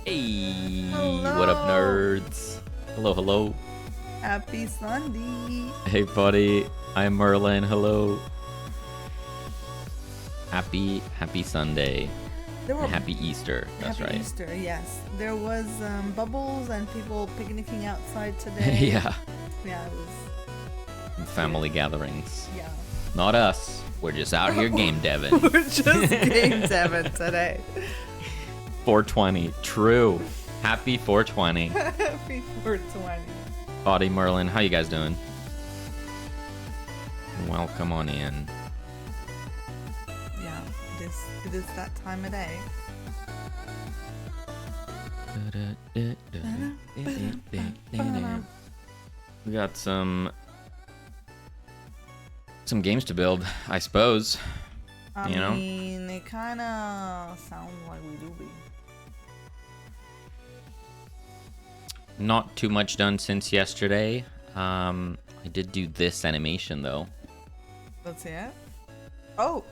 Hey, Hello. what up, nerds? Hello, hello. Happy Sunday. Hey, buddy. I'm Merlin. Hello. Happy Sunday. There were And happy Easter. That's Happy right. Easter, yes. There was bubbles and people picnicking outside today. Yeah. Yeah, it was. Family gatherings. Yeah. Not us. We're just out here game deving. We're just game devin today. 420. True. Happy 420. Happy 420. Body Merlin, how you guys doing? Welcome on in. Yeah, it is that time of day. We got some games to build, I suppose. I You know? mean, it kind of sounds like we do be. Not too much done since yesterday. I did do this animation though. Let's see it. Oh.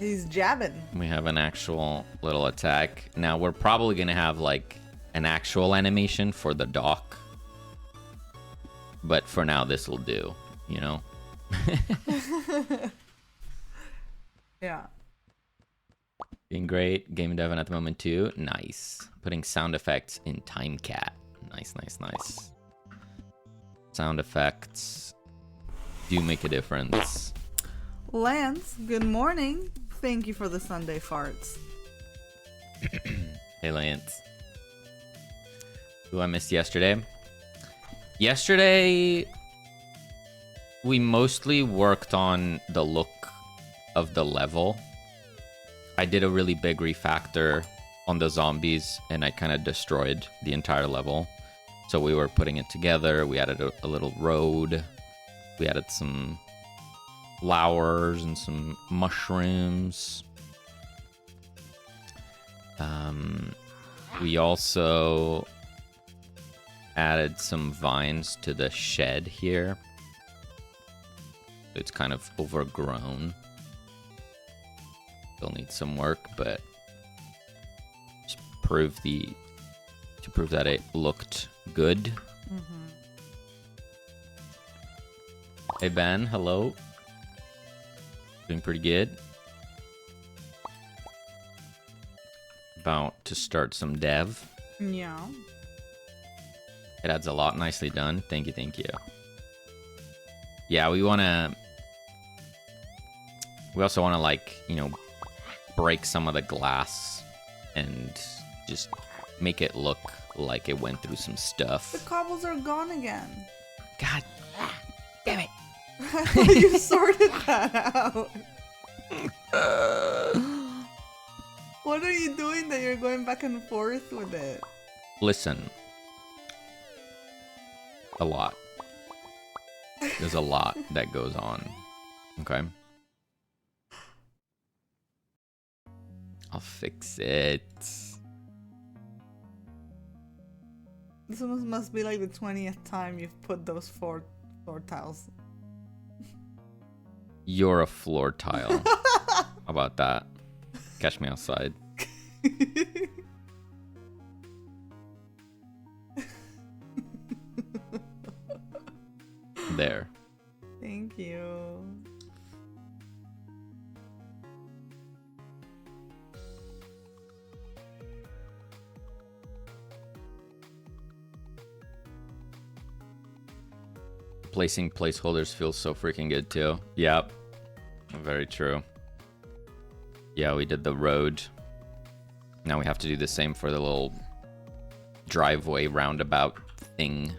He's jabbing. We have an actual little attack. Now we're probably gonna have like an actual animation for the dock. But for now this will do, you know? Yeah. Being great. Game devin at the moment too. Nice. Putting sound effects in TimeCat. Nice, nice, nice. Sound effects do make a difference. Lance, good morning. Thank you for the Sunday farts. Hey, Lance. Who I missed yesterday? Yesterday, we mostly worked on the look of the level. I did a really big refactor on the zombies, and I kind of destroyed the entire level. So we were putting it together. We added a little road. We added some flowers and some mushrooms. We also added some vines to the shed here. It's kind of overgrown. Still needs some work, but just to prove that it looked good. Mm-hmm. Hey Ben, hello. Doing pretty good. about to start some dev. Yeah. It adds a lot. Nicely done. Thank you, thank you. Yeah, we want to... We also want to, like, you know, break some of the glass and just make it look like it went through some The stuff. cobbles are gone again. God damn it. I thought you sorted that out. What are you doing that you're going back and forth with it? Listen. A lot. There's a lot that goes on. Okay? I'll fix it. This must be like the 20th time you've put those four tiles. You're a floor tile. How about that? Catch me outside. There. Thank you. Placing placeholders feels so freaking good too. Yep. Very true. Yeah, we did the road. Now we have to do the same for the little driveway roundabout thing.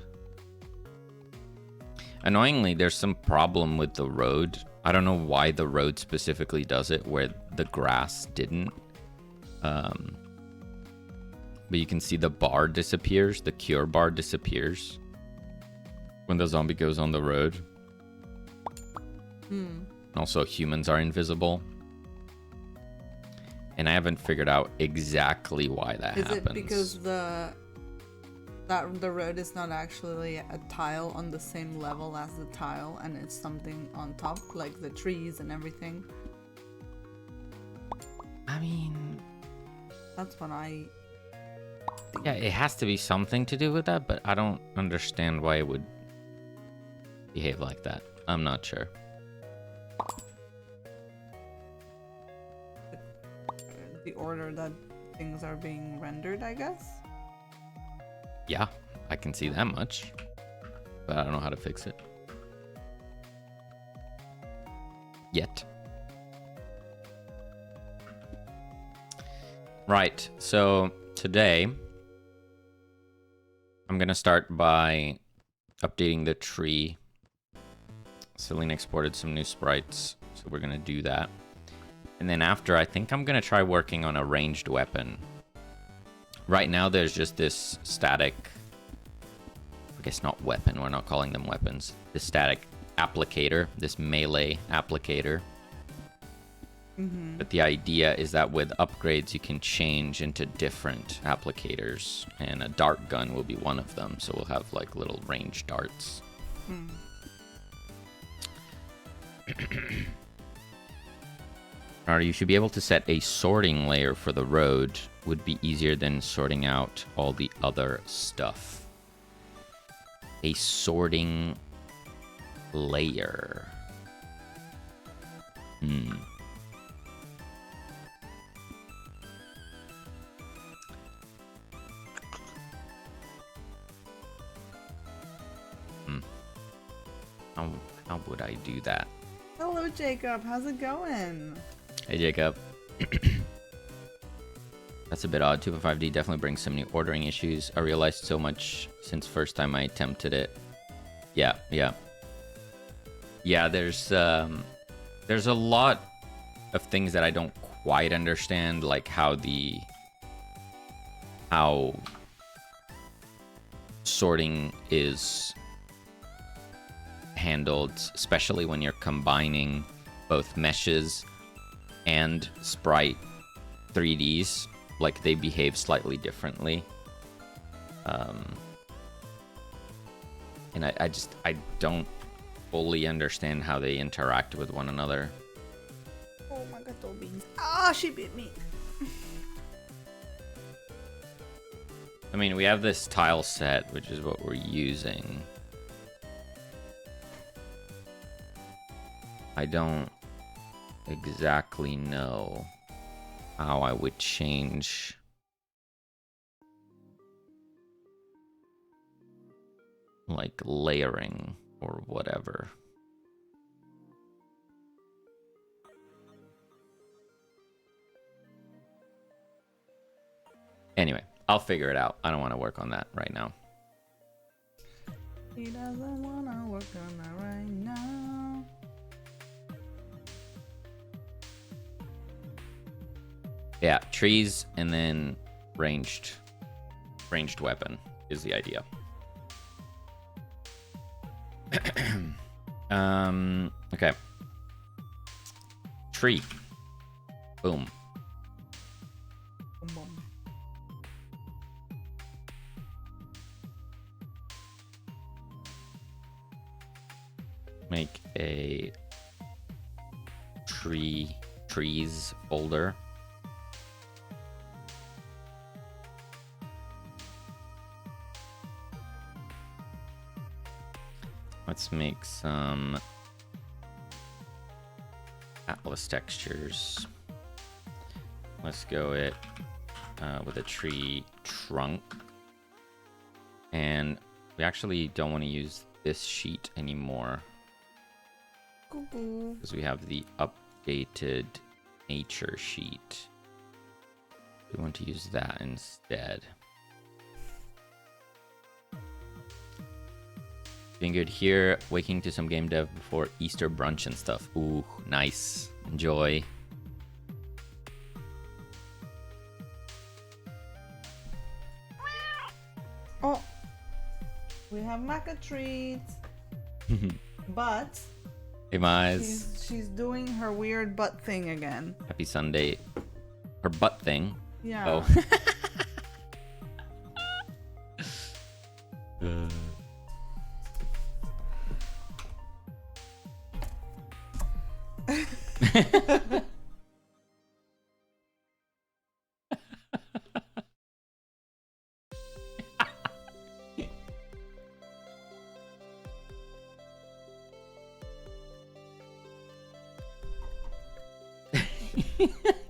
Annoyingly, there's some problem with the road. I don't know why the road specifically does it where the grass didn't. But you can see the bar disappears. The cure bar disappears when the zombie goes on the road. Also, humans are invisible. And I haven't figured out exactly why that happens. Is it because the road is not actually a tile on the same level as the tile, and it's something on top, like the trees and everything? I mean... That's what I... Yeah, it has to be something to do with that, but I don't understand why it would behave like that. I'm not sure. The order that things are being rendered, I guess? Yeah, I can see that much. But I don't know how to fix it. Yet. Right, so today I'm gonna start by updating the tree. Celine exported some new sprites, so we're gonna do that. And then after, I think I'm gonna try working on a ranged weapon. Right now there's just this static, I guess not weapon, we're not calling them weapons, this static applicator, this melee applicator. But the idea is that with upgrades you can change into different applicators, and a dart gun will be one of them, so we'll have like little range darts. Alright, you should be able to set a sorting layer for the road. Would be easier than sorting out all the other stuff. A sorting layer. How would I do that? Hello, Jacob. How's it going? Hey, Jacob. That's a bit odd. 2.5D definitely brings some new ordering issues. I realized so much since first time I attempted it. Yeah. There's a lot of things that I don't quite understand, like how sorting is handled, especially when you're combining both meshes and sprite 3Ds. Like, they behave slightly differently. And I don't fully understand how they interact with one another. Oh my god, beans. Ah, she bit me. I mean, we have this tile set, which is what we're using. I don't exactly know how I would change like layering or whatever. Anyway, I'll figure it out. I don't want to work on that right now. He doesn't wanna work on that right now. Yeah, trees and then ranged weapon is the idea. Okay. Tree. Boom. Boom, boom. Make a trees folder. Let's make some atlas textures. Let's go with a tree trunk. And we actually don't want to use this sheet anymore because we have the updated nature sheet. We want to use that instead. Being good here, waking to some game dev before Easter brunch and stuff. Ooh, nice. Enjoy. Oh, we have maca treats, but Hey, Mize. she's doing her weird butt thing again. Happy Sunday. Her butt thing. Yeah. Oh.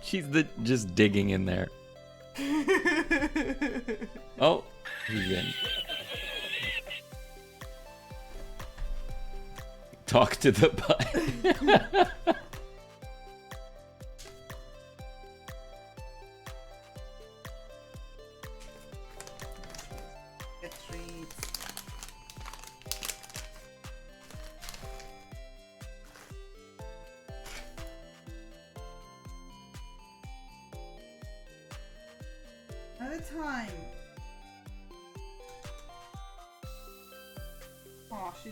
She's just digging in there. Oh, he's in. Talk to the butt. Get treats. At a time. Oh, she.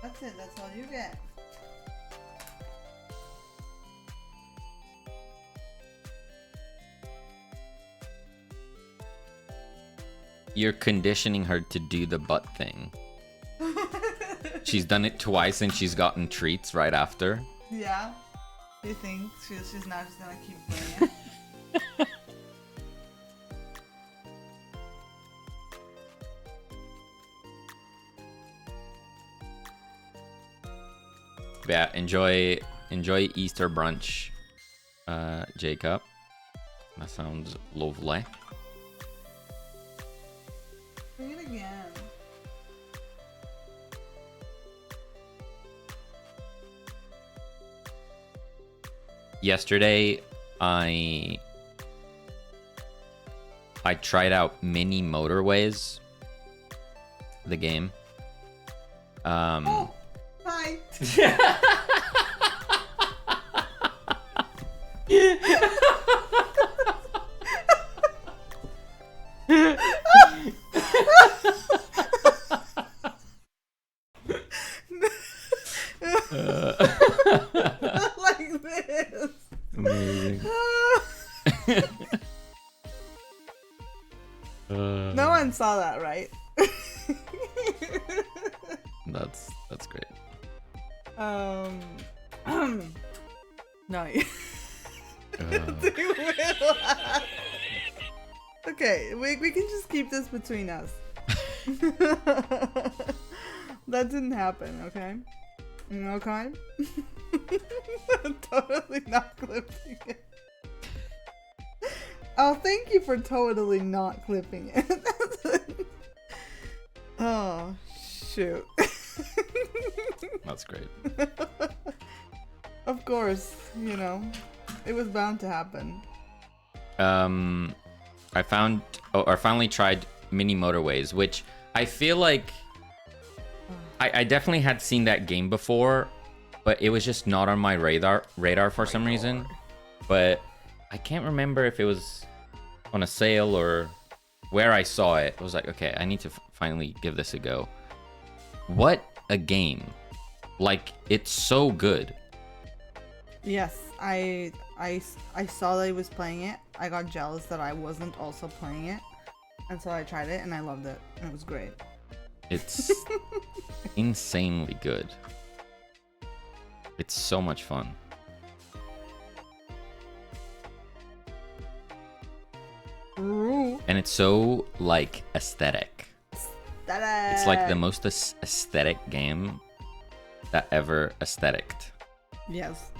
That's it, that's all you get. You're conditioning her to do the butt thing. She's done it twice and she's gotten treats right after. Yeah. You think she's not just gonna keep doing it? Yeah, enjoy Easter brunch, Jacob. That sounds lovely. Bring it again. Yesterday, I tried out Mini Motorways, the game. Oh, hi. Like this. Amazing. No one saw that, right? That's great. No. Okay, we can just keep this between us. That didn't happen, okay? Okay? Totally not clipping it. Oh, thank you for totally not clipping it. Oh, shoot. That's great. Of course, you know, it was bound to happen. I finally tried Mini Motorways, which I feel like I definitely had seen that game before, but it was just not on my radar for some reason. But I can't remember if it was on a sale or where I saw it. I was like, okay, I need to finally give this a go. What a game. Like, it's so good. Yes, I saw that he was playing it. I got jealous that I wasn't also playing it. And so I tried it and I loved it. And it was great. It's insanely good. It's so much fun. Ooh. And it's so, like, aesthetic. It's like the most aesthetic game that ever aestheticked. Yes.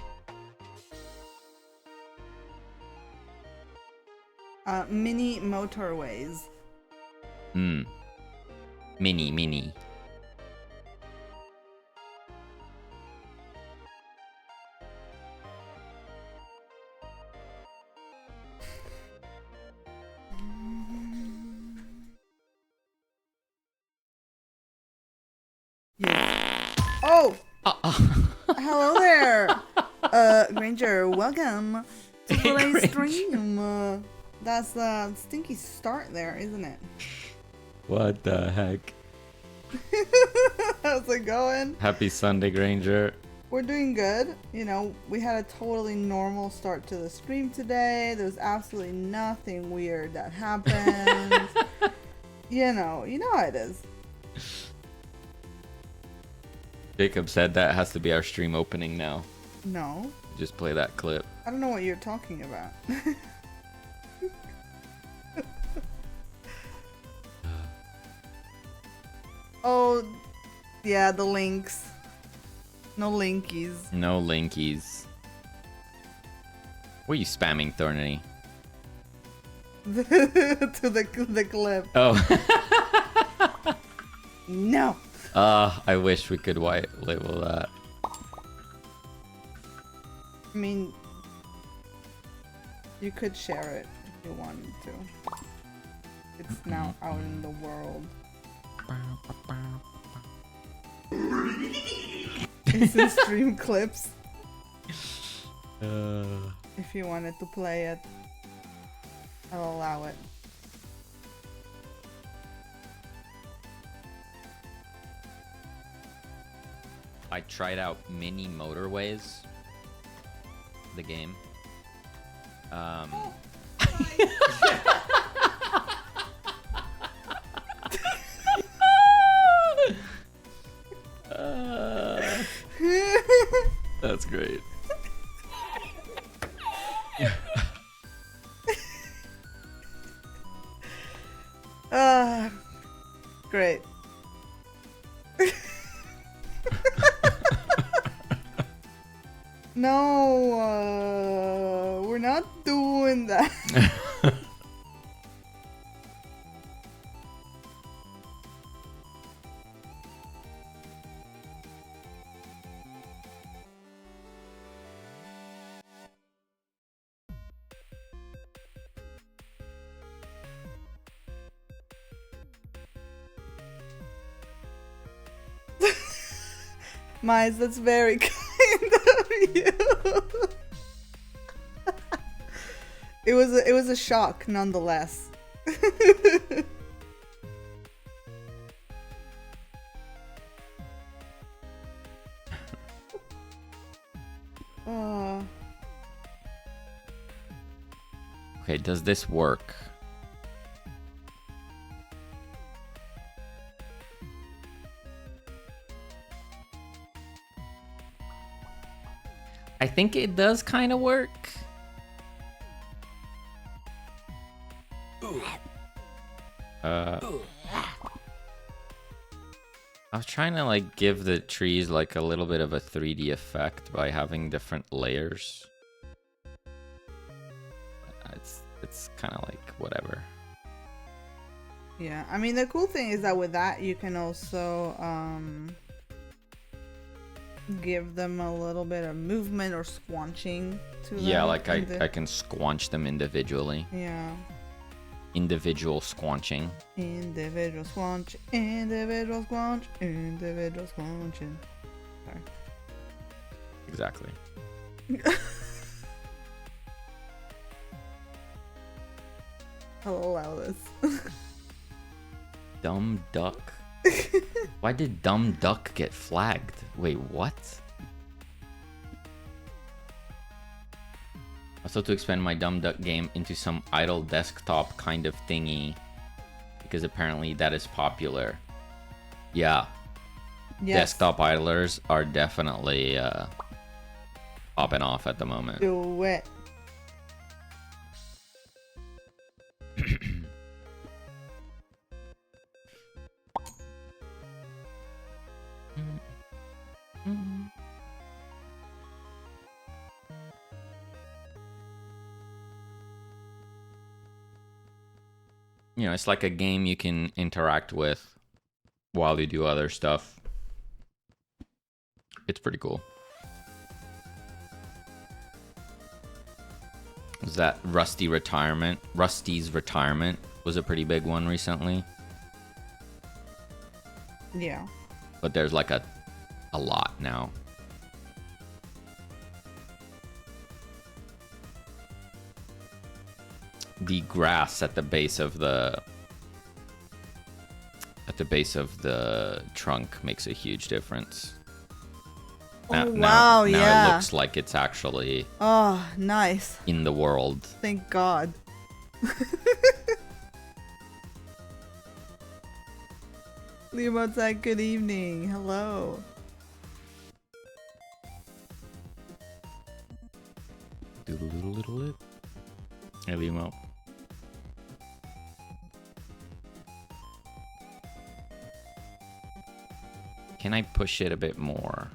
Mini motorways. Mini. Yes. Oh! Hello there! Granger, welcome to today's stream. That's a stinky start there, isn't it? What the heck? How's it going? Happy Sunday, Granger. We're doing good. You know, we had a totally normal start to the stream today. There's absolutely nothing weird that happened. you know how it is. Jacob said that has to be our stream opening now. No. Just play that clip. I don't know what you're talking about. Oh, yeah, the links. No linkies. No linkies. What are you spamming, Thorny? To the clip. Oh. No. I wish we could white label that. I mean, you could share it if you wanted to. It's now out in the world. It's in stream clips. If you wanted to play it, I'll allow it. I tried out Mini Motorways, the game. That's great. Great. No, we're not doing that. Mize, that's very kind of you. It was a shock nonetheless. Okay, does this work? I think it does kind of work. I was trying to like give the trees like a little bit of a 3D effect by having different layers. It's kind of like whatever. Yeah, I mean, the cool thing is that with that, you can also give them a little bit of movement or squanching to them. Yeah, like I can squanch them individually. Yeah. Individual squanching. Individual squanch, individual squanch, individual squanching. Sorry. Exactly. I'll allow this. Dumb duck. Why did dumb duck get flagged? Wait, what? Also to expand my dumb duck game into some idle desktop kind of thingy, because apparently that is popular. Yeah. Yes. Desktop idlers are definitely popping off at the moment. Do it. You know, it's like a game you can interact with while you do other stuff. It's pretty cool. Was that Rusty's retirement was a pretty big one recently. Yeah. But there's like a lot now. The grass at the base of the trunk makes a huge difference. Wow, now yeah. It looks like it's actually nice in the world. Thank God. Leo said good evening. Hello. Doodle. Hey, Limo. Can I push it a bit more?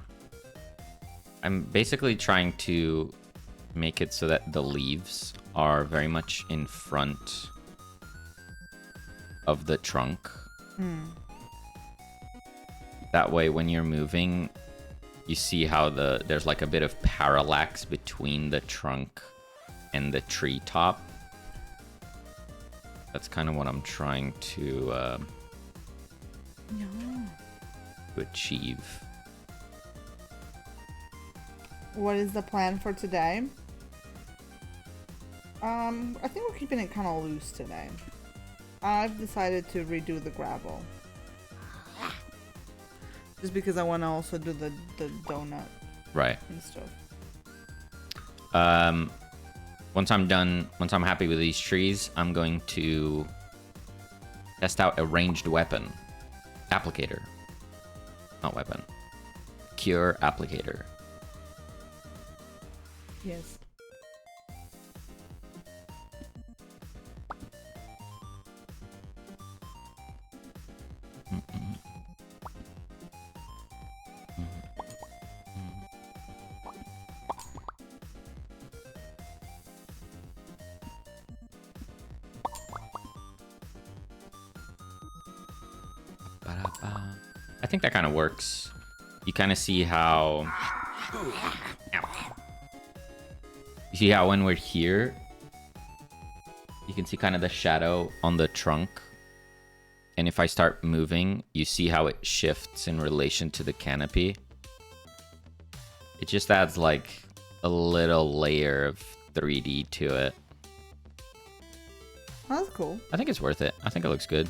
I'm basically trying to make it so that the leaves are very much in front of the trunk. That way, when you're moving, you see how there's like a bit of parallax between the trunk and the tree top. That's kind of what I'm trying to achieve. What is the plan for today? I think we're keeping it kind of loose today. I've decided to redo the gravel. Just because I want to also do the donut. Right. And stuff. Once I'm happy with these trees, I'm going to test out a ranged weapon. Applicator. Not weapon. Cure applicator. Yes. I think that kind of works. You kind of see how... You see how when we're here, you can see kind of the shadow on the trunk. And if I start moving, you see how it shifts in relation to the canopy. It just adds like a little layer of 3D to it. That's cool. I think it's worth it. I think it looks good.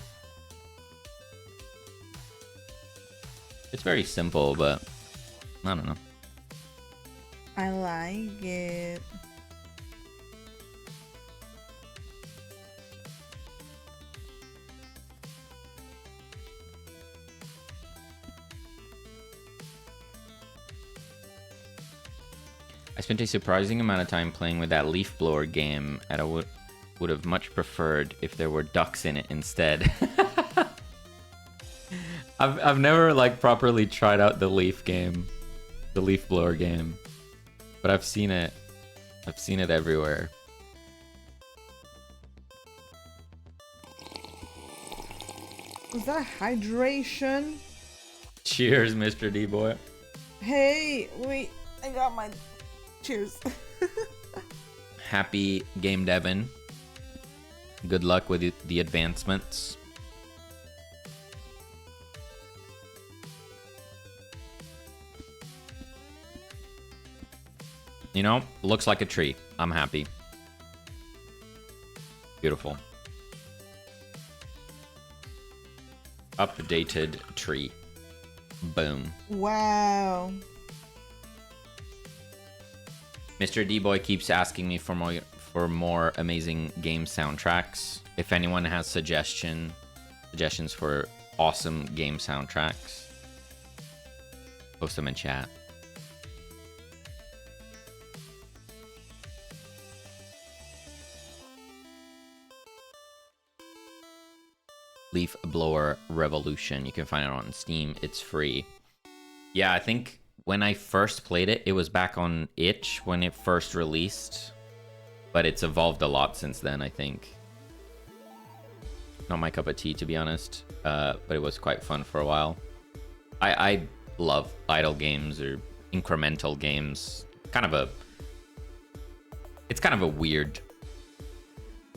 It's very simple, but I don't know. I like it. I spent a surprising amount of time playing with that leaf blower game, and I would have much preferred if there were ducks in it instead. I've never like properly tried out the leaf game, the leaf blower game, but I've seen it. I've seen it everywhere. Was that hydration? Cheers, Mr. D-Boy. Hey, wait, I got my... Cheers. Happy game devin. Good luck with the advancements. You know, looks like a tree. I'm happy. Beautiful. Updated tree. Boom. Wow. Mr. D-Boy keeps asking me for more amazing game soundtracks. If anyone has suggestions for awesome game soundtracks, post them in chat. Leaf Blower Revolution. You can find it on Steam. It's free. Yeah, I think when I first played it, it was back on itch when it first released. But it's evolved a lot since then, I think. Not my cup of tea, to be honest. But it was quite fun for a while. I love idle games or incremental games. It's kind of a weird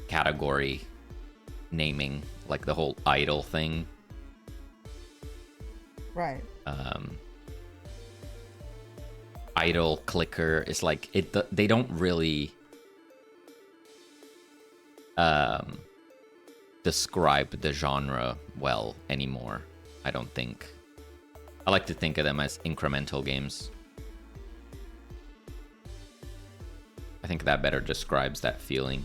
category naming, like the whole idle thing. Right. Idle clicker is like they don't really describe the genre well anymore, I don't think. I like to think of them as incremental games. I think that better describes that feeling.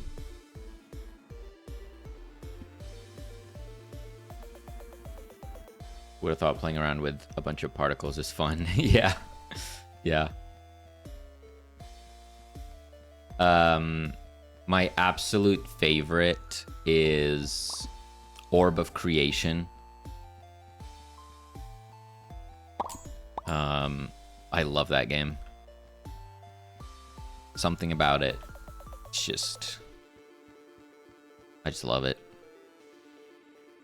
Would have thought playing around with a bunch of particles is fun. Yeah. Yeah. My absolute favorite is Orb of Creation. I love that game. Something about it. I just love it.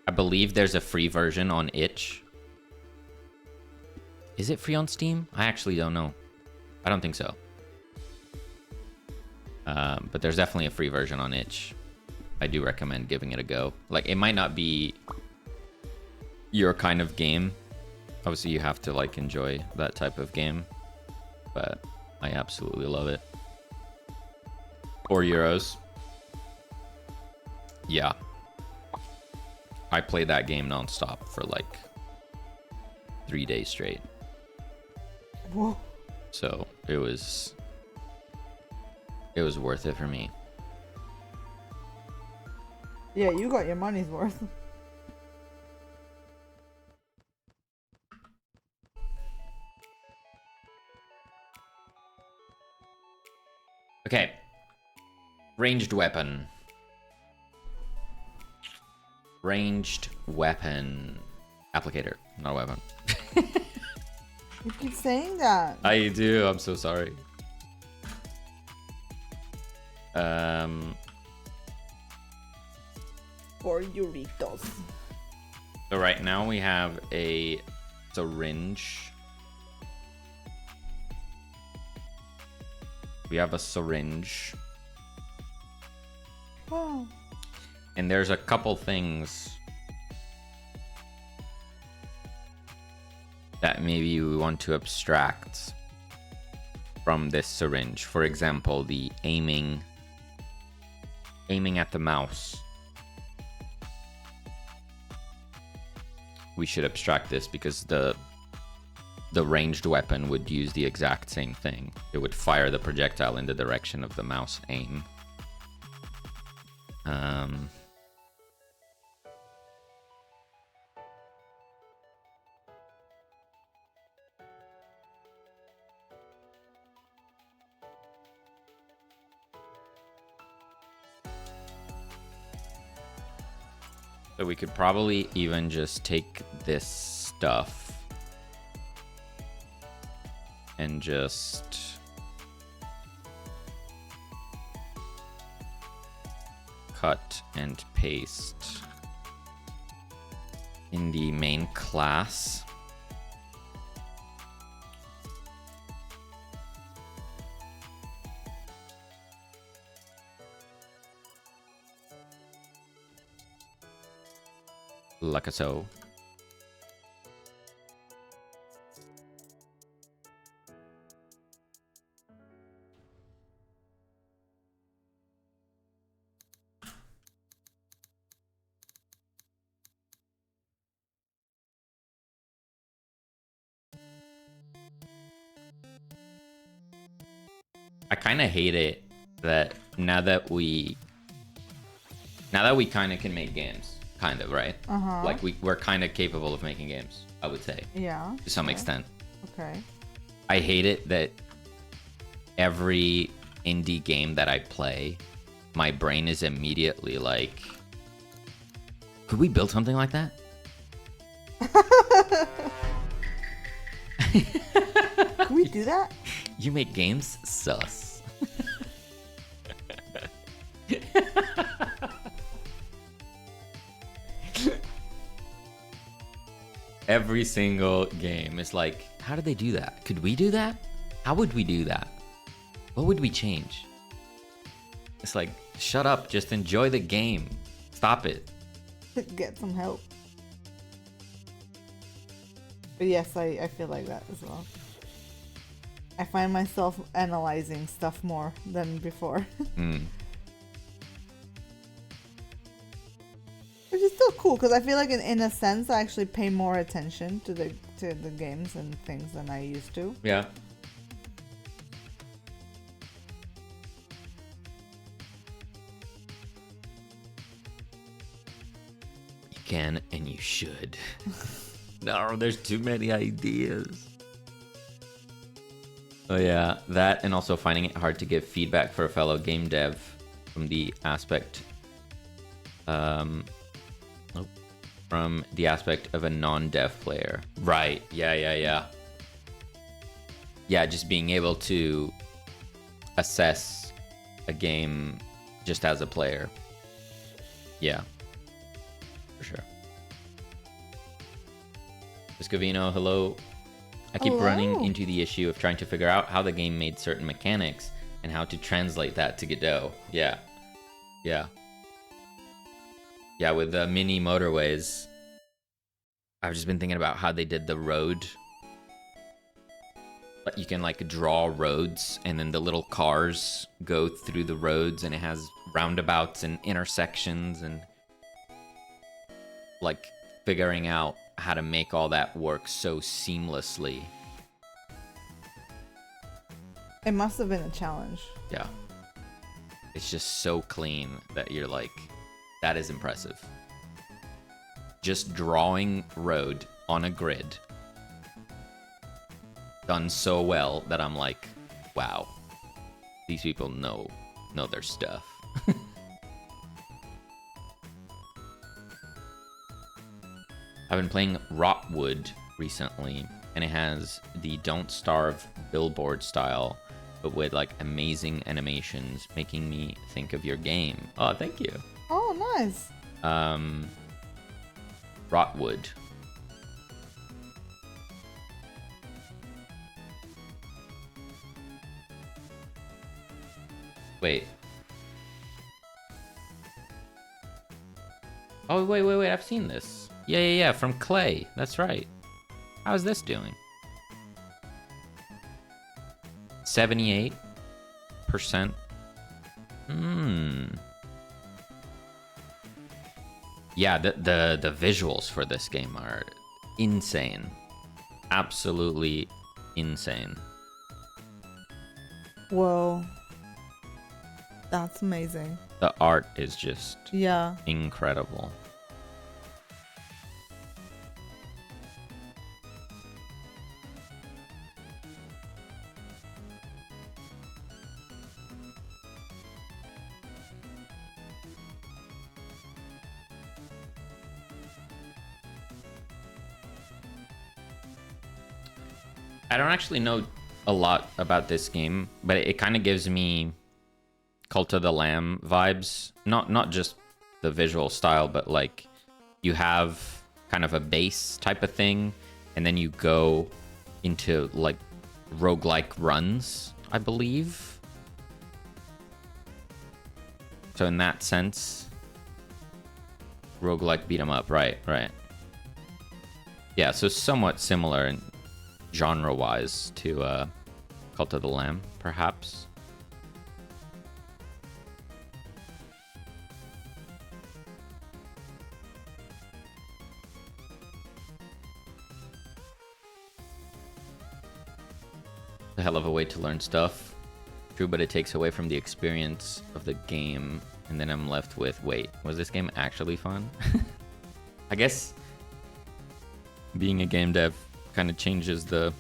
I believe there's a free version on itch. Is it free on Steam? I actually don't know. I don't think so. But there's definitely a free version on itch. I do recommend giving it a go. Like, it might not be your kind of game. Obviously, you have to, like, enjoy that type of game. But I absolutely love it. Or Euros. Yeah. I played that game nonstop for, like, 3 days straight. Whoa. So it was worth it for me. Yeah, you got your money's worth. Okay. Ranged weapon. Ranged weapon. Applicator, not a weapon. You keep saying that. I do, I'm so sorry. For Euritos. So right now we have a syringe. We have a syringe. Oh. And there's a couple things that maybe we want to abstract from this syringe. For example, the aiming at the mouse. We should abstract this because the ranged weapon would use the exact same thing. It would fire the projectile in the direction of the mouse aim. So we could probably even just take this stuff and just cut and paste in the main class. Like so. I kind of hate it that now that we kind of can make games, kind of, right? Like we're kind of capable of making games, I would say. Yeah. To some extent. Okay. I hate it that every indie game that I play, my brain is immediately like, could we build something like that? Can we do that? You make games? Sus. Every single game is like, how did they do that? Could we do that? How would we do that? What would we change? It's like, shut up, just enjoy the game. Stop it. Get some help. But yes, I feel like that as well. I find myself analyzing stuff more than before. Which is still cool, because I feel like in a sense I actually pay more attention to the games and things than I used to. Yeah. You can and you should. No, there's too many ideas. Oh yeah, that, and also finding it hard to give feedback for a fellow game dev from the aspect of a non-dev player. Right. Yeah. Yeah, just being able to assess a game just as a player. Yeah. For sure. Scavino, hello. I keep running into the issue of trying to figure out how the game made certain mechanics and how to translate that to Godot. Yeah, with the mini motorways, I've just been thinking about how they did the road. But you can like draw roads and then the little cars go through the roads and it has roundabouts and intersections and like figuring out how to make all that work so seamlessly. It must have been a challenge. Yeah. It's just so clean that you're like, that is impressive. Just drawing road on a grid. Done so well that I'm like, wow. These people know their stuff. I've been playing Rotwood recently, and it has the Don't Starve billboard style, but with like amazing animations, making me think of your game. Oh, thank you. Oh, nice. Rotwood. Wait. Oh, wait, I've seen this. Yeah, from Clay. That's right. How's this doing? 78%. Yeah, the visuals for this game are insane. Absolutely insane. Whoa. That's amazing. The art is just incredible. I don't actually know a lot about this game, but it kind of gives me Cult of the Lamb vibes. Not just the visual style, but like you have kind of a base type of thing, and then you go into like roguelike runs, I believe. So in that sense, roguelike beat 'em up, right. Yeah, so somewhat similar in genre-wise to Cult of the Lamb, perhaps. A hell of a way to learn stuff. True, but it takes away from the experience of the game, and then I'm left with, wait, was this game actually fun? I guess being a game dev kind of changes the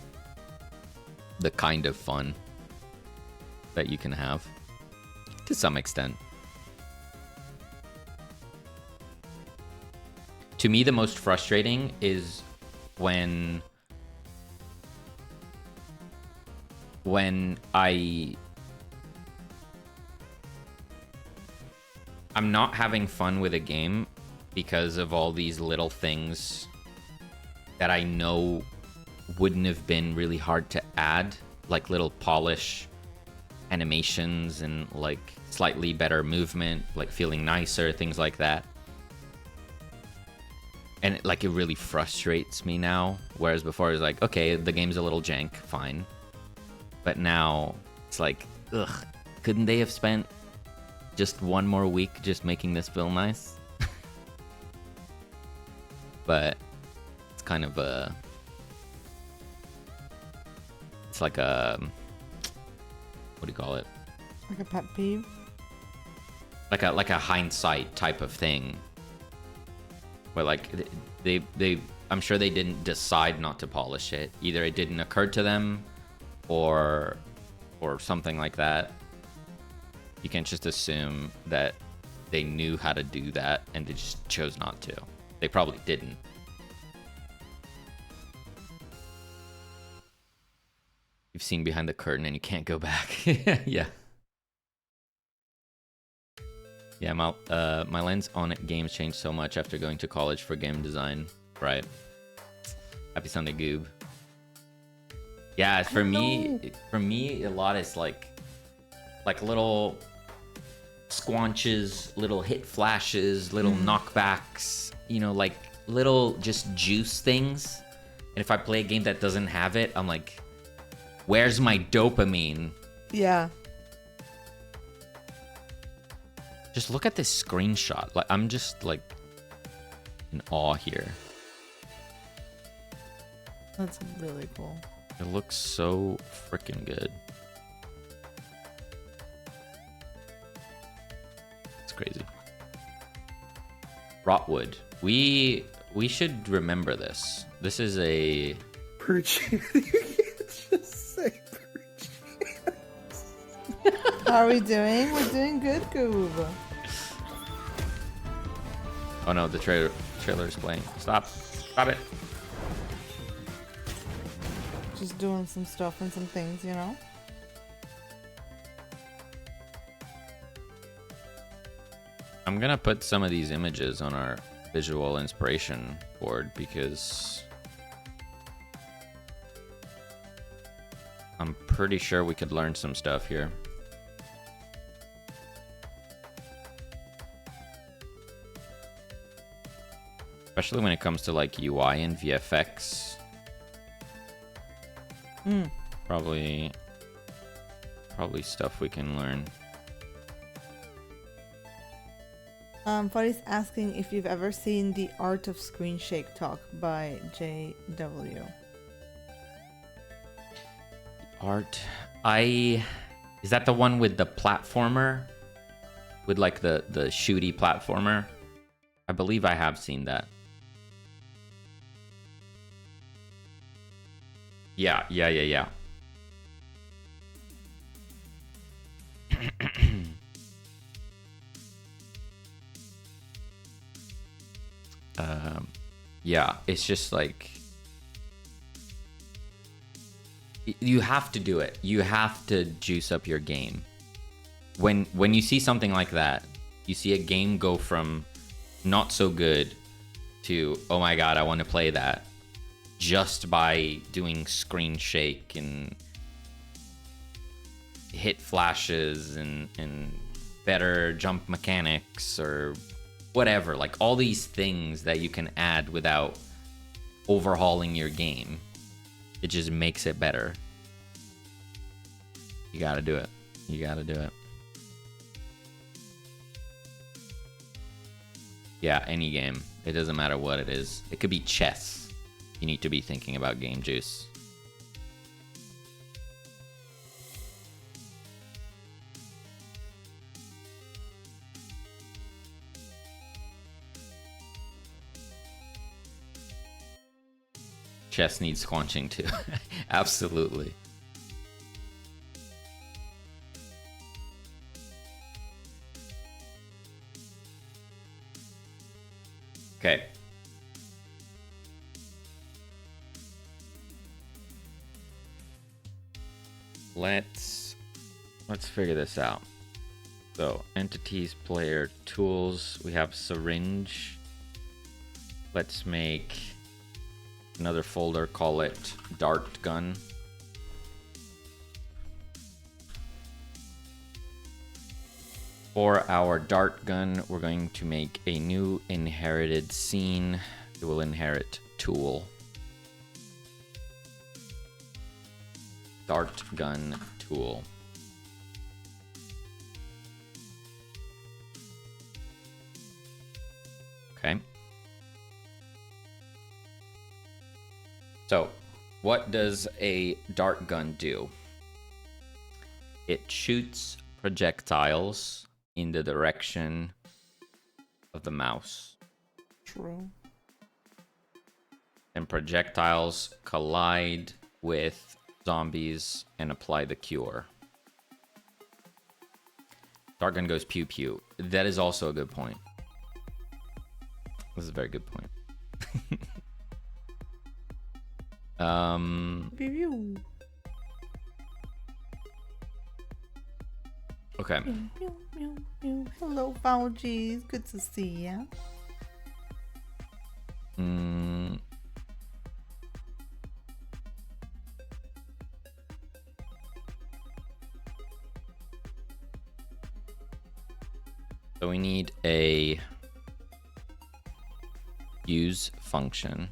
kind of fun that you can have to some extent. To me, the most frustrating is when I'm not having fun with a game because of all these little things that I know wouldn't have been really hard to add, like little polish animations and like slightly better movement, like feeling nicer, things like that. And it really frustrates me now, whereas before it was like, okay, the game's a little jank, fine. But now it's like, ugh, couldn't they have spent just one more week just making this feel nice? But it's kind of it's like a, what do you call it? Like a pet peeve? Like a hindsight type of thing. Where like they I'm sure they didn't decide not to polish it. Either it didn't occur to them or something like that. You can't just assume that they knew how to do that and they just chose not to. They probably didn't. You've seen behind the curtain and you can't go back. Yeah. Yeah, my lens on games changed so much after going to college for game design. Right. Happy Sunday, Goob. Yeah, for me, a lot is like little squanches, little hit flashes, little knockbacks, like little just juice things. And if I play a game that doesn't have it, I'm like, where's my dopamine? Yeah. Just look at this screenshot. Like, I'm just like in awe here. That's really cool. It looks so freaking good. It's crazy. Rotwood. We should remember this. This is a Perchance. You can't just say perchance. How are we doing? We're doing good, Goob. Oh no, the trailer is playing. Stop it. Just doing some stuff and some things, I'm gonna put some of these images on our visual inspiration board because I'm pretty sure we could learn some stuff here. Especially when it comes to like UI and VFX. Probably stuff we can learn. Fuddy's asking if you've ever seen The Art of Screen Shake Talk by JW. Is that the one with the platformer? With like the shooty platformer? I believe I have seen that. Yeah. Yeah, it's just like You have to do it. You have to juice up your game. When you see something like that, you see a game go from not so good to, oh my god, I want to play that, just by doing screen shake and hit flashes and better jump mechanics or whatever, like all these things that you can add without overhauling your game. It just makes it better. You gotta do it. You gotta do it. Yeah, any game. It doesn't matter what it is. It could be chess. You need to be thinking about game juice. Chess needs squanching too. Absolutely. Okay. Let's figure this out. So, entities, player, tools. We have syringe. Let's make another folder, call it dart gun. For our dart gun, we're going to make a new inherited scene. It will inherit tool. Dart gun tool. Okay. So, what does a dart gun do? It shoots projectiles in the direction of the mouse. True. And projectiles collide with zombies and apply the cure. Dart gun goes pew pew. That is also a good point. This is a very good point. Pew, Okay. pew, pew, pew. Hello, Fauji's. Good to see ya. So we need a use function.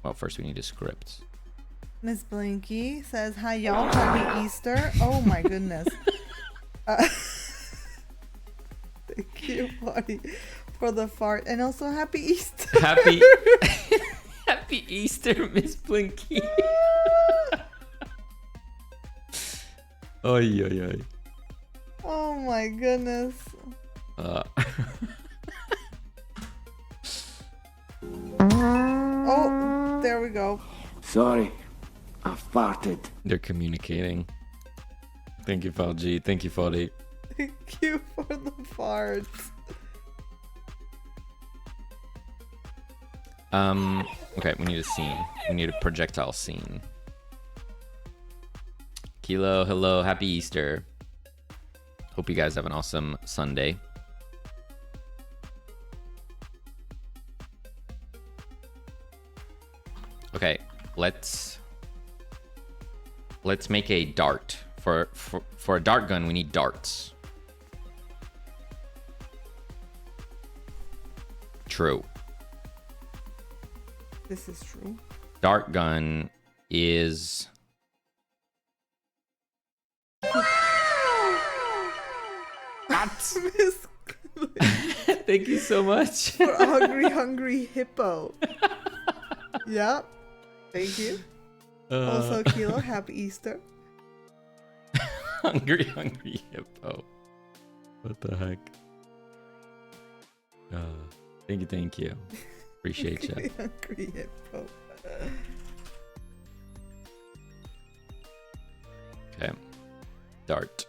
Well, first we need a script. Miss Blinky says, hi y'all, happy Easter. Oh my goodness. Thank you, Marty, for the fart. And also happy Easter. Happy Happy Easter, Miss Blinky. Oy, oy, oy. Oh my goodness. Oh, there we go. Sorry, I farted. They're communicating. Thank you, Falji. Thank you, Foddy. Thank you for the farts. Okay, we need a scene. We need a projectile scene. Kilo, hello, happy Easter. Hope you guys have an awesome Sunday. Okay, let's make a dart. For a dart gun, we need darts. True. This is true. Dart gun is Miss Thank you so much. for hungry hippo. Yep. Thank you. Also, Kilo, happy Easter. hungry hippo. What the heck? Thank you. Appreciate you. Hungry hippo. Okay. Dart.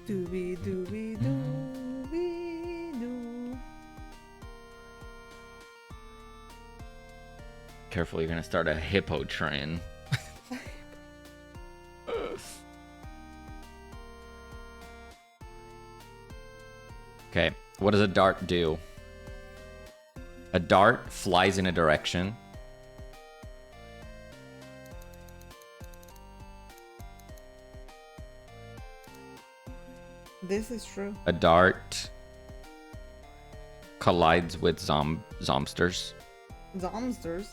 Doobie doobie doobie doo. Careful, you're gonna start a hippo train. Okay, what does a dart do? A dart flies in a direction. This is true. A dart collides with zombsters. Zomsters.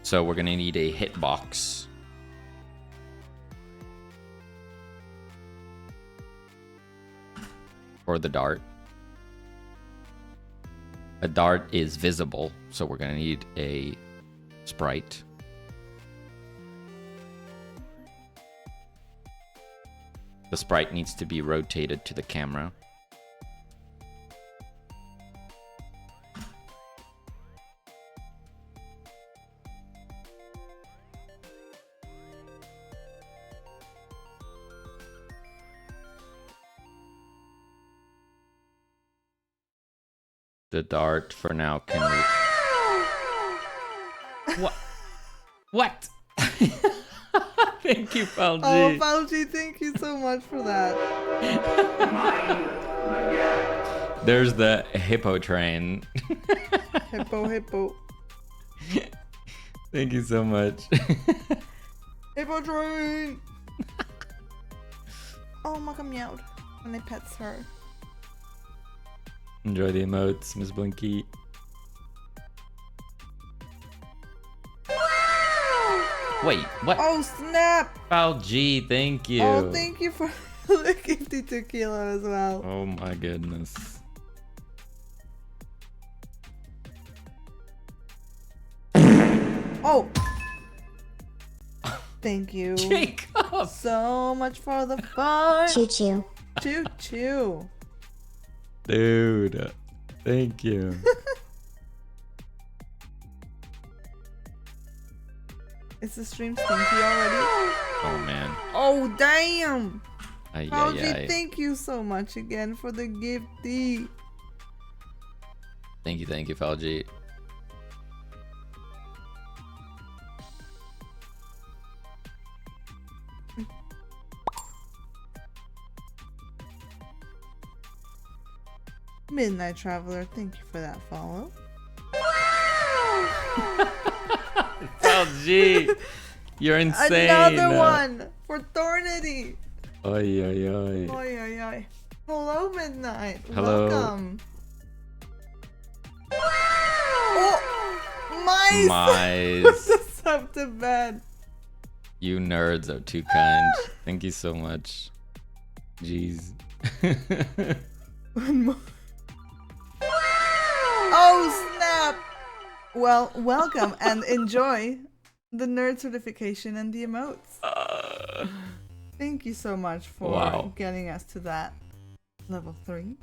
So we're gonna need a hitbox. For the dart. A dart is visible, so we're gonna need a sprite. The sprite needs to be rotated to the camera. The dart for now can... What? What? Thank you, Falji. Oh, Falji, thank you so much for that. There's the hippo train. Hippo. Thank you so much. Hippo train! Oh, Maka meowed when they pets her. Enjoy the emotes, Miss Blinky. Wait, what? Oh, snap! Falji, thank you. Oh, thank you for the 52 kilo as well. Oh my goodness. Oh! Thank you Jacob! so much for the fun. Choo choo. Choo choo. Dude, thank you. Is the stream stinky already? Oh man. Oh, damn! Ay, ay, Falji, ay. thank you so much again for the gifty. Thank you, Falji. Midnight Traveler, thank you for that follow. Falji! You're insane. Another one for Thornity. Oy, oy, oy. Oy, oy, oy. Hello, Midnight. Hello. Welcome. Oh, mice. Mice. Just up to bed. You nerds are too kind. Thank you so much. Jeez. One more. Oh, snap. Well, welcome and enjoy the nerd certification and the emotes. Thank you so much for Wow. getting us to that level 3.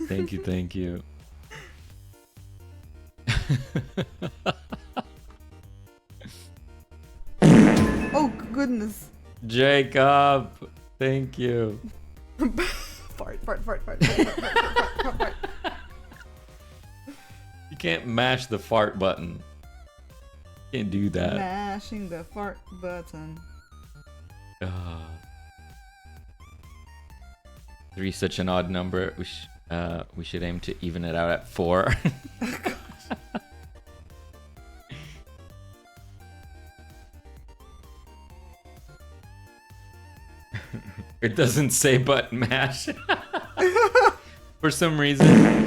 Thank you, thank you. Oh, goodness. Jacob, thank you. Fart. You can't mash the fart button. Can't do that. Mashing the fart button. Ah. 3 such an odd number. We should aim to even it out at 4. It doesn't say button mash. For some reason.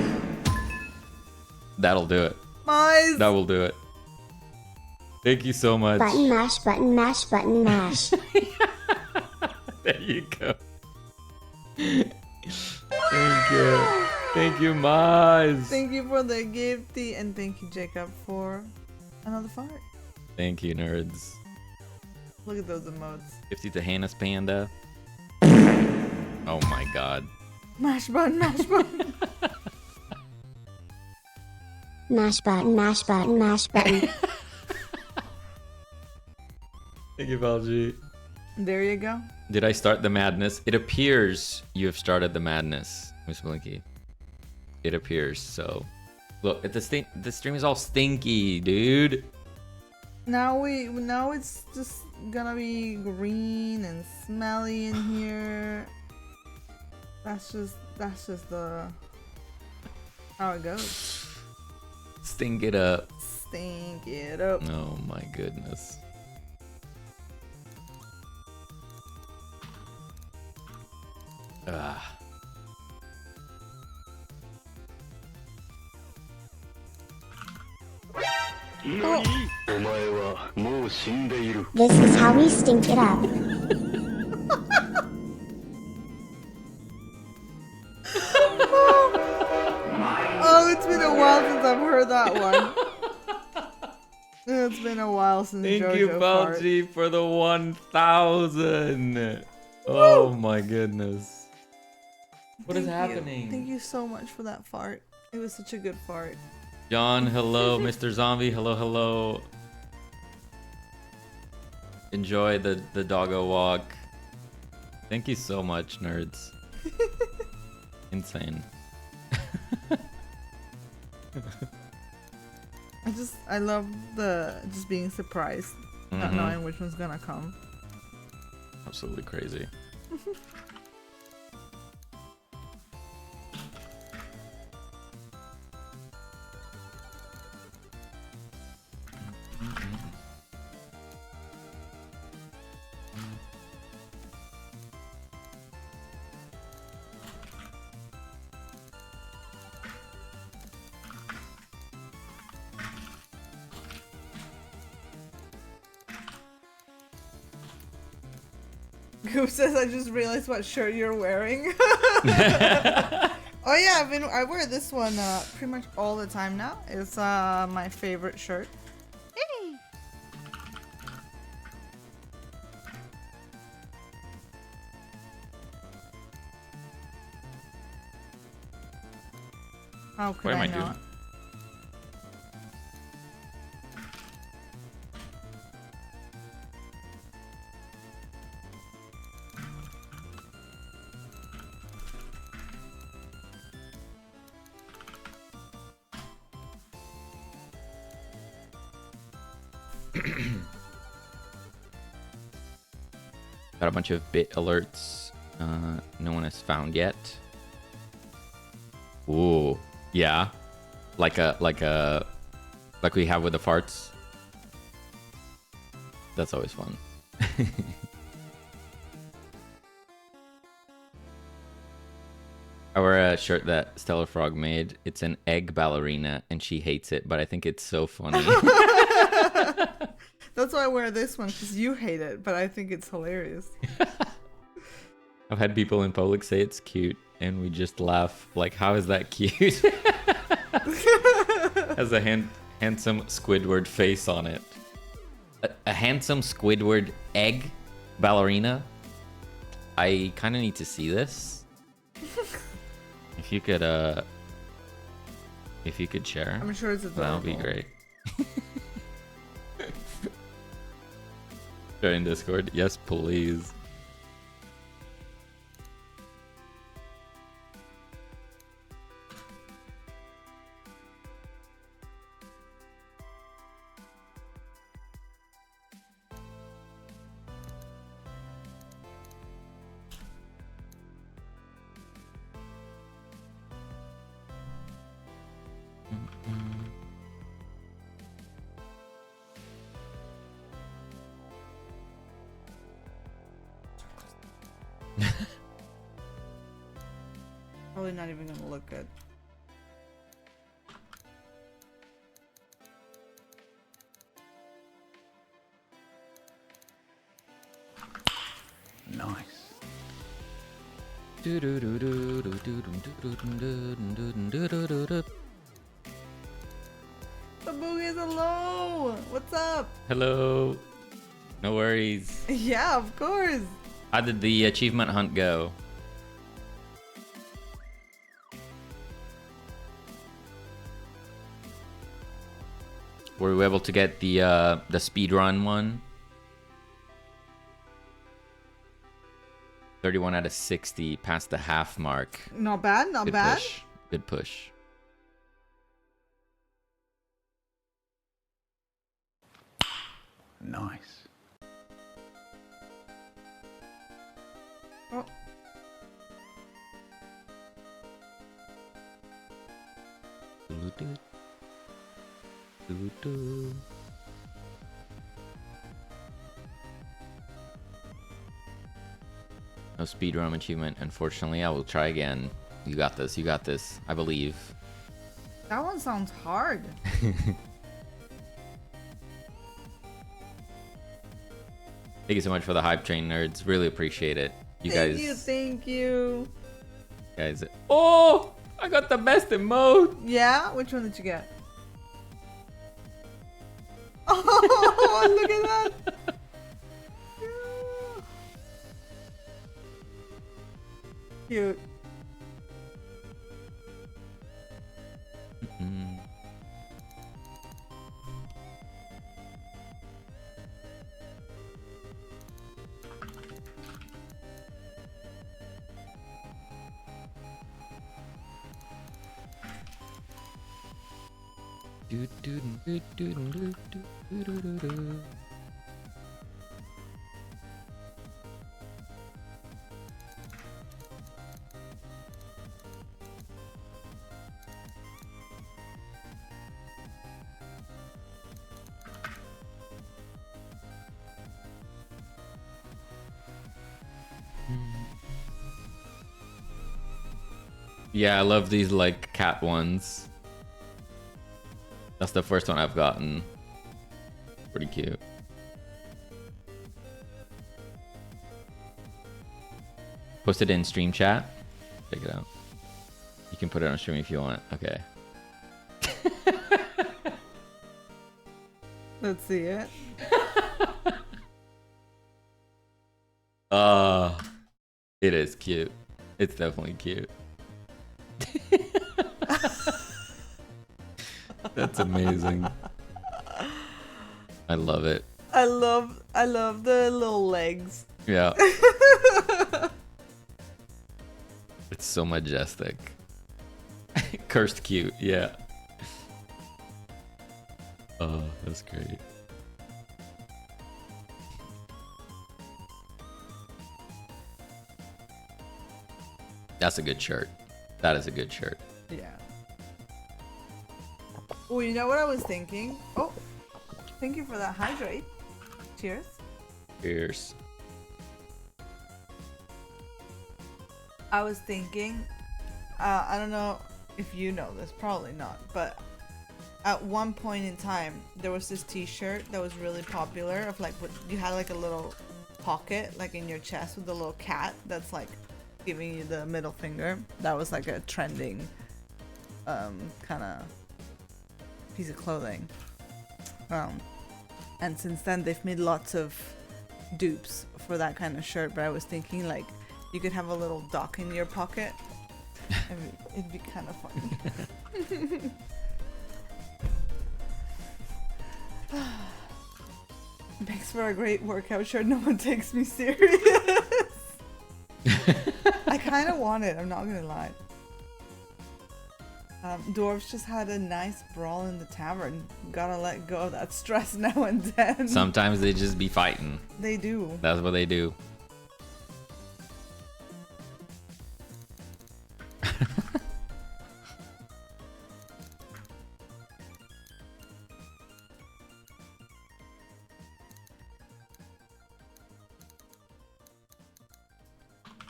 That'll do it. Mice. That will do it. Thank you so much. Button mash, button mash, button mash. There you go. Thank you. Thank you, Maz. Thank you for the gifty and thank you, Jacob, for another fart. Thank you, nerds. Look at those emotes. 50 to Hannah's Panda. Oh my god. Mash button, mash button. Mash button, mash button, mash button. Thank you, Valji. There you go. Did I start the madness? It appears you have started the madness, Miss Blinky. It appears so. Look, the stream is all stinky, dude. Now it's just gonna be green and smelly in here. That's just the how it goes. Stink it up. Stink it up. Oh my goodness. Ah. This is how we stink it up. Oh, it's been a while since I've heard that one. It's been a while since Thank JoJo you, fart. Balji, for the 1,000. Oh my goodness. What is happening? Thank you so much for that fart. It was such a good fart. John, hello. Mr. Zombie, hello, hello. Enjoy the doggo walk. Thank you so much, nerds. Insane. I love just being surprised, not knowing which one's gonna come. Absolutely crazy. Goop says, I just realized what shirt you're wearing. Oh yeah, I wear this one pretty much all the time now. It's my favorite shirt. How could What am I I doing? not? Got a bunch of bit alerts. No one has found yet. Ooh, yeah, like we have with the farts. That's always fun. I wear a shirt that Stellar Frog made. It's an egg ballerina, and she hates it, but I think it's so funny. That's why I wear this one, because you hate it, but I think it's hilarious. I've had people in public say it's cute, and we just laugh. Like, how is that cute? Has a handsome Squidward face on it. A handsome Squidward egg ballerina? I kind of need to see this. If you could share. I'm sure it's adorable. That would be great. Join Discord. Yes, please. Probably not even gonna look good. Nice. The boogies hello! What's up? Hello. No worries. Yeah, of course. How did the achievement hunt go? Were we able to get the speedrun one? 31 out of 60, past the half mark. Not bad, not bad. Push. Good push. Nice. Oh. No speedrun achievement, unfortunately. I will try again. You got this. You got this. I believe. That one sounds hard. Thank you so much for the hype train, nerds. Really appreciate it. Thank you. Guys. Oh! I got the best in mode. Yeah? Which one did you get? Oh, look at that. Cute. Yeah, I love these like cat ones. That's the first one I've gotten. Pretty cute. Post it in stream chat. Check it out. You can put it on stream if you want. Okay. Let's see it. It is cute. It's definitely cute. That's amazing. I love it. I love the little legs. Yeah. It's so majestic. Cursed cute, yeah. Oh, that's great. That's a good shirt. That is a good shirt. Yeah. Oh, you know what I was thinking? Oh, thank you for that hydrate. Cheers. Cheers. I was thinking, I don't know if you know this, probably not, but at one point in time, there was this t-shirt that was really popular of like, what you had like a little pocket like in your chest with a little cat that's like giving you the middle finger. That was like a trending kind of piece of clothing. And since then they've made lots of dupes for that kind of shirt, but I was thinking like you could have a little dock in your pocket. It'd be kind of fun. Makes for a great workout shirt. No one takes me serious. I kind of want it, I'm not gonna lie. Dwarves just had a nice brawl in the tavern. Gotta let go of that stress now and then. Sometimes they just be fighting. They do. That's what they do.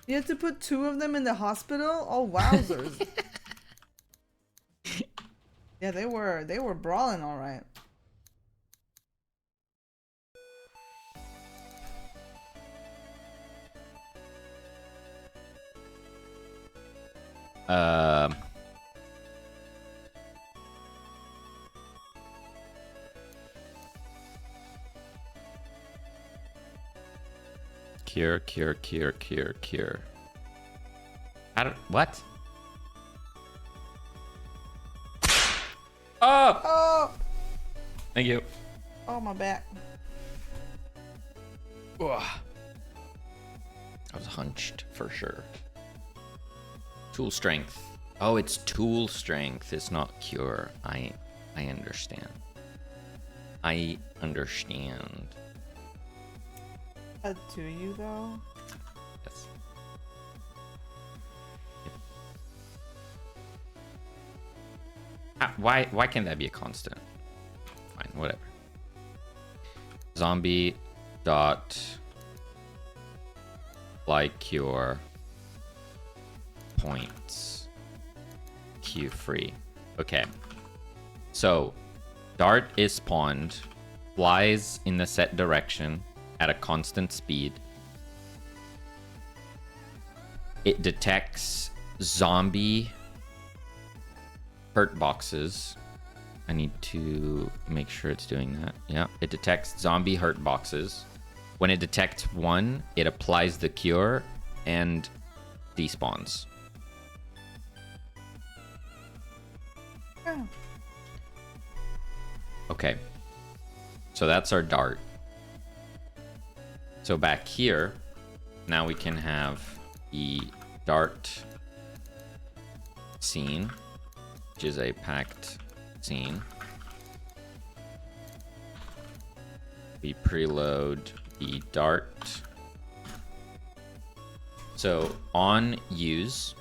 You had to put 2 of them in the hospital? Oh, wowzers. Yeah, they were brawling all right. Cure. I don't. What? Oh! Oh! Thank you. Oh, my back. Ugh. I was hunched for sure. Tool strength. Oh, it's tool strength. It's not cure. I understand. I understand. Do you though? Yes. Why can't that be a constant? Fine, whatever. Zombie dot like cure points Q free. Okay. So dart is spawned, flies in the set direction at a constant speed. It detects zombie hurt boxes. I need to make sure it's doing that. Yeah, it detects zombie hurt boxes. When it detects one, it applies the cure and despawns. Oh. Okay. So that's our dart. So back here, now we can have the dart scene, which is a packed scene. We preload the dart. So on use,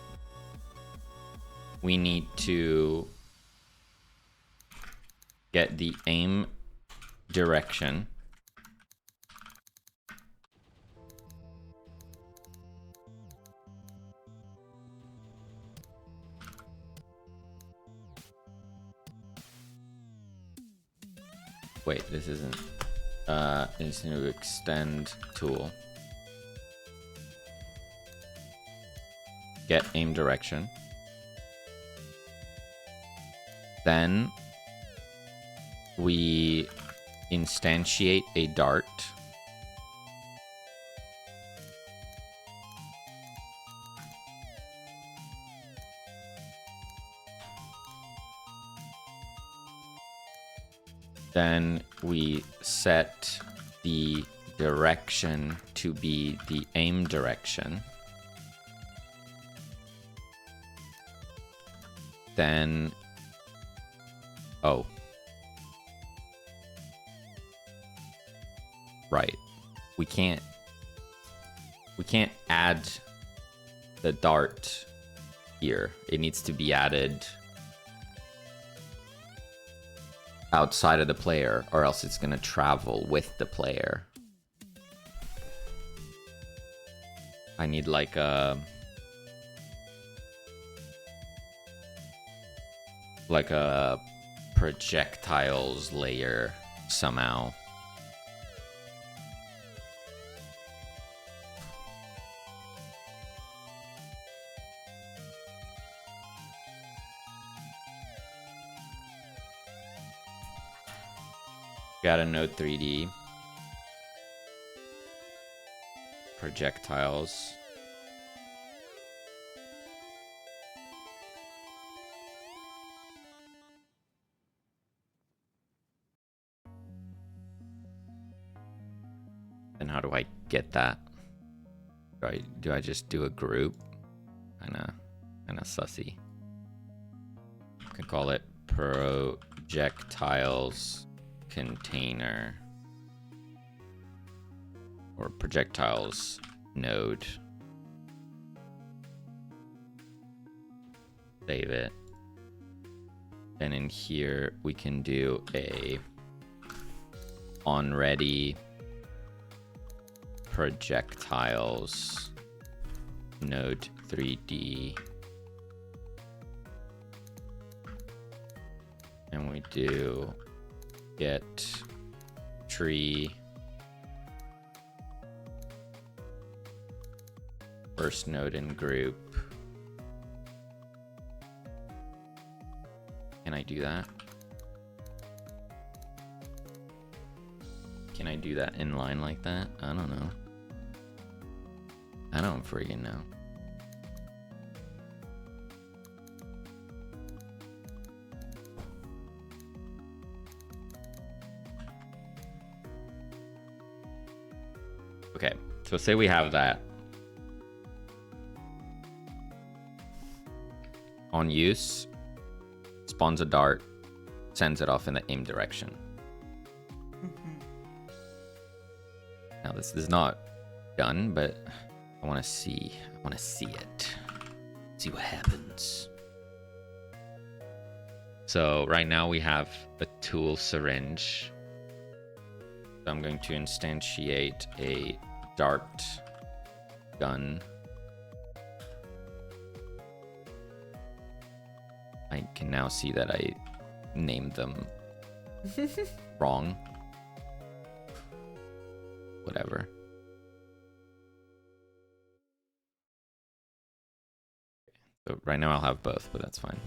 we need to get the aim direction. Wait, this isn't. It's to extend tool. Get aim direction. Then we instantiate a dart. Then we set the direction to be the aim direction. Then, oh. Right. We can't add the dart here. It needs to be added outside of the player, or else it's gonna travel with the player. I need like a projectiles layer somehow. Got a Node 3D. Projectiles. And how do I get that? Do I just do a group? Kinda sussy. I can call it projectiles container or projectiles node. Save it. And in here we can do a onReady projectiles node 3D. And we do get tree first node in group. Can I do that? Can I do that in line like that? I don't know. I don't friggin' know. Okay, so say we have that. on use, spawns a dart, sends it off in the aim direction. Now this is not done, but I want to see. I want to see it. See what happens. So right now we have a tool syringe. So I'm going to instantiate a dart gun. I can now see that I named them wrong. Whatever. So right now I'll have both, but that's fine.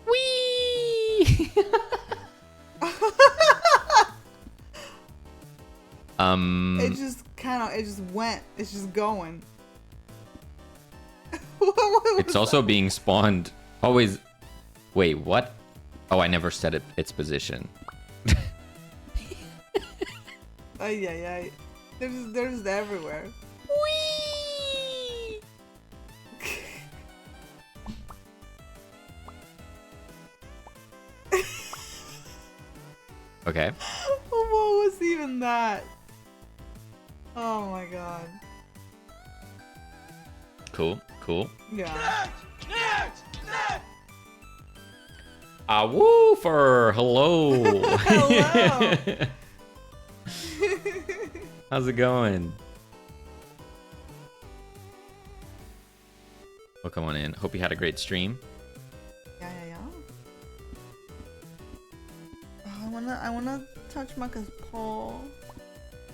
Whee! It just it just went. It's just going. It's also being spawned. Always. Wait, what? Oh, I never set it its position. Ay. They're just everywhere. Whee! Okay. What was even that? Oh my god. Cool. Yeah. Woofer! Hello! Hello! How's it going? Well, come on in. Hope you had a great stream. Yeah. Oh, I wanna touch Maka's paw.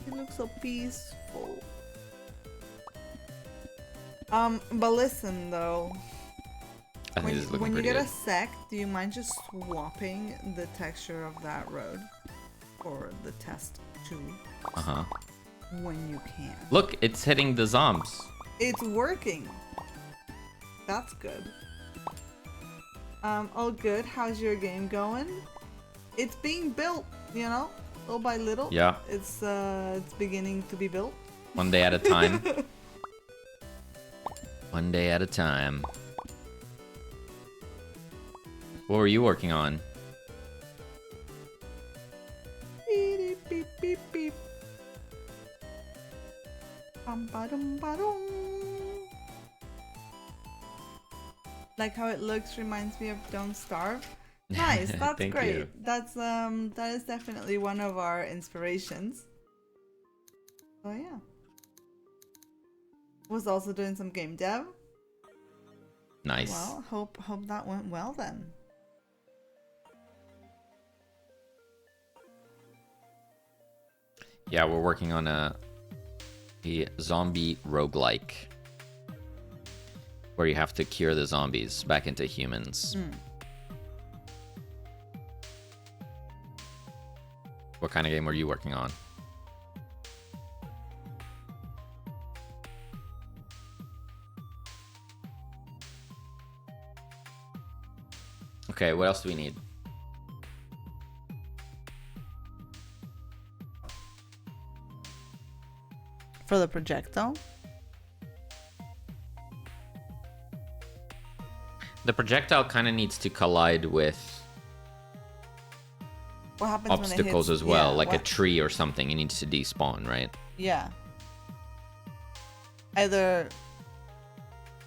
He looks so peaceful. But listen though. I think this is looking When you pretty get good. a sec, do you mind just swapping the texture of that road for the test too? Uh-huh. When you can. Look, it's hitting the zombs. It's working. That's good. All good. How's your game going? It's being built, you know, little by little. Yeah. It's beginning to be built. One day at a time. One day at a time. What were you working on? Beep, beep, beep, beep. Ba-dum. Like how it looks reminds me of Don't Starve. Nice, that's Thank great. you. That is definitely one of our inspirations. Oh yeah. Was also doing some game dev. Nice. Well, hope that went well then. Yeah, we're working on a zombie roguelike where you have to cure the zombies back into humans. What kind of game were you working on? Okay, what else do we need? For the projectile? The projectile kind of needs to collide with What happens when it obstacles hits, as well, yeah, like a what- tree or something. It needs to despawn, right? Yeah. Either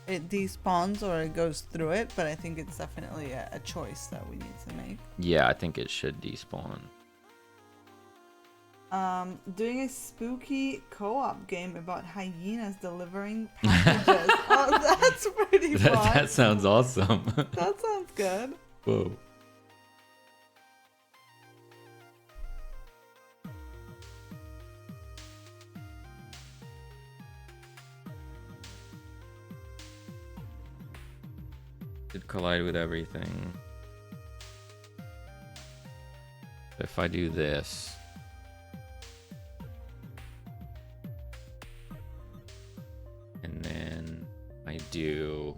it despawns or it goes through it, but I think it's definitely a choice that we need to make. Yeah, I think it should despawn. Doing a spooky co-op game about hyenas delivering packages. Oh, that's pretty fun. That sounds awesome. That sounds good. Whoa. Should collide with everything. If I do this. And then I do.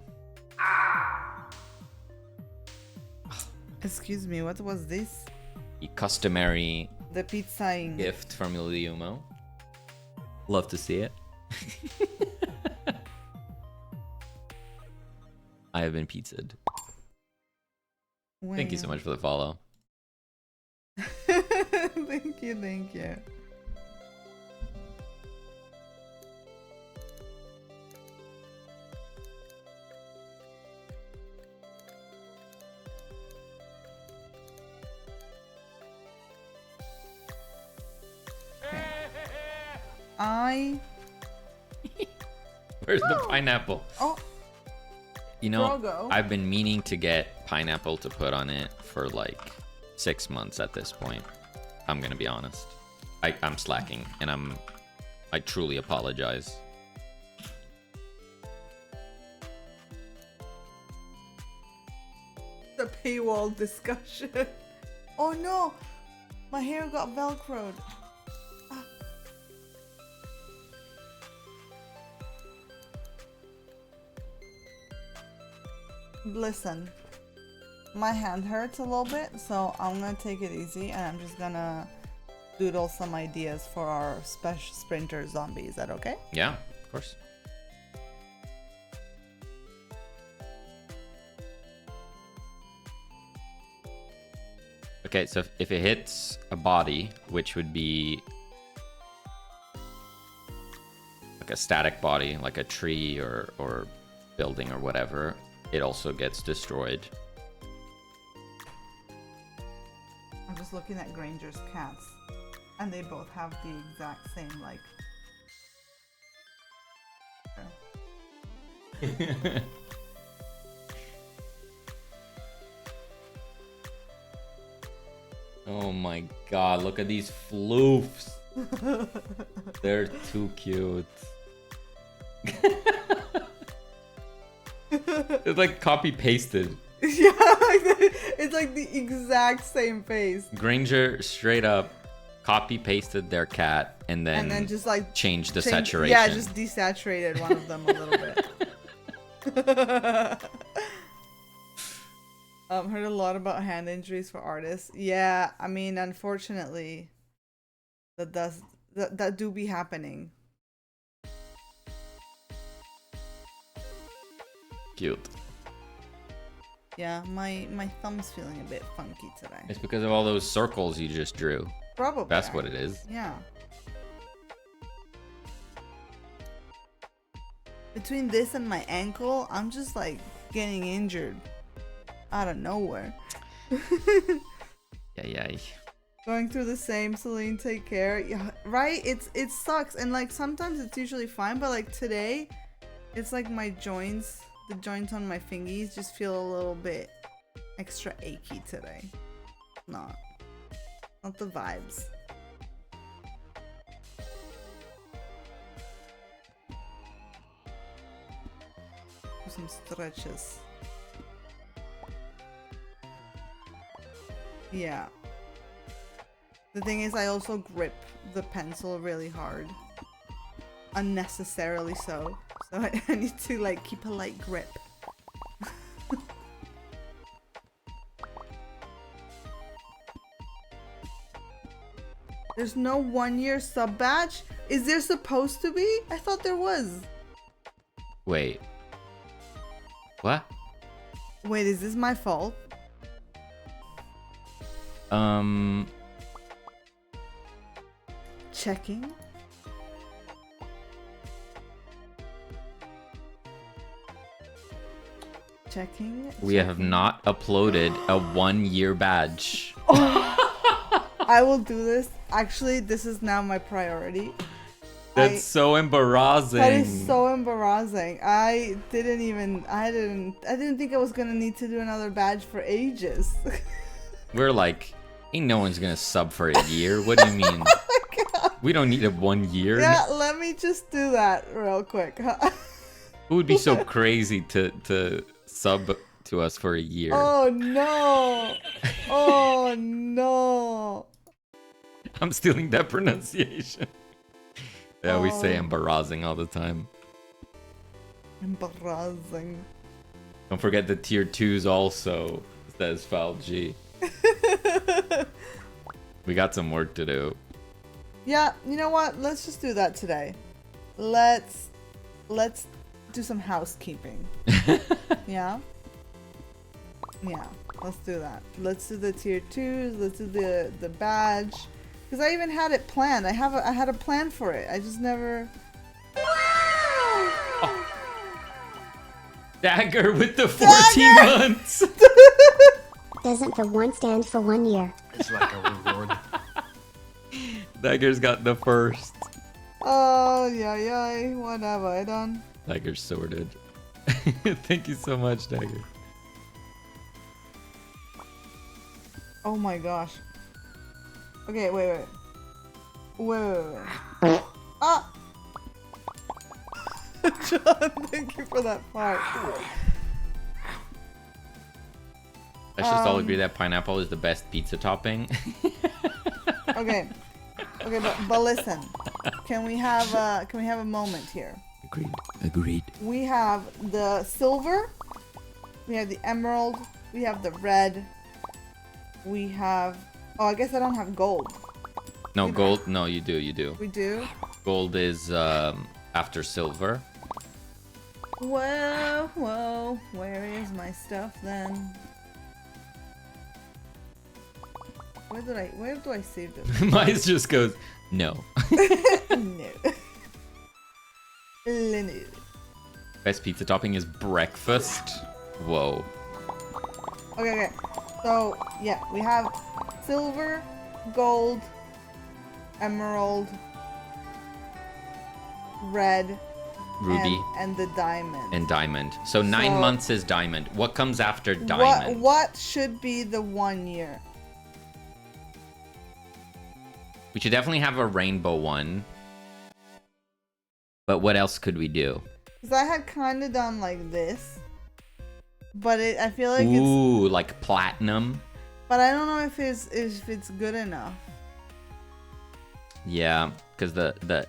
Excuse me, what was this? The customary The pizzaing. gift from Iliumo. Love to see it. I have been pizzaed. Thank you so much for the follow. Thank you, thank you. Where's the pineapple? Oh. You know, Drogo. I've been meaning to get pineapple to put on it for like 6 months at this point. I'm gonna be honest. I'm slacking, and I truly apologize. The paywall discussion. Oh no! My hair got velcroed. Ah. Listen, my hand hurts a little bit, so I'm gonna take it easy and I'm just gonna doodle some ideas for our special sprinter zombie. Is that okay? Yeah, of course. Okay, so if it hits a body, which would be like a static body, like a tree or building or whatever, it also gets destroyed. I'm just looking at Granger's cats, and they both have the exact same, like... Oh my god, look at these floofs. They're too cute. It's like copy pasted. Yeah, it's like the exact same face. Granger straight up copy pasted their cat and then just like changed the saturation. Yeah, just desaturated one of them a little bit. Heard a lot about hand injuries for artists. Yeah, I mean, unfortunately, that do be happening. Cute. Yeah, my thumb's feeling a bit funky today. It's because of all those circles you just drew. Probably. That's what it is. Yeah. Between this and my ankle, I'm just like getting injured out of nowhere. Yeah. Going through the same, Celine, take care. Yeah, right? It sucks, and like sometimes it's usually fine, but like today, it's like my joints, the joints on my fingies just feel a little bit extra achy today. Not the vibes. Do some stretches. Yeah. The thing is, I also grip the pencil really hard. Unnecessarily so. So I need to like keep a light grip. There's no 1-year sub badge? Is there supposed to be? I thought there was. Wait. What? Wait, is this my fault? Checking. Checking. We have not uploaded a 1-year badge. I will do this. Actually, this is now my priority. That's so embarrassing. That is so embarrassing. I didn't think I was gonna need to do another badge for ages. We're like, ain't no one's gonna sub for a year. What do you mean? Oh we don't need a 1 year. yeah, let me just do that real quick. Who would be so crazy to sub to us for a year? Oh no! Oh no! I'm stealing that pronunciation. Yeah, we say Oh. embarrassing all the time. Embarrassing. Don't forget the tier 2s also, says Foul G. We got some work to do. Yeah, you know what? Let's just do that today. let's do some housekeeping. Yeah? Yeah, let's do that. Let's do the tier 2s, let's do the badge. Because I even had it planned. I had a plan for it. I just never... Oh. Dagger with the 14 months! Doesn't for one stand for 1 year. It's like a reward. Dagger's got the first. Oh, yeah, what have I done? Dagger's sorted. Thank you so much, Dagger. Oh my gosh. Okay, wait. Ah! John, thank you for that part. Let's just all agree that pineapple is the best pizza topping. Okay, but listen. Can we have a moment here? Agreed. We have the silver, we have the emerald, we have the red, we have... Oh, I guess I don't have gold. No, gold. No, you do. We do? Gold is after silver. Whoa, where is my stuff then? Where do I save this? Mine just goes, no. No. No. Best pizza topping is breakfast. Whoa. Okay. So, yeah, we have silver, gold, emerald, red, Ruby. and the diamond. And diamond. So 9 So- months is diamond. What comes after diamond? What should be the 1 year? We should definitely have a rainbow one. But what else could we do? Because I had kind of done like this. But I feel like it's... Ooh, like platinum. But I don't know if it's good enough. Yeah, because the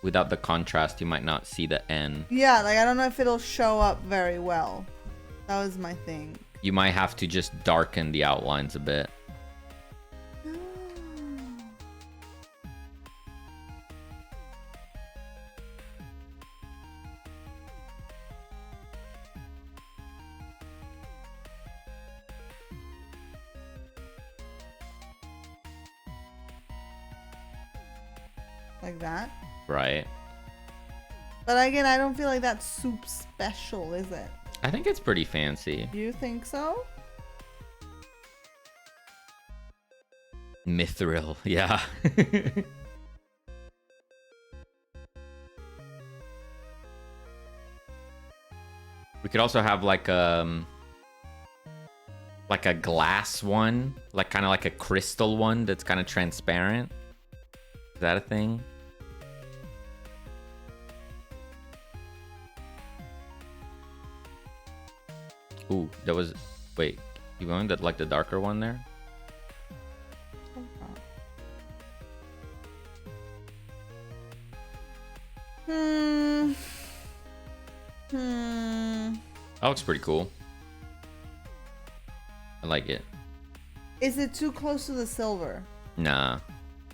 without the contrast, you might not see the N. Yeah, like I don't know if it'll show up very well. That was my thing. You might have to just darken the outlines a bit. Like that. Right. But again, I don't feel like that's soup special, is it? I think it's pretty fancy. You think so? Mithril, yeah. We could also have like a glass one, like kind of like a crystal one that's kind of transparent. Is that a thing? Ooh, that was... Wait, you going to like the darker one there? That looks pretty cool. I like it. Is it too close to the silver? Nah.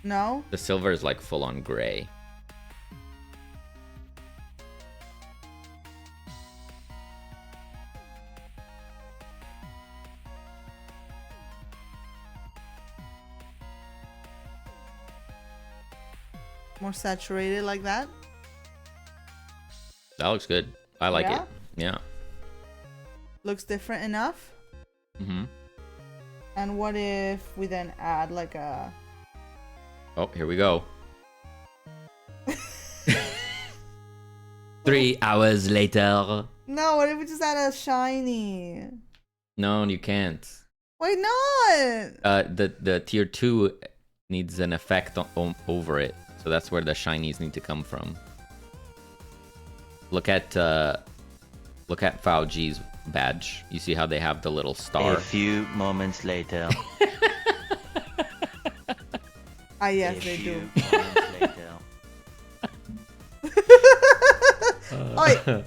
No? The silver is like full on gray. More saturated like that? That looks good. I like Yeah? it. Yeah. Looks different enough? Mm-hmm. And what if we then add like a... Oh, here we go. 3 hours later. No, what if we just add a shiny? No, you can't. Why not? The tier 2 needs an effect over it. So that's where the shinies need to come from. Look at Fauji's badge. You see how they have the little star? A few moments later. Ah, yes, A they few do. moments later. Oi!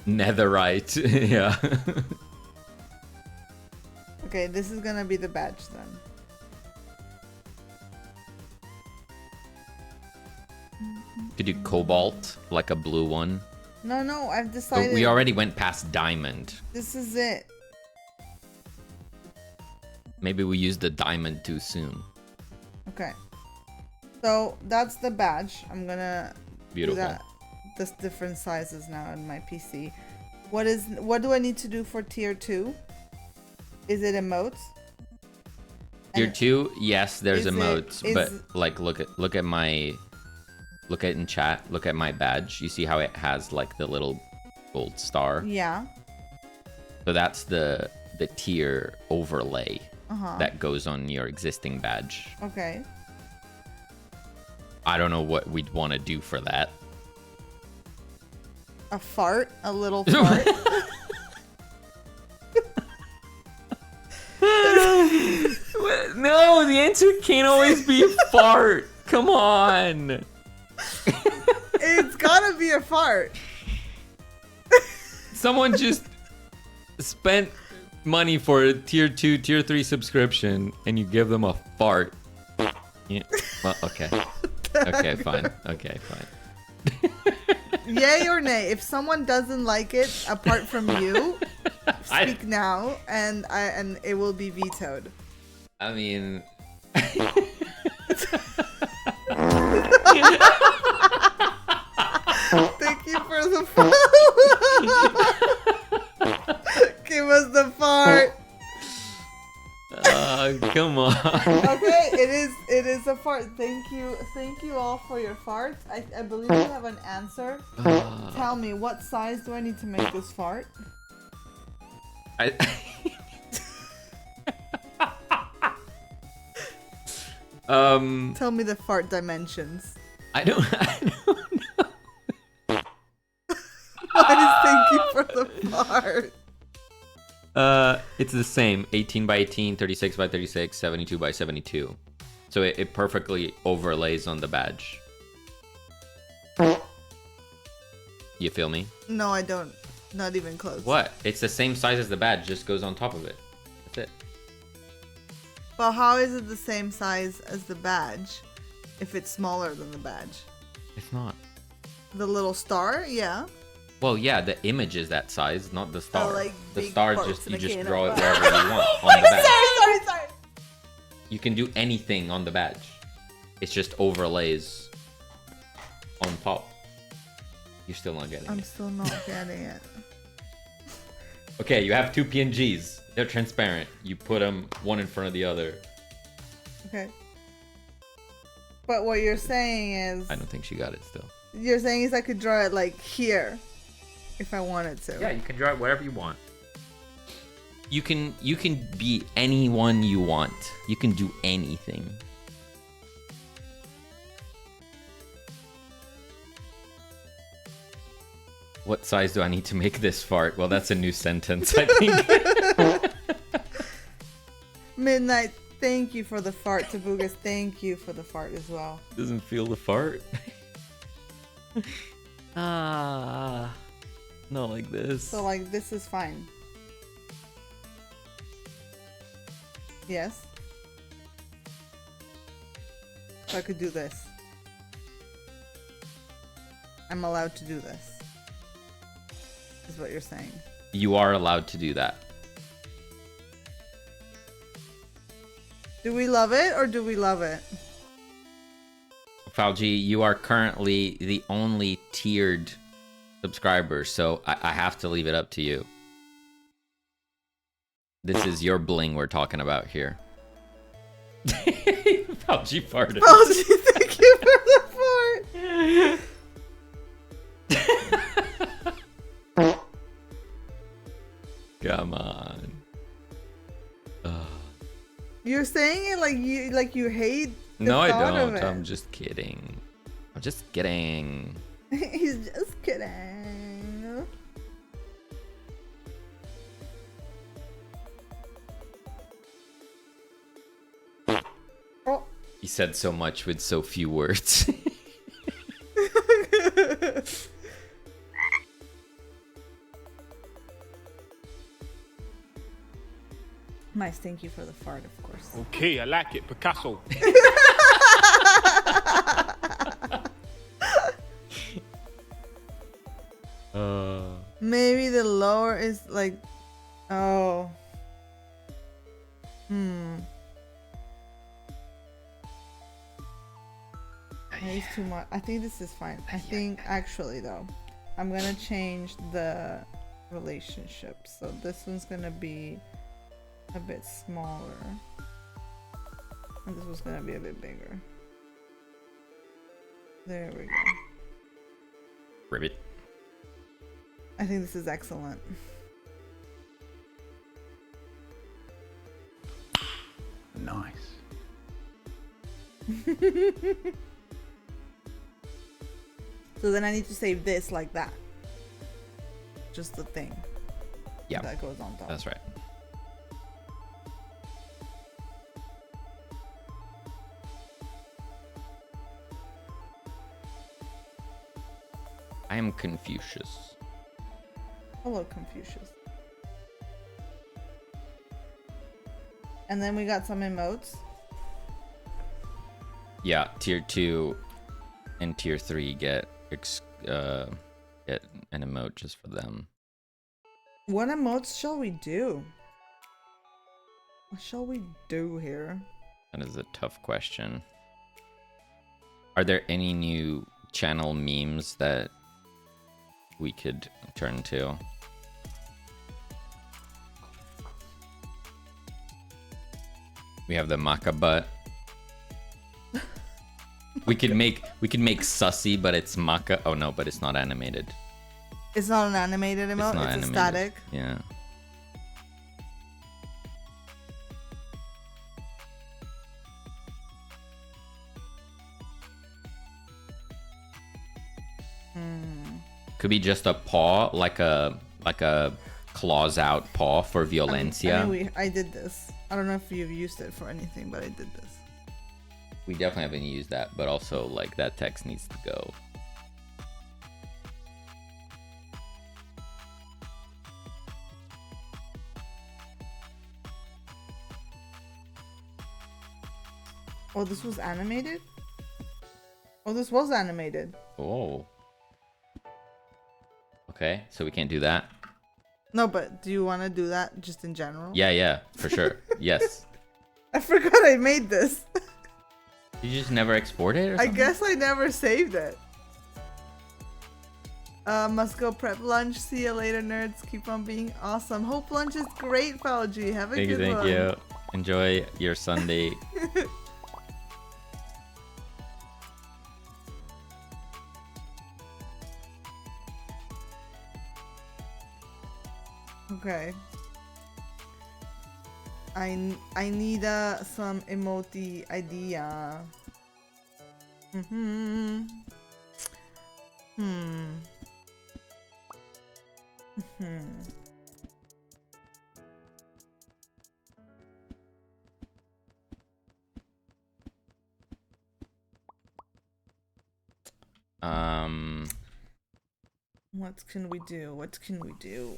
Netherite. Yeah. Okay, this is gonna be the badge then. Could do cobalt, like a blue one. No, I've But decided. we already went past diamond. This is it. Maybe we used the diamond too soon. Okay. So that's the badge. I'm gonna Beautiful. do that. There's different sizes now in my PC. What do I need to do for tier 2? Is it emotes? Tier And 2, yes, there's is it- emotes, is- but like look at in chat, look at my badge. You see how it has like the little gold star? Yeah. So that's the tier overlay Uh-huh. that goes on your existing badge. Okay. I don't know what we'd want to do for that. A fart? A little fart? No, the answer can't always be fart. Come on. It's gotta be a fart. Someone just spent money for a tier 2, tier 3 subscription and you give them a fart. Yeah. Well, okay. Okay, fine. Okay, fine. Yay or nay? If someone doesn't like it, apart from you, speak now, and it will be vetoed. I mean, Thank you for the fart. Give us the fart. come on. Okay, it is a fart. Thank you all for your farts. I believe you have an answer. Tell me, what size do I need to make this fart? I Tell me the fart dimensions. I don't know. Thank you for the fart. It's the same. 18 by 18, 36 by 36, 72 by 72. So it perfectly overlays on the badge. You feel me? No, I don't. Not even close. What? It's the same size as the badge, just goes on top of it. That's it. But how is it the same size as the badge if it's smaller than the badge? It's not. The little star? Yeah. Well, yeah, the image is that size, not the star. like the big star parts just in you a just can draw of- it wherever you want on the badge. Sorry. You can do anything on the badge. It's just overlays on top. You're still not getting I'm it. still not getting it. Okay, you have two PNGs. They're transparent. You put them one in front of the other. Okay. But what you're saying is... I don't think she got it still. You're saying is I could draw it like here if I wanted to. Yeah, you can draw it wherever you want. You can be anyone you want. You can do anything. What size do I need to make this fart? Well, that's a new sentence, I think. Midnight, thank you for the fart. Tabugas, thank you for the fart as well. Doesn't feel the fart. Not like this. So like this is fine. Yes. So I could do this. I'm allowed to do this. Is what you're saying. You are allowed to do that. Do we love it or do we love it? Falji, you are currently the only tiered subscriber, so I have to leave it up to you. This is your bling we're talking about here. Falji farted. Falji, thank you for the fart. Come on. You're saying it like you hate the No, I thought of don't. it. I'm just kidding. I'm just kidding. He's just kidding. Oh. He said so much with so few words. Nice, thank you for the fart, of course. Okay, I like it, Picasso. Maybe the lower is like, oh. Maybe it's too much. I think this is fine. I think actually though, I'm gonna change the relationship. So this one's gonna be a bit smaller. And this one's gonna be a bit bigger. There we go. Ribbit. I think this is excellent. Nice. So then I need to save this like that. Just the thing. Yeah. That goes on top. That's right. I am Confucius. Hello, Confucius. And then we got some emotes. Yeah, tier 2 and tier 3 get an emote just for them. What emotes shall we do? What shall we do here? That is a tough question. Are there any new channel memes that we could turn to? We have the maca butt. we could make sussy, but it's maca. Oh no, but it's not animated. It's not an animated emote, it's a static. Yeah. Could be just a paw, like a claws out paw for violencia. I did this. I don't know if you've used it for anything, but I did this. We definitely haven't used that, but also like that text needs to go. Oh, this was animated? Oh, this was animated. Oh. Okay, so we can't do that? No, but do you want to do that just in general? Yeah, for sure. Yes. I forgot I made this. Did you just never export it or I something? guess I never saved it. Must go prep lunch. See you later, nerds. Keep on being awesome. Hope lunch is great, Falgy. Have a good one. Thank you. Enjoy your Sunday. Okay. I need some emote idea. What can we do? What can we do?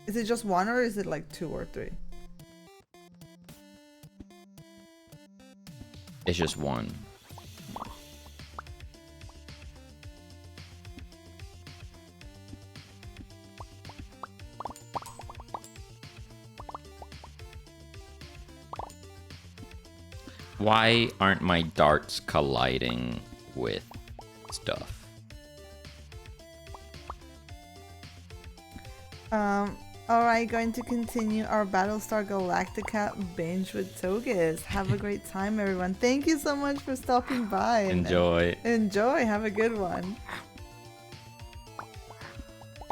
Is it just one or is it like 2 or 3? It's just one. Why aren't my darts colliding with stuff? Alright, going to continue our Battlestar Galactica binge with Togus. Have a great time, everyone. Thank you so much for stopping by. Enjoy. Enjoy. Have a good one.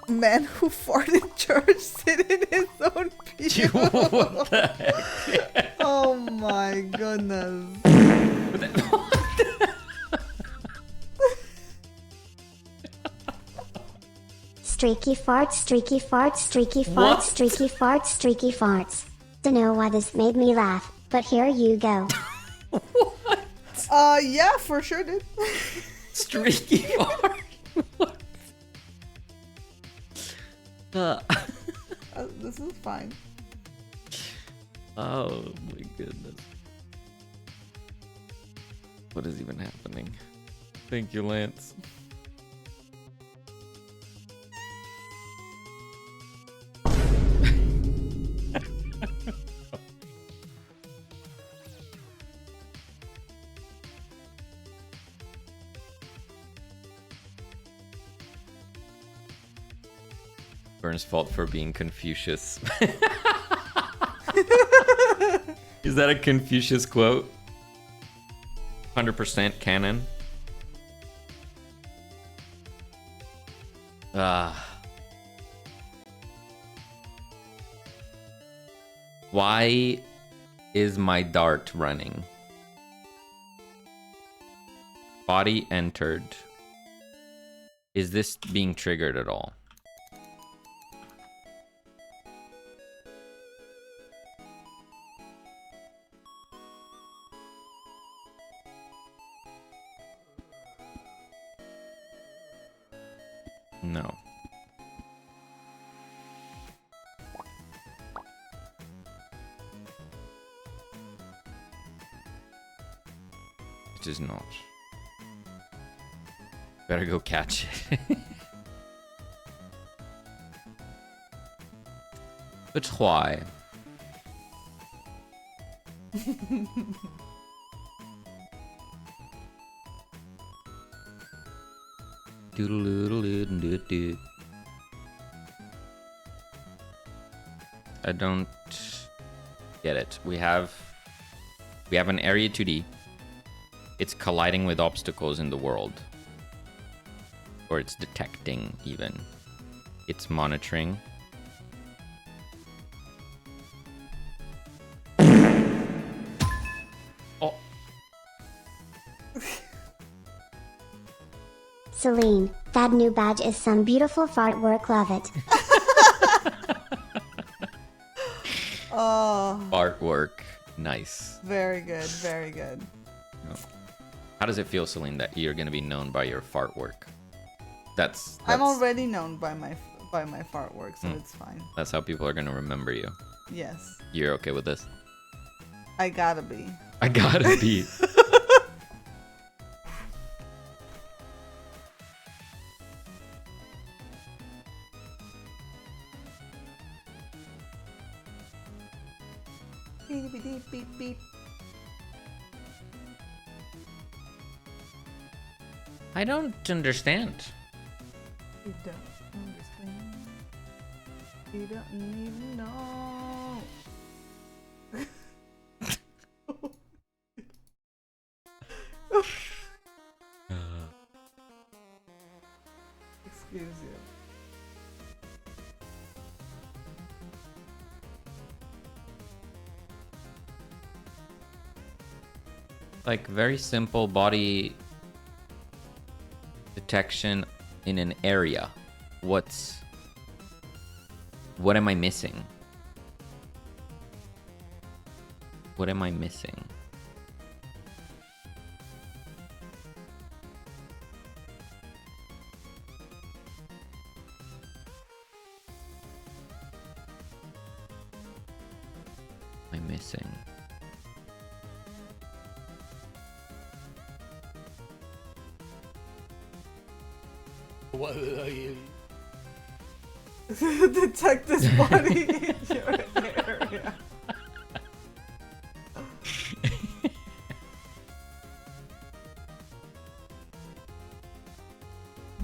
Man who farted church sit in his own pew. What the heck? Oh my goodness. Streaky farts, streaky farts, streaky farts, What? streaky farts, streaky farts. Dunno why this made me laugh, but here you go. Yeah, for sure, dude. Streaky fart. What? This is fine. Oh my goodness. What is even happening? Thank you, Lance. Burns' fault for being Confucius. Is that a Confucius quote? 100% canon. Why is my dart running? Body entered. Is this being triggered at all? No. It is not. Better go catch it. But why? Doodle-doodle-doo-doo-doo. I don't get it. We have an area 2D. It's colliding with obstacles in the world. Or it's detecting even. It's monitoring. Oh. Celine, that new badge is some beautiful fart work, love it. Oh, Artwork. Nice. very good, very good. How does it feel, Celine, that you're going to be known by your fart work? That's I'm already known by my fart work, so it's fine. That's how people are going to remember you. Yes, You're okay with this? I gotta be. I gotta be. Beep beep beep beep beep. I don't understand. You don't understand. You don't even know. Excuse you. Like, very simple body detection in an area. What am I missing? What am I missing? Am I missing? What are you? Detect this body in your area.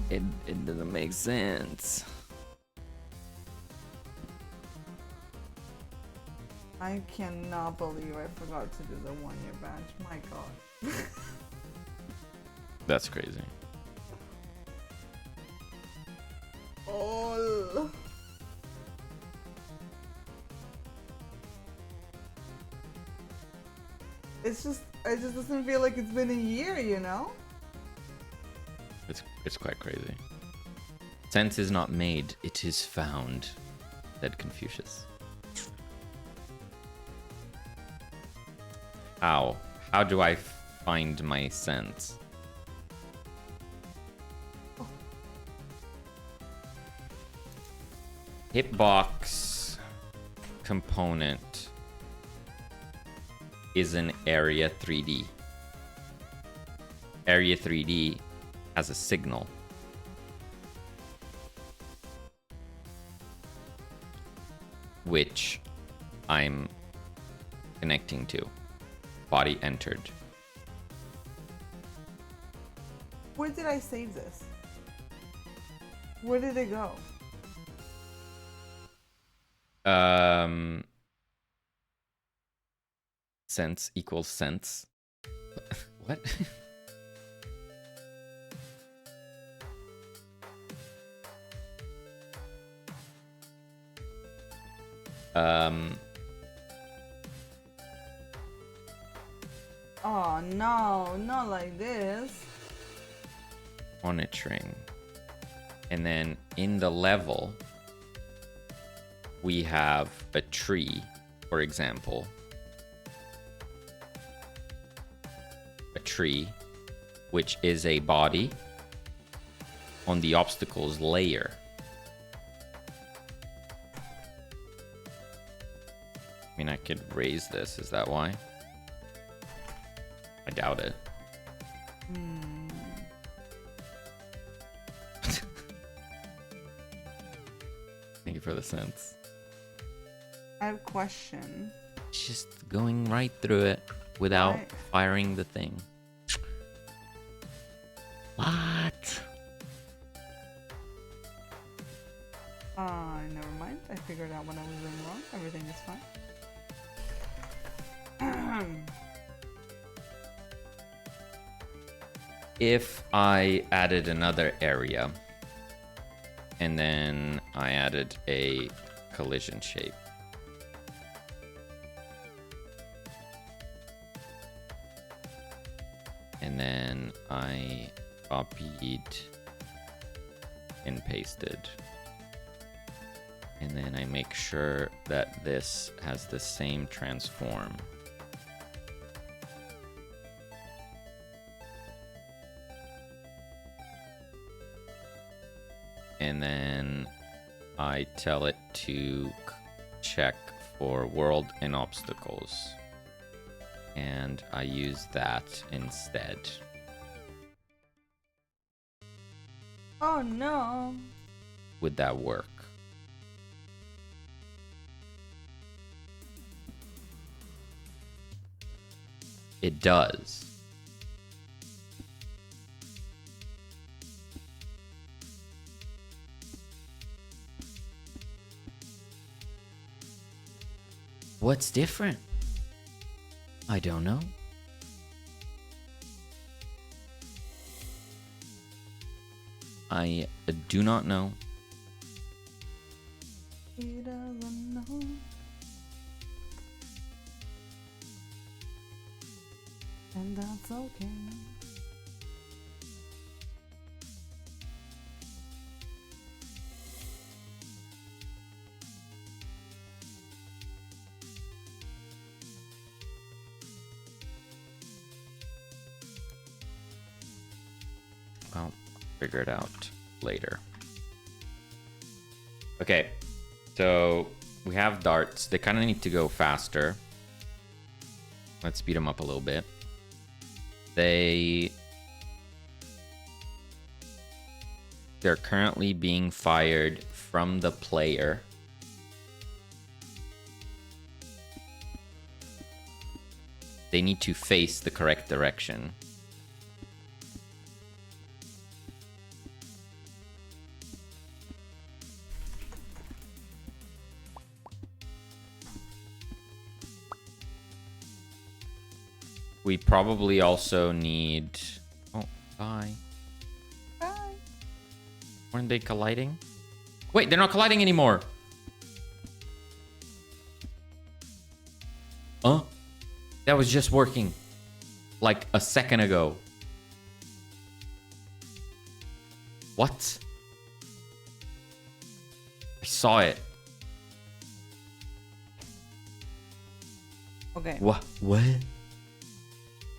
It doesn't make sense. I cannot believe I forgot to do the 1-year badge. My god. That's crazy. Oh. It just doesn't feel like it's been a year, you know? It's quite crazy. Sense is not made, it is found, said Confucius. How? How do I find my sense? Hitbox component is an area 3D. Area 3D has a signal. Which I'm connecting to. Body entered. Where did I save this? Where did it go? Sense equals sense. What? Oh no, not like this. Monitoring. And then in the level, we have a tree, for example. A tree, which is a body on the obstacles layer. I mean, I could raise this. Is that why? I doubt it. Thank you for the sense. I have a question. Just going right through it without Right. firing the thing. What? Never mind. I figured out what I was doing wrong. Everything is fine. If I added another area and then I added a collision shape. And then I copied and pasted. And then I make sure that this has the same transform. And then I tell it to check for world and obstacles. And I use that instead. Oh no. Would that work? It does. What's different? I don't know. I do not know. He doesn't know. And that's okay. I'll figure it out later. Okay, so we have darts. They kind of need to go faster. Let's speed them up a little bit. They're currently being fired from the player. They need to face the correct direction. We probably also need... Oh, bye. Bye. Weren't they colliding? Wait, they're not colliding anymore. Huh? That was just working. Like a second ago. What? I saw it. Okay. What? What?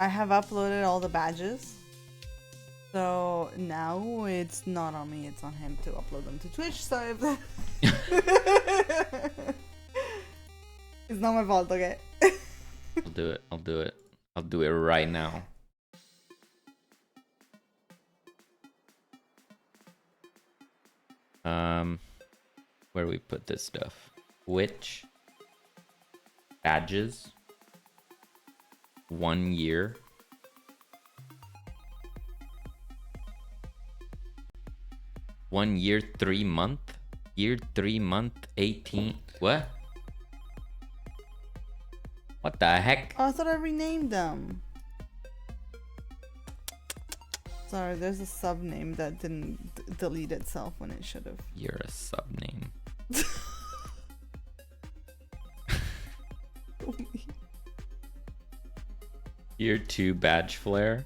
I have uploaded all the badges. So now it's not on me, it's on him to upload them to Twitch. So if it's not my fault, okay? I'll do it. I'll do it. I'll do it right now. Where do we put this stuff? Which badges? 1 year. One year, 3 month. Year, 3 month, 18. What? What the heck? Oh, I thought I renamed them. Sorry, there's a sub name that didn't delete itself when it should have. You're a sub name. Tier 2 badge flare.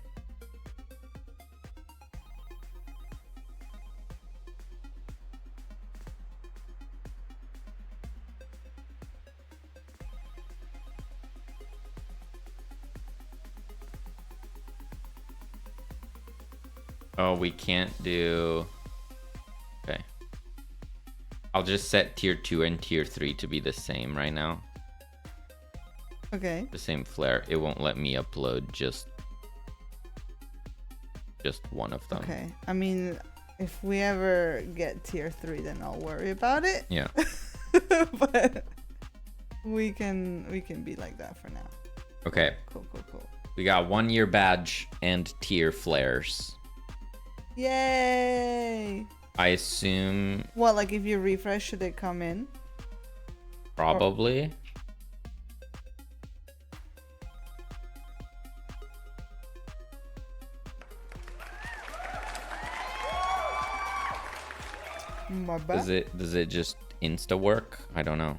Oh, we can't do... Okay. I'll just set tier 2 and tier 3 to be the same right now. Okay. The same flare. It won't let me upload just one of them. Okay. I mean, if we ever get tier 3, then I'll worry about it. Yeah. But we can be like that for now. Okay. Cool. We got 1 year badge and tier flares. Yay! I assume What, like if you refresh, should it come in? probably. My bad. Does it just insta work? I don't know.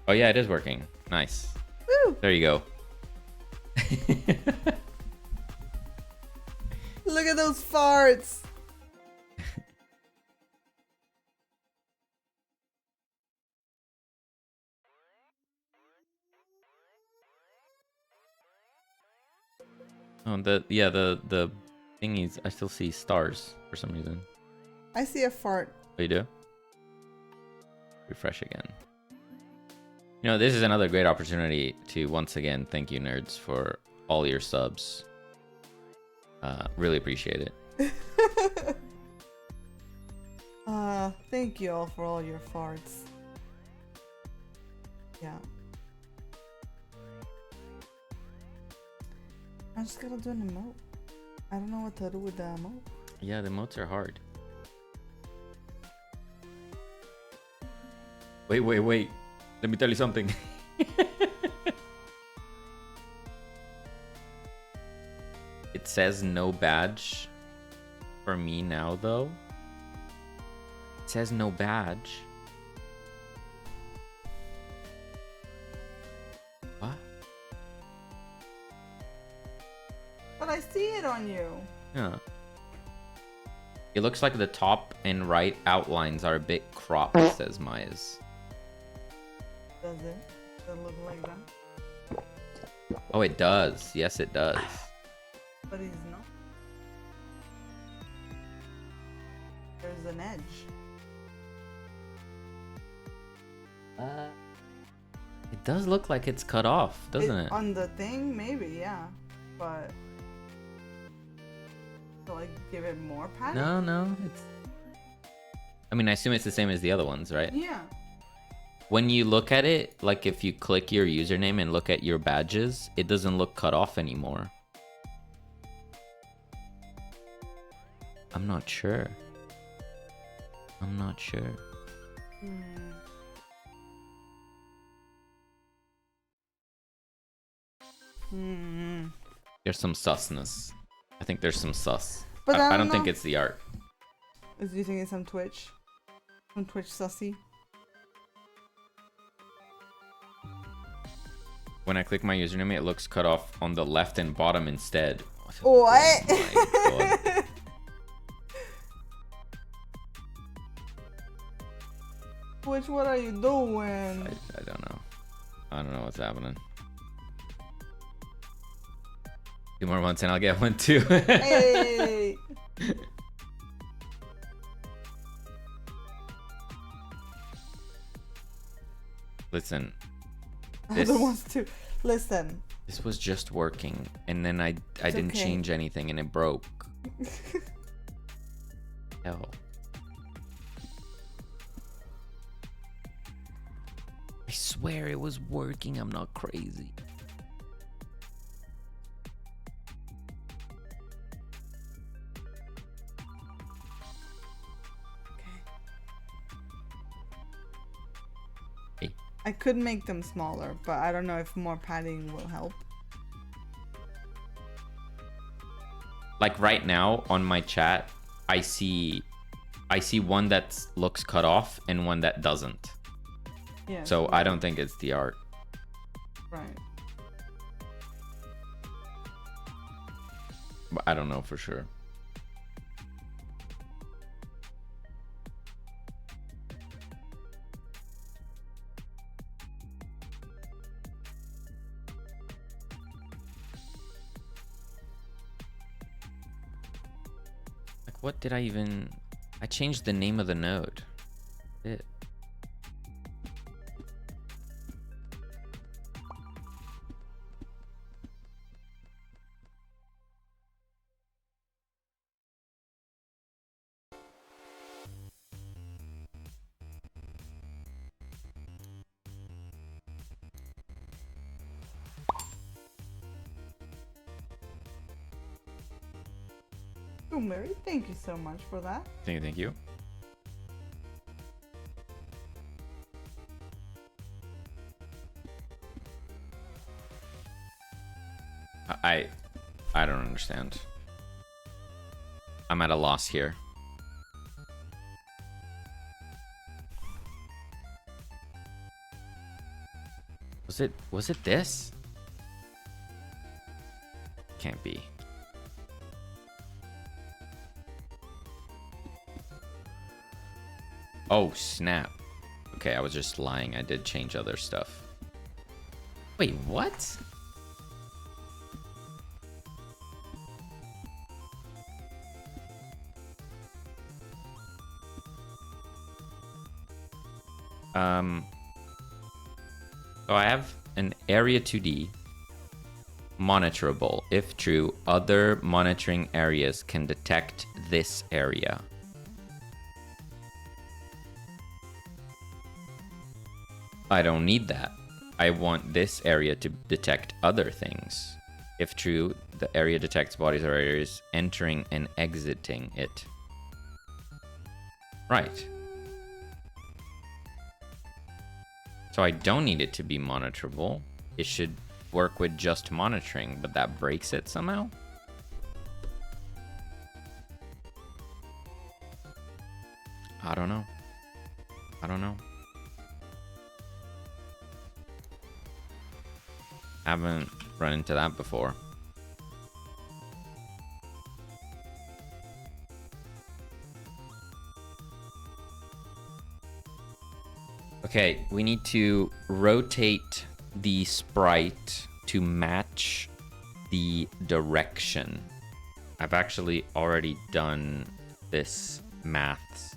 Oh yeah, it is working. Nice. Woo! There you go. Look at those farts. Oh, the thingies. I still see stars for some reason. I see a fart. Oh, you do? Refresh again. You know, this is another great opportunity to once again thank you, nerds, for all your subs. Really appreciate it. Thank you all for all your farts. Yeah. I just gotta do an emote. I don't know what to do with the emote. Yeah, the emotes are hard. Wait. Let me tell you something. It says no badge for me now, though. It says no badge. What? But I see it on you. Yeah. It looks like the top and right outlines are a bit cropped, says Maya's. Does it? Does it look like that? Oh, it does. Yes, it does. But he's not. There's an edge. It does look like it's cut off, doesn't it? On the thing, maybe, yeah. But to like give it more padding? No, it's... I mean, I assume it's the same as the other ones, right? Yeah. When you look at it, like if you click your username and look at your badges, it doesn't look cut off anymore. I'm not sure. There's some susness. I think there's some sus. But I don't think know. it's the art. Do you think it's some Twitch? Some Twitch sussy? When I click my username, it looks cut off on the left and bottom instead. What? Oh my God. Twitch, what are you doing? I don't know. I don't know what's happening. 2 more months and I'll get one too. Hey! Listen. Other ones too. Listen. This was just working, and then I didn't okay. change anything, and it broke. Hell. I swear it was working. I'm not crazy. Okay. Hey. I could make them smaller, but I don't know if more padding will help. Like right now on my chat, I see one that looks cut off and one that doesn't. Yeah. So I don't think it's the art. Right. But I don't know for sure. Like, what did I even... I changed the name of the node. It. Oh, Mary, thank you so much for that. Thank you. I don't understand. I'm at a loss here. Was it this? Can't be. Oh, snap. Okay, I was just lying. I did change other stuff. Wait, what? So I have an area 2D monitorable. If true, other monitoring areas can detect this area. I don't need that. I want this area to detect other things. If true, the area detects bodies or areas entering and exiting it. Right. So I don't need it to be monitorable. It should work with just monitoring, but that breaks it somehow? I don't know. I don't know. Haven't run into that before. Okay, we need to rotate the sprite to match the direction. I've actually already done this maths.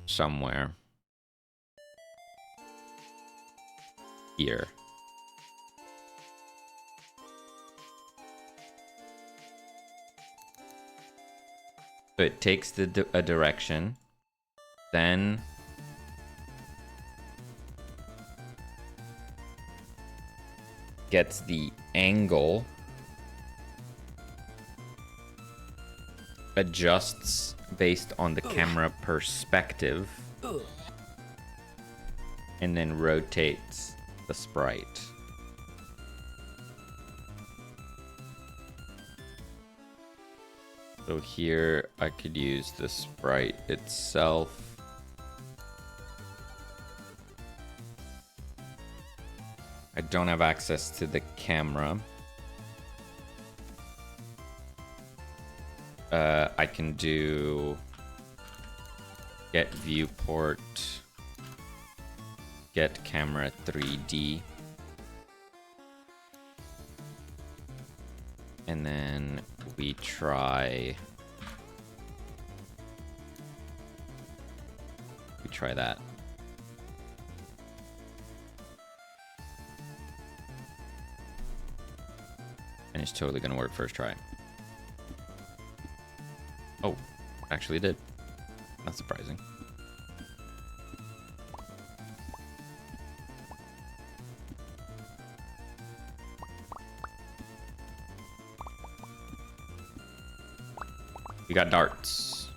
Somewhere. Here. So it takes a direction, then gets the angle, adjusts based on the camera perspective, and then rotates the sprite. So here I could use the sprite itself. I don't have access to the camera. I can do get viewport, get camera 3D, and then we try that. And it's totally gonna work first try. Oh, actually did. Not surprising. We got darts.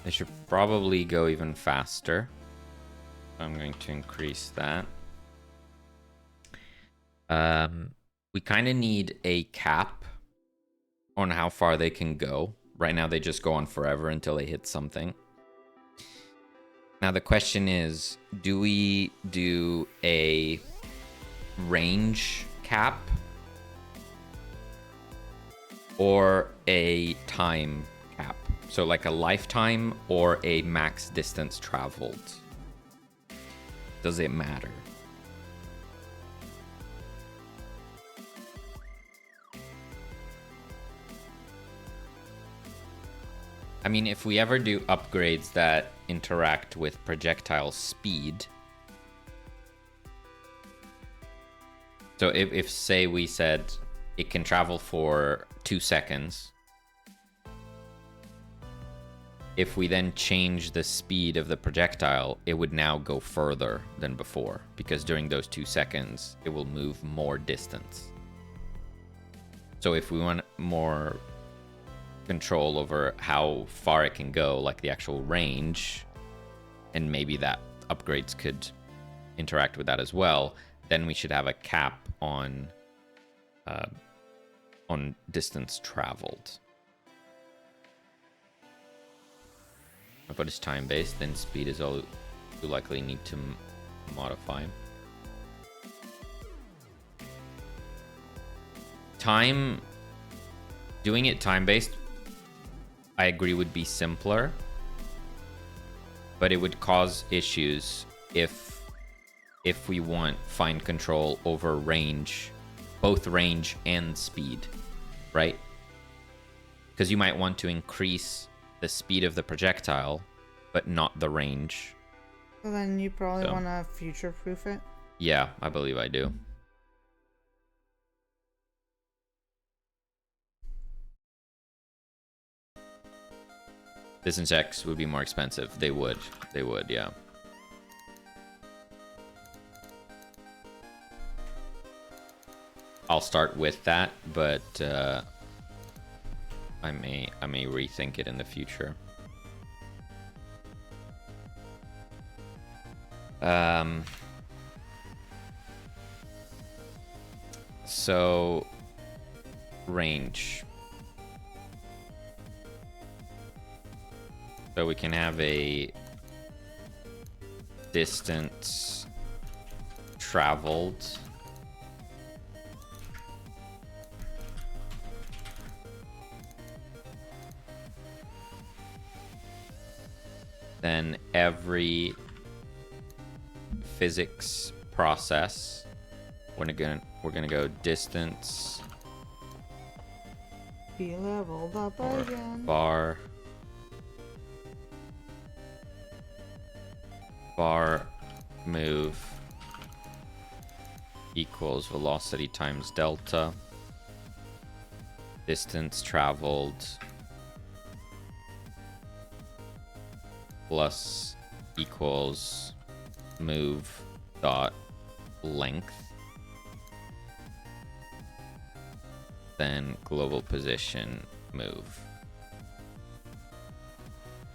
They should probably go even faster. I'm going to increase that. We kind of need a cap on how far they can go. Right now, they just go on forever until they hit something. Now, the question is, do we do a range cap or a time cap? So like a lifetime or a max distance traveled? Does it matter? I mean, if we ever do upgrades that interact with projectile speed, so if say we said it can travel for 2 seconds, if we then change the speed of the projectile, it would now go further than before, because during those 2 seconds, it will move more distance. So if we want more control over how far it can go, like the actual range, and maybe that upgrades could interact with that as well, then we should have a cap on distance traveled. But it's time based, then speed is all you likely need to modify. Doing it time based, I agree, would be simpler, but it would cause issues if we want fine control over range, both range and speed, right? Because you might want to increase the speed of the projectile, but not the range. So then you probably want to future-proof it? Yeah, I believe I do. Distance checks would be more expensive. They would, yeah. I'll start with that, but I may rethink it in the future. So range. So we can have a distance traveled. Then every physics process, we're gonna go distance. Be leveled up again. Bar move equals velocity times delta. Distance traveled plus equals move dot length. Then global position move.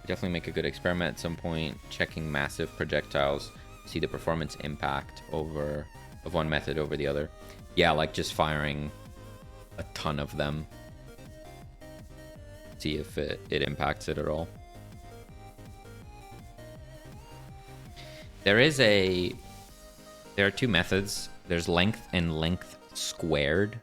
Definitely make a good experiment at some point, checking massive projectiles, see the performance impact of one method over the other. Yeah, like just firing a ton of them. See if it impacts it at all. There are two methods. There's length and length squared.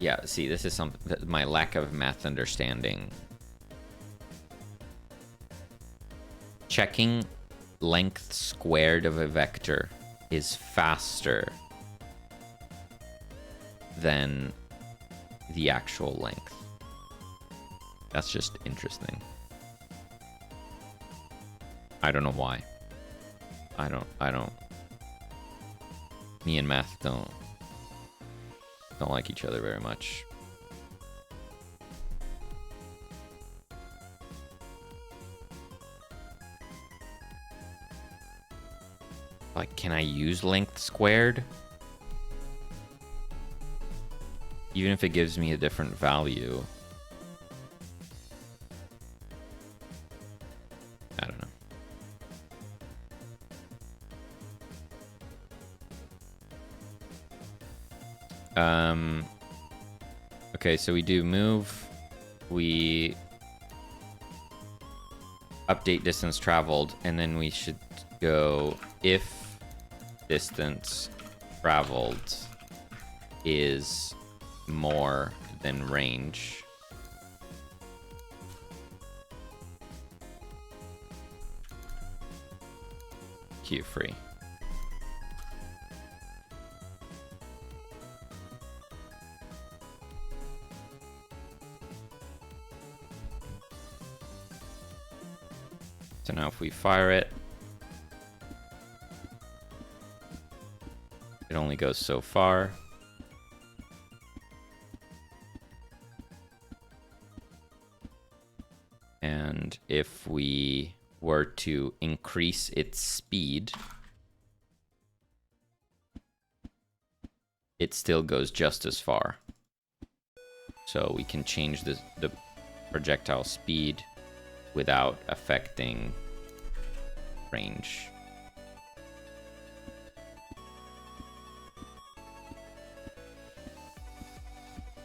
Yeah, see, this is my lack of math understanding. Checking length squared of a vector is faster than the actual length. That's just interesting. I don't know why. I don't. Me and math don't like each other very much. Like, can I use length squared? Even if it gives me a different value. I don't know. Okay, so we do move. We update distance traveled, and then we should go if distance traveled is more than range. Queue free. So now if we fire it, it only goes so far. And if we were to increase its speed, it still goes just as far. So we can change the projectile speed without affecting range.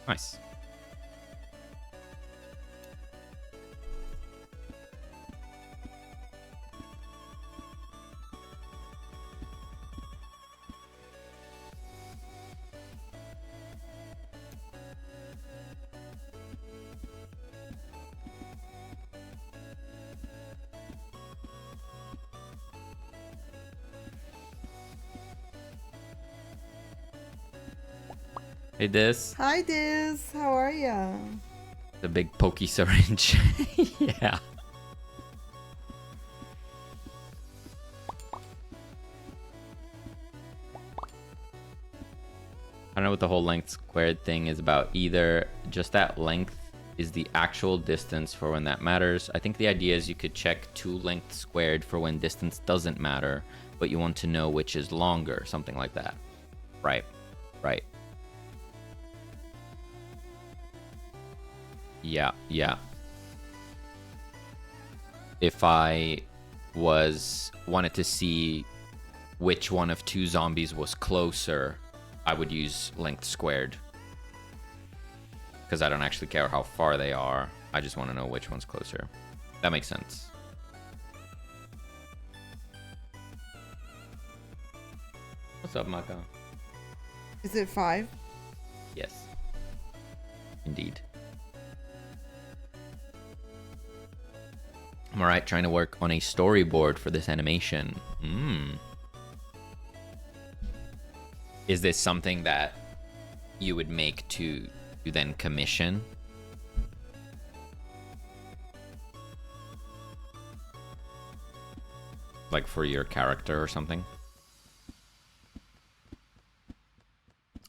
Nice. Hey, Diz. Hi, Diz. How are ya? The big pokey syringe. Yeah. I don't know what the whole length squared thing is about either. Just that length is the actual distance for when that matters. I think the idea is you could check 2 length squared for when distance doesn't matter, but you want to know which is longer, something like that. Right. Right. Yeah, yeah. If I wanted to see which one of 2 zombies was closer, I would use length squared. Because I don't actually care how far they are. I just want to know which one's closer. That makes sense. What's up, Maka? Is it 5? Yes. Indeed. I'm alright, trying to work on a storyboard for this animation. Is this something that you would make to then commission? Like for your character or something?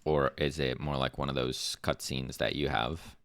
Or is it more like one of those cutscenes that you have?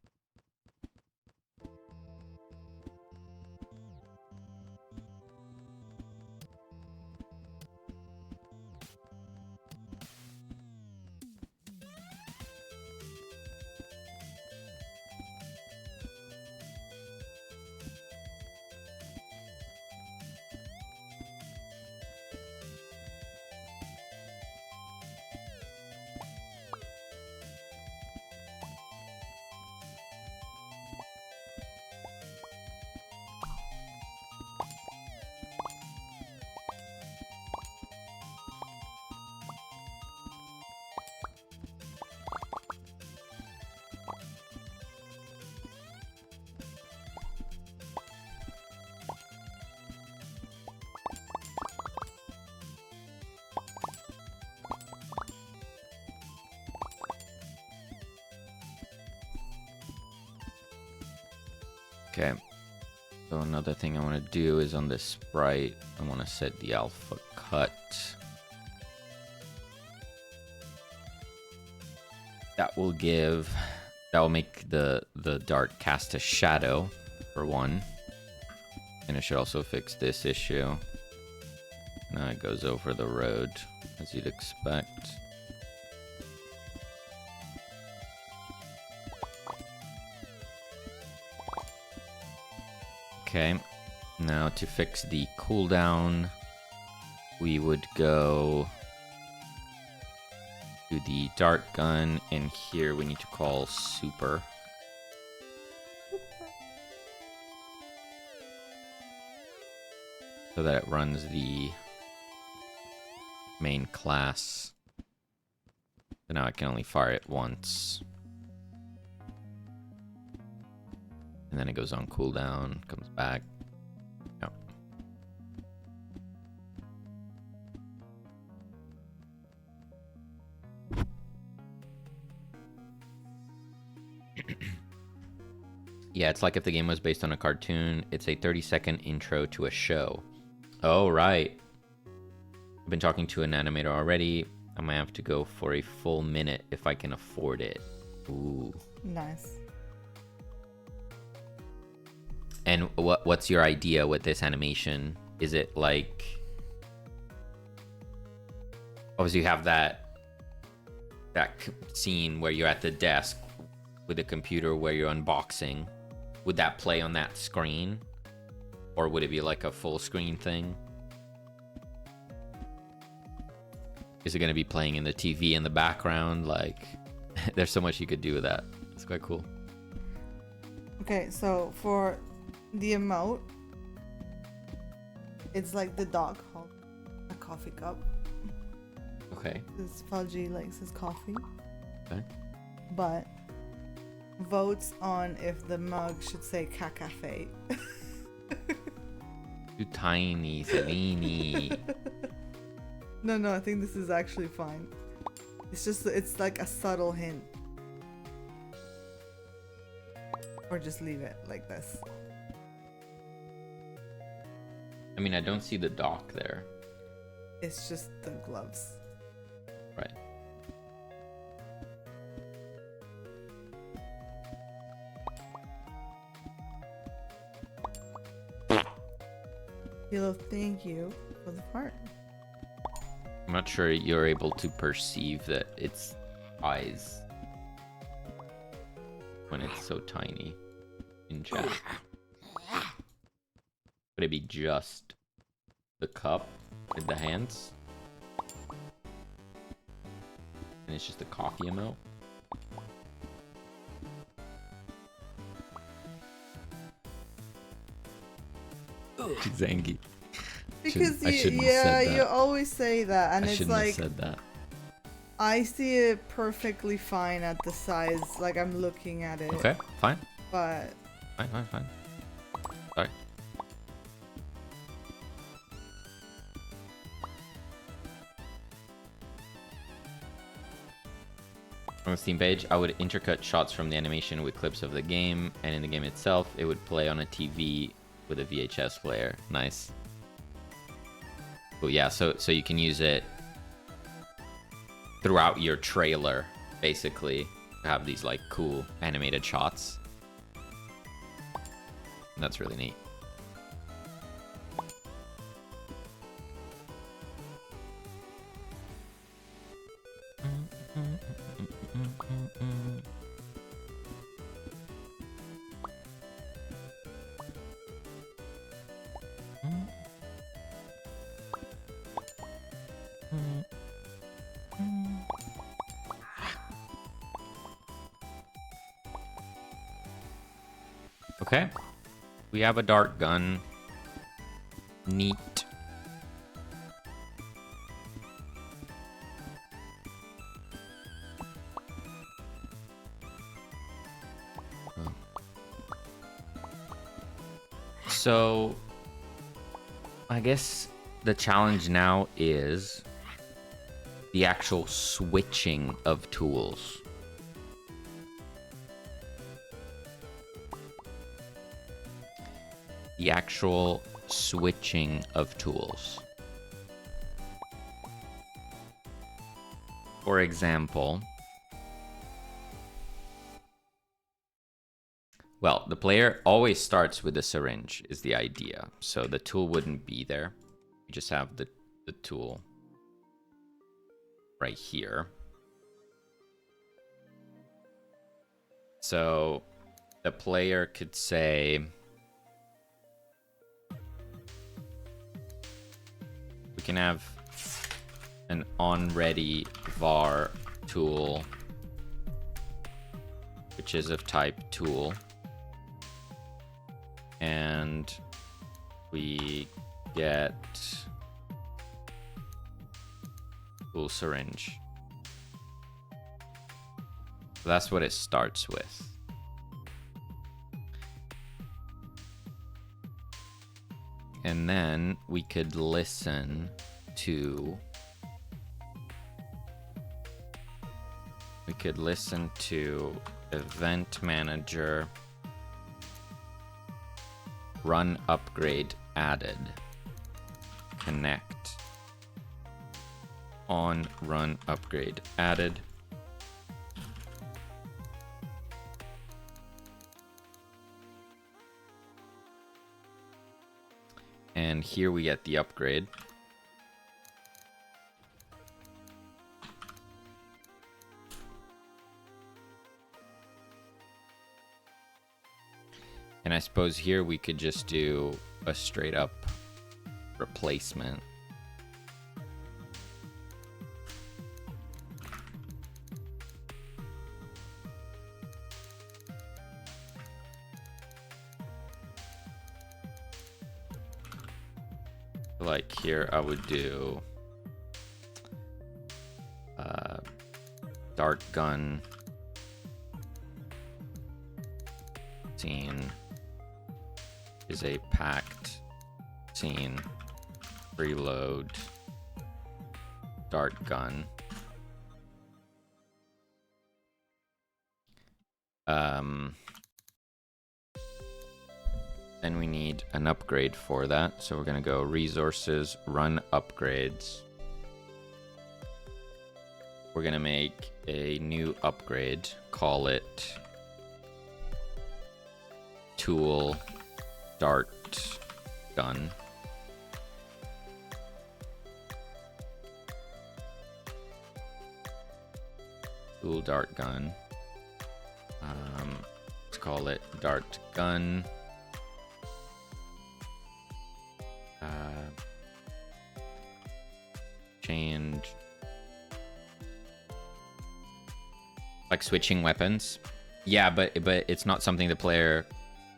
Okay, so another thing I want to do is on this sprite, I want to set the alpha cut. That will make the dart cast a shadow, for one. And it should also fix this issue. Now it goes over the road, as you'd expect. Okay, now to fix the cooldown, we would go to the dart gun, and here we need to call super. So that it runs the main class. So now I can only fire it once. And then it goes on cooldown, comes back. Yep. Yeah, it's like if the game was based on a cartoon. It's a 30-second intro to a show. Oh, right. I've been talking to an animator already. I might have to go for a full minute if I can afford it. Ooh. Nice. And what's your idea with this animation? Is it like... Obviously you have that scene where you're at the desk with a computer where you're unboxing. Would that play on that screen? Or would it be like a full screen thing? Is it going to be playing in the TV in the background? Like, there's so much you could do with that. It's quite cool. Okay, so for the emote, it's like the dog holding a coffee cup. Okay. This Fudgy likes his coffee. Okay. But votes on if the mug should say cacafe. Too tiny, Selene. No, I think this is actually fine. It's like a subtle hint. Or just leave it like this. I mean, I don't see the dock there. It's just the gloves. Right. Hilo, thank you for the part. I'm not sure you're able to perceive that it's eyes when it's so tiny in chat. Would it be just the cup with the hands? And it's just a coffee emote? Zangy. Because you you always say that, and it's like have said that. I see it perfectly fine at the size, like I'm looking at it. Okay, fine. But Fine. Sorry. On the Steam page, I would intercut shots from the animation with clips of the game, and in the game itself, it would play on a TV with a VHS player. Nice. Cool, yeah, so you can use it throughout your trailer, basically, to have these, like, cool animated shots. And that's really neat. Okay. We have a dart gun. Neat. So, I guess the challenge now is the actual switching of tools. The actual switching of tools. For example, well, the player always starts with the syringe is the idea. So the tool wouldn't be there. You just have the the tool right here. So the player could say, we can have an onReady var tool, which is of type tool, and we get tool syringe. So that's what it starts with. And then we could listen to event manager run upgrade added connect on run upgrade added. And here we get the upgrade. And I suppose here we could just do a straight up replacement. Like here I would do dart gun scene is a packed scene, preload dart gun. Then we need an upgrade for that, so we're gonna go resources, run upgrades. We're gonna make a new upgrade, call it tool dart gun. Tool dart gun. Let's call it dart gun. Change, like switching weapons. Yeah, but it's not something the player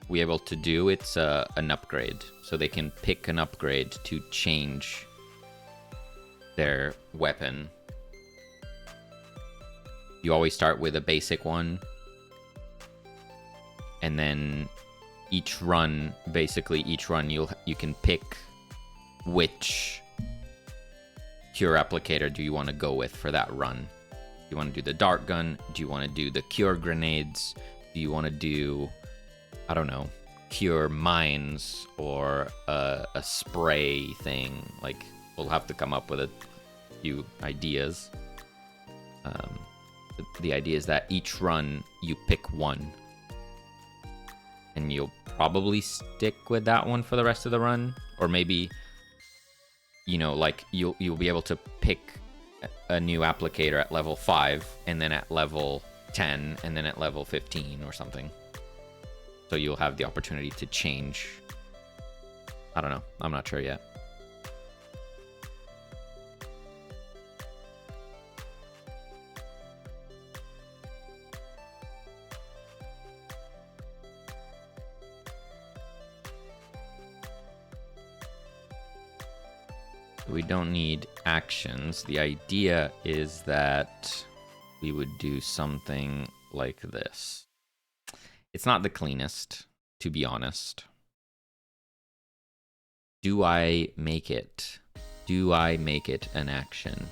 will be able to do. It's an upgrade, so they can pick an upgrade to change their weapon. You always start with a basic one, and then each run you can pick which cure applicator do you want to go with for that run. Do you want to do the dart gun? Do you want to do the cure grenades? Do you want to do, I don't know, cure mines or a spray thing? Like, we'll have to come up with a few ideas. The idea is that each run you pick one, and you'll probably stick with that one for the rest of the run, or maybe, you know, like you'll be able to pick a new applicator at level 5, and then at level 10, and then at level 15 or something. So you'll have the opportunity to change. I don't know. I'm not sure yet. We don't need actions. The idea is that we would do something like this. It's not the cleanest, to be honest. Do I make it? Do I make it an action?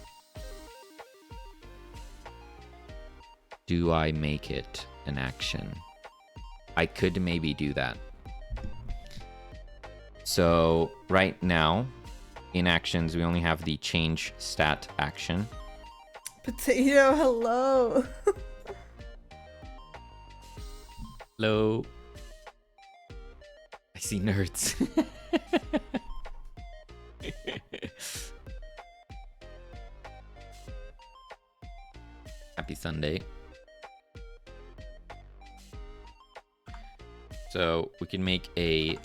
Do I make it an action? I could maybe do that. So right now, in actions, we only have the change stat action. Potato, hello. Hello. I see nerds. Sunday. So we can make a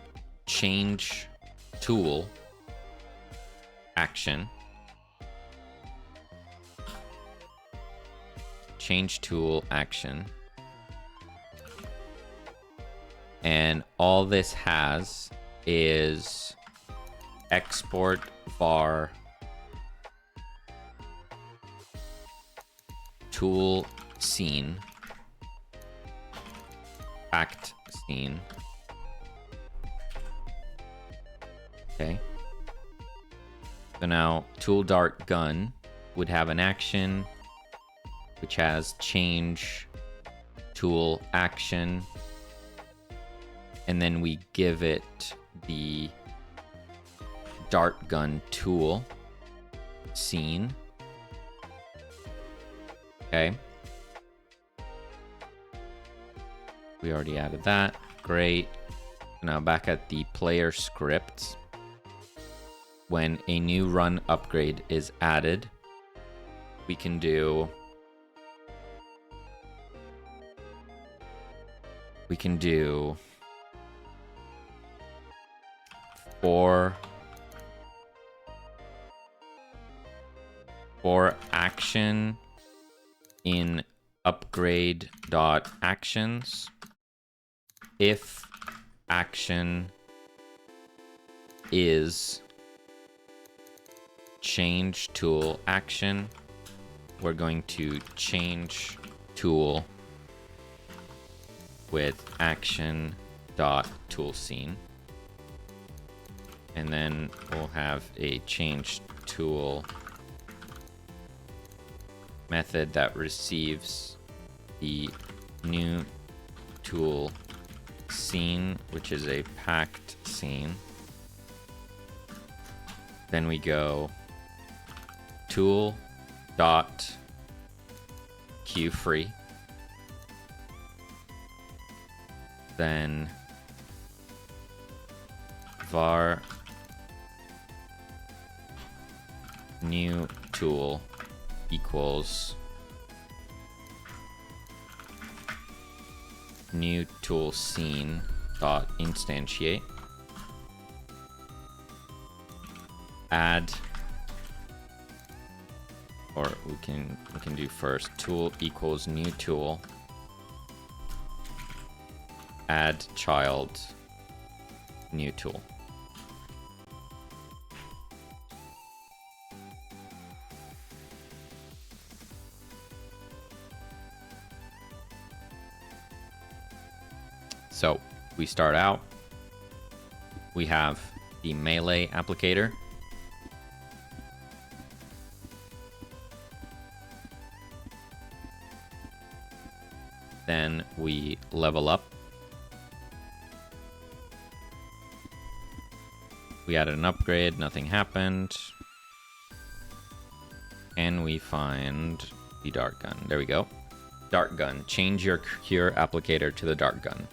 change tool action. Change tool action. And all this has is export var tool scene act scene. Okay. So now tool dart gun would have an action which has change tool action, and then we give it the dart gun tool scene. Okay. We already added that. Great. Now back at the player script. When a new run upgrade is added, we can do for action in upgrade dot actions, if action is change tool action, we're going to change tool with action dot tool scene, and then we'll have a change tool method that receives the new tool scene, which is a packed scene. Then we go tool dot queue free, then var new tool equals new tool scene dot instantiate, add, or we can do first tool equals new tool, add child new tool. So we start out, we have the melee applicator. Then we level up. We added an upgrade, nothing happened. And we find the dart gun. There we go. Dart gun. Change your cure applicator to the dart gun.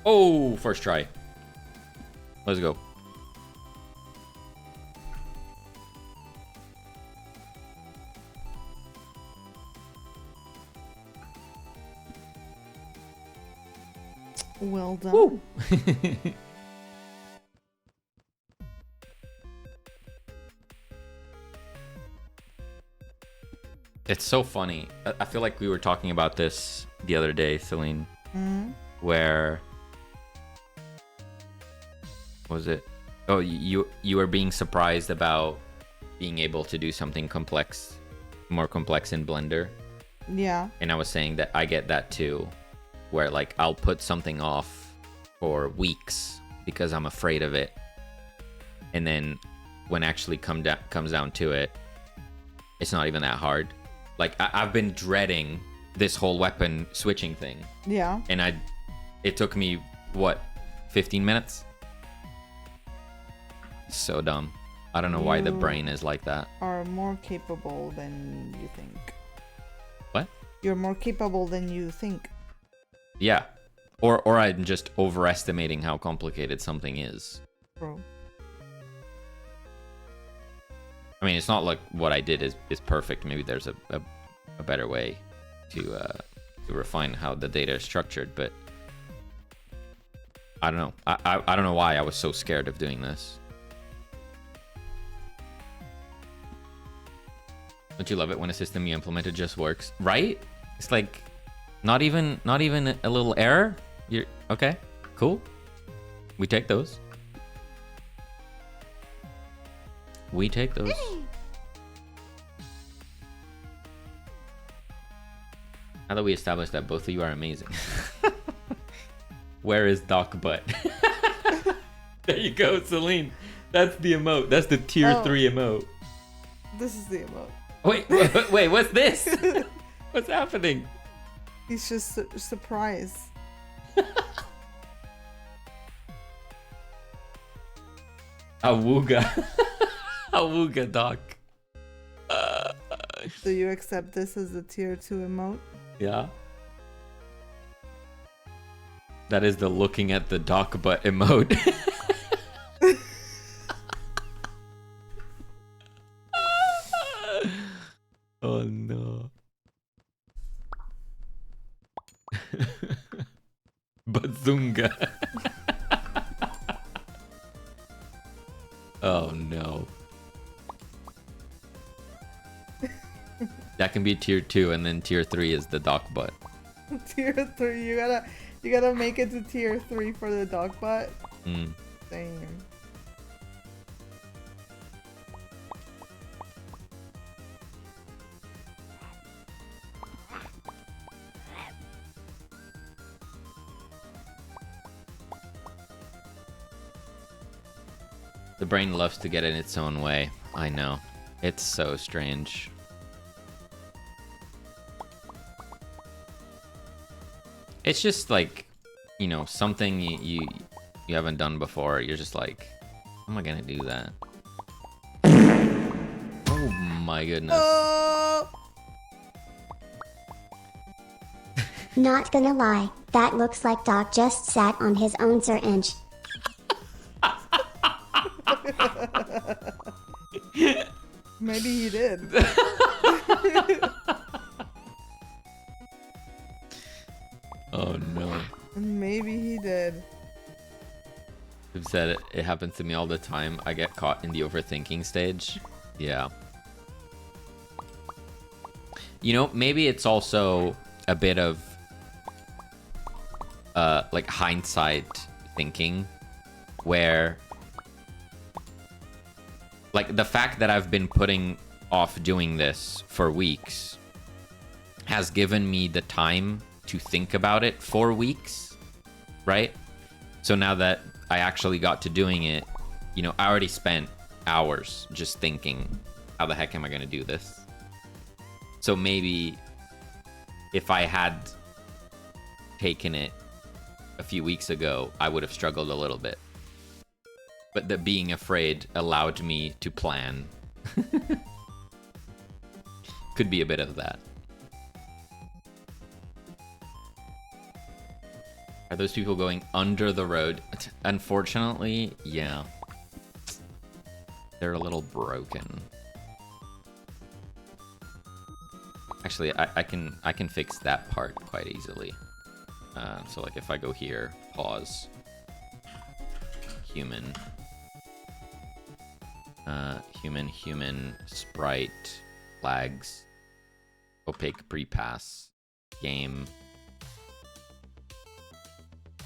Oh, first try. Let's go. Well done. Woo. It's so funny. I feel like we were talking about this the other day, Celine, where was it? Oh, you were being surprised about being able to do something complex, more complex in Blender. Yeah. And I was saying that I get that too, where like I'll put something off for weeks because I'm afraid of it, and then when actually comes down to it, it's not even that hard. Like I've been dreading this whole weapon switching thing. Yeah. And it took me what, 15 minutes? So dumb. I don't know why the brain is like that. Are more capable than you think. What? You're more capable than you think. Yeah. Or I'm just overestimating how complicated something is. Bro. I mean, it's not like what I did is perfect. Maybe there's a better way to refine how the data is structured, but I don't know. I don't know why I was so scared of doing this. Don't you love it when a system you implemented just works? Right? It's like not even a little error. You're okay, cool. We take those. We take those. Now that we established that both of you are amazing. Where is Doc Butt? There you go, Celine. That's the emote. That's the tier 3 emote. This is the emote. Wait, what's this? What's happening? He's just surprised. Awooga. Awooga, Doc. Do you accept this as the tier 2 emote? Yeah. That is the looking at the Doc Butt emote. Oh no. Bazunga. Oh no. That can be tier 2, and then tier 3 is the Doc Butt. Tier 3, you gotta make it to tier 3 for the dog butt. Same. The brain loves to get in its own way. I know. It's so strange. It's just like, you know, something you haven't done before. You're just like, how am I gonna do that? Oh my goodness. Not gonna lie, that looks like Doc just sat on his own syringe. Maybe he did. Oh no. Maybe he did. I've said it. It happens to me all the time. I get caught in the overthinking stage. Yeah. You know, maybe it's also a bit of like hindsight thinking, where like the fact that I've been putting off doing this for weeks has given me the time to think about it for weeks, right? So now that I actually got to doing it, you know, I already spent hours just thinking, how the heck am I going to do this? So maybe if I had taken it a few weeks ago, I would have struggled a little bit. But the being afraid allowed me to plan. Could be a bit of that. Are those people going under the road? Unfortunately, yeah. They're a little broken. Actually, I can fix that part quite easily. So like if I go here, pause, human, human, sprite, flags, opaque pre-pass, game.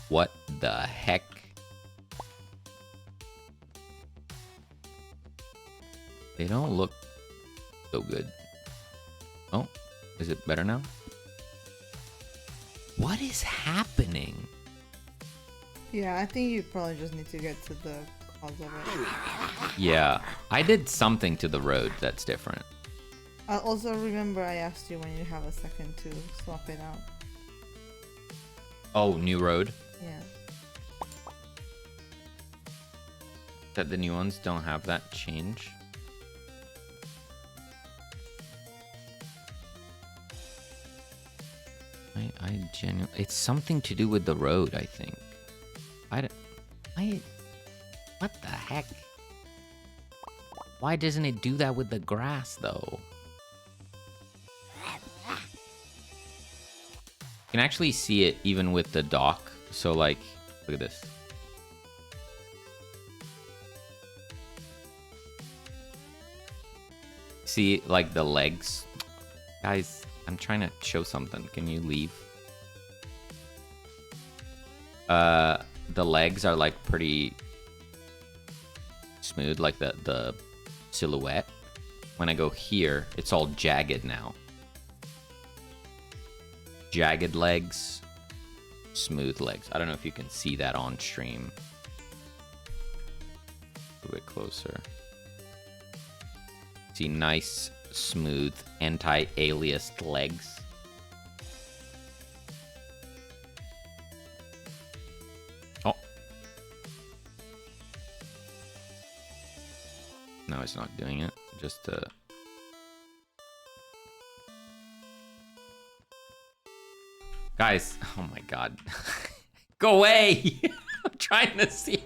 What the heck? They don't look so good. Oh, is it better now? What is happening? Yeah, I think you probably just need to get to the cause of it. Yeah, I did something to the road that's different. Also remember I asked you when you have a second to swap it out. Oh, new road? Yeah. That the new ones don't have that change? I genuinely... It's something to do with the road, I think. What the heck? Why doesn't it do that with the grass, though? You can actually see it even with the dock. So, like, look at this. See, like, the legs? Guys, I'm trying to show something. Can you leave? The legs are, like, pretty smooth, like the silhouette. When I go here, it's all jagged now. Jagged legs, smooth legs. I don't know if you can see that on stream. A bit closer. See nice, smooth, anti-aliased legs. Oh. No, it's not doing it. Just Guys, oh my god. Go away! I'm trying to see.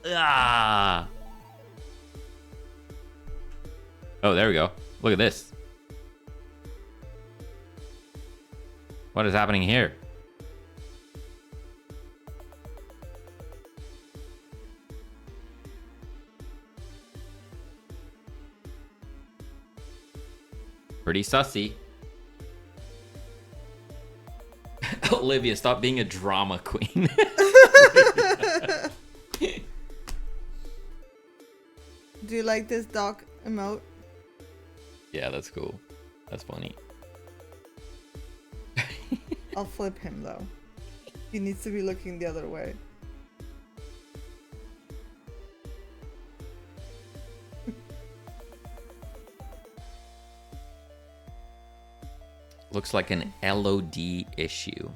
Ah. Oh, there we go. Look at this. What is happening here? Pretty sussy. Olivia, stop being a drama queen. Do you like this dock emote? Yeah, that's cool. That's funny. I'll flip him though. He needs to be looking the other way. Looks like an LOD issue.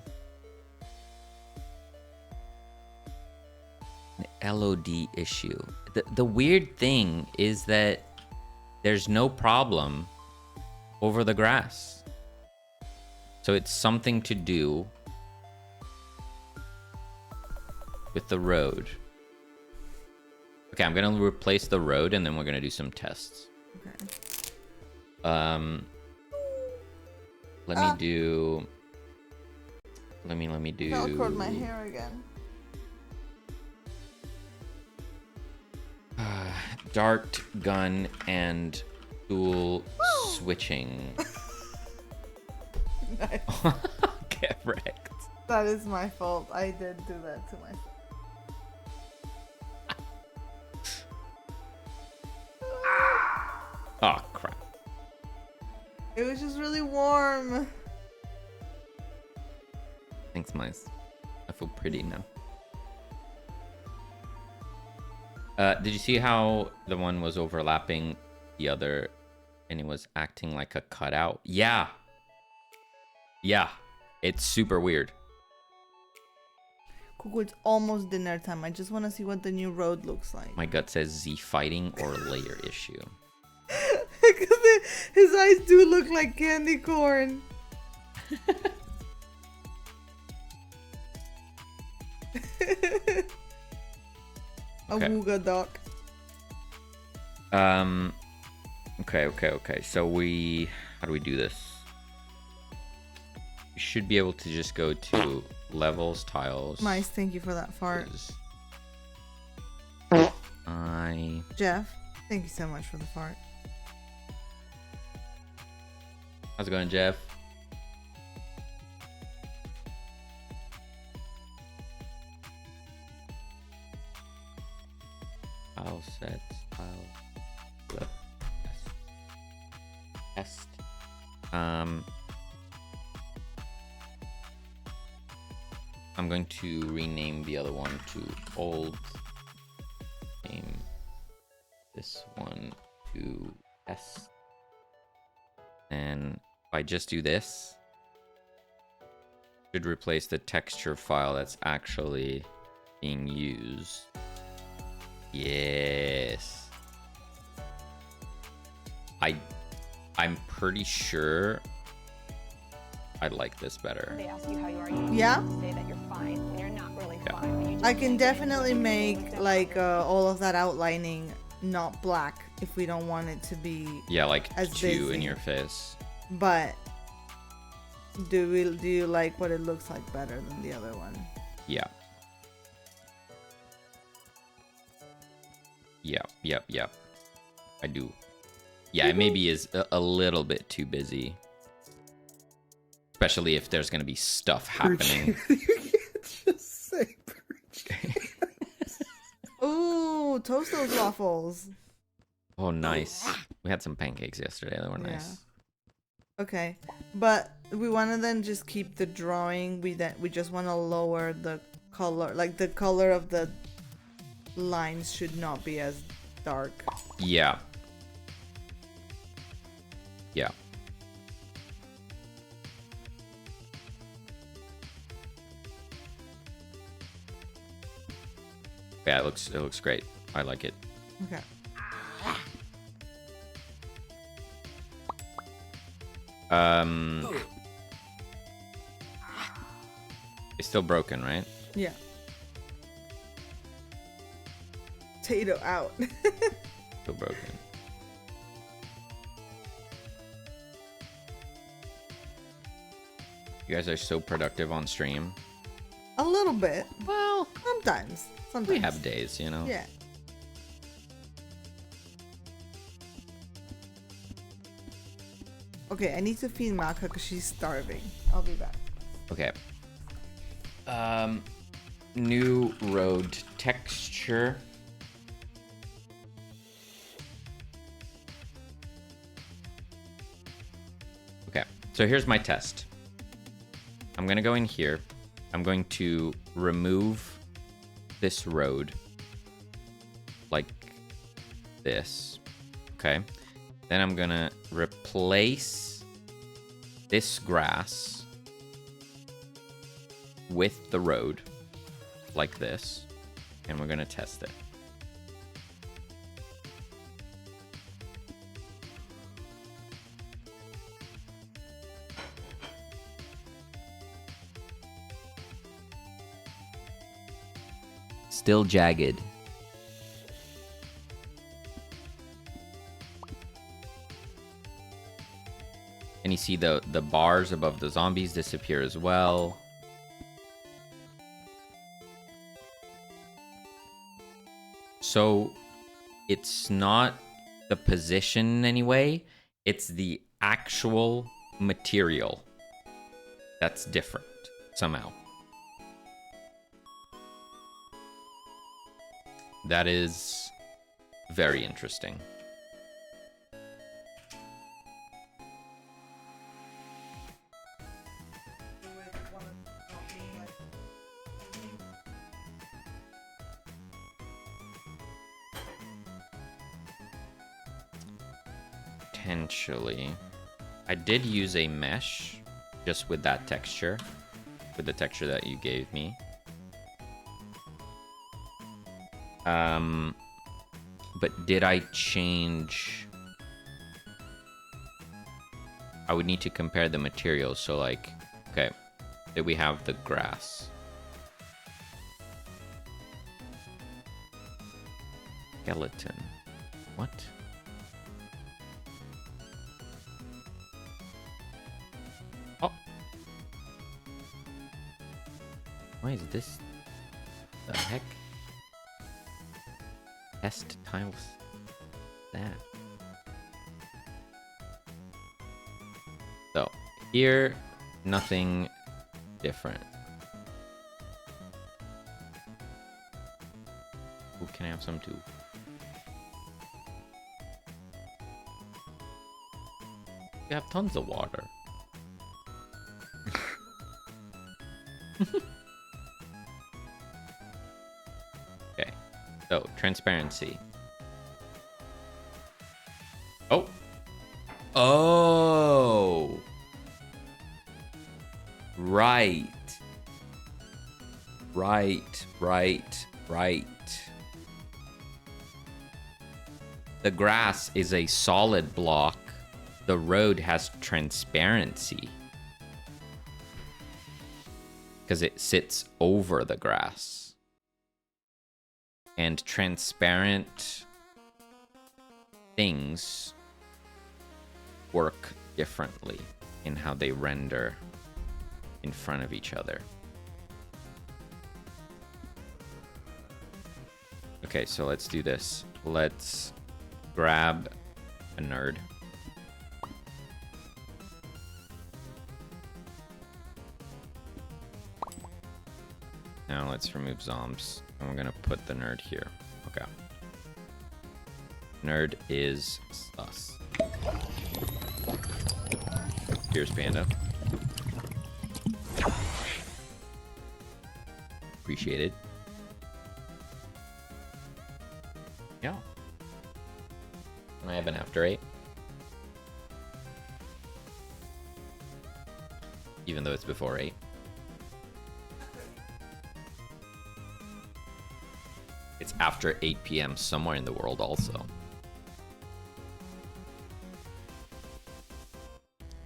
An LOD issue. The weird thing is that there's no problem over the grass. So it's something to do with the road. Okay, I'm gonna replace the road and then we're gonna do some tests. Okay. Let me do. Let me do. Velcroed my hair again. Dart gun and tool switching. Nice. Get wrecked. That is my fault. I did do that to myself. Oh crap. It was just really warm. Thanks, mice. I feel pretty now. Did you see how the one was overlapping the other and it was acting like a cutout? Yeah. Yeah. It's super weird. Cuckoo, it's almost dinner time. I just want to see what the new road looks like. My gut says Z fighting or layer issue. Because his eyes do look like candy corn. A wooga duck. Okay. So how do we do this? We should be able to just go to levels, tiles. Mice, thank you for that fart. Jeff, thank you so much for the fart. How's it going, Jeff? Tile sets, tile flip, test. I'm going to rename the other one to old. Name this one to S. And if I just do this, it should replace the texture file that's actually being used. Yes. I'm pretty sure I like this better. They ask you how you are. You Yeah? say that you're fine, and you're not really fine. And you just I can definitely make like all of that outlining not black if we don't want it to be. Yeah, like As too busy. in your face. But do you like what it looks like better than the other one? Yeah. Yep. I do. Yeah, it maybe is a little bit too busy. Especially if there's going to be stuff happening. Just say Ooh, toast those waffles. Oh, nice. We had some pancakes yesterday. They were nice. Okay, but we want to then just keep the drawing. We just want to lower the color, like the color of the lines should not be as dark. Yeah. Yeah. Yeah, it looks great. I like it. Okay. It's still broken, right? Yeah. Potato out. Still broken. You guys are so productive on stream. A little bit. Well, Sometimes. we have days, you know? Yeah. Okay, I need to feed Maka because she's starving. I'll be back. Okay. New road texture. Okay, so here's my test. I'm gonna go in here. I'm going to remove this road like this. Okay. Then I'm gonna replace this grass with the road like this, and we're gonna test it. Still jagged. And you see the bars above the zombies disappear as well. So it's not the position anyway, it's the actual material that's different somehow. That is very interesting. Potentially. I did use a mesh just with that texture, with the texture that you gave me. But did I change? I would need to compare the materials. So like, okay, did we have the grass? Skeleton. What? Oh. Why is this? The heck? Test tiles. That. So here, nothing different. Ooh, can I have some too? You have tons of water. Okay, so transparency. Oh. Oh. Right. Right. The grass is a solid block. The road has transparency because it sits over the grass. And transparent things work differently in how they render in front of each other. Okay, so let's do this. Let's grab a nerd. Now let's remove zombs. And we're gonna put the nerd here. Okay. Nerd is sus. Here's Panda. Appreciate it. Yeah. Can I have an after 8? Even though it's before 8. It's after 8 p.m. somewhere in the world also.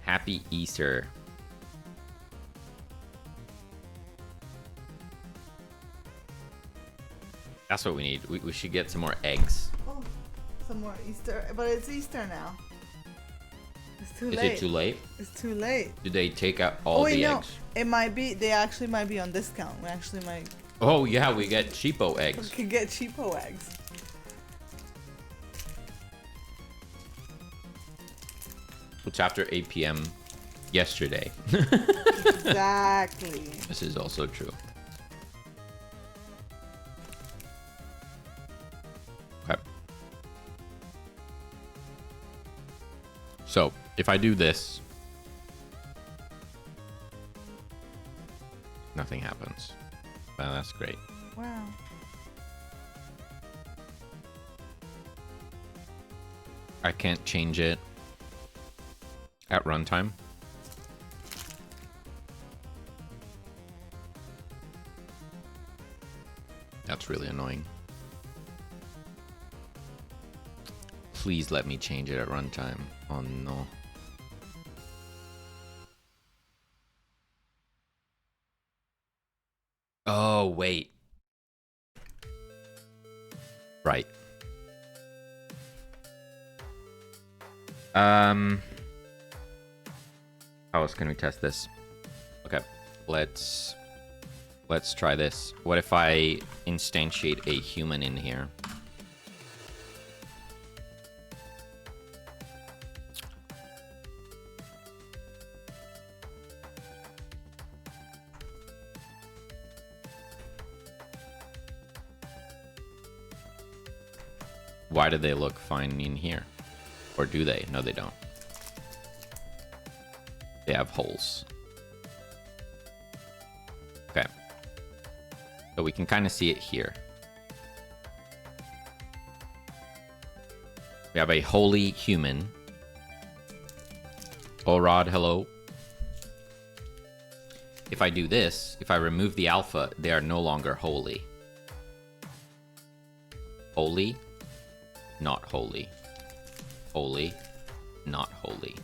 Happy Easter. That's what we need. We should get some more eggs. Oh, some more Easter. But it's Easter now. It's too Is late. it too late? It's too late. Do they take out all the eggs? It might be. They actually might be on discount. We actually might. Oh yeah, we get cheapo We eggs. could get cheapo eggs. It's after 8 p.m. yesterday. Exactly. This is also true. Okay. So, if I do this, nothing happens. Well, that's great. Wow. I can't change it at runtime. That's really annoying. Please let me change it at runtime. Oh no. Oh, wait. Right. How else can we test this? Okay, let's try this. What if I instantiate a human in here? Why do they look fine in here? Or do they? No, they don't. They have holes. Okay. So we can kind of see it here. We have a holy human. Oh, Rod, hello. If I do this, if I remove the alpha, they are no longer holy. Holy, not holy. Holy, not holy.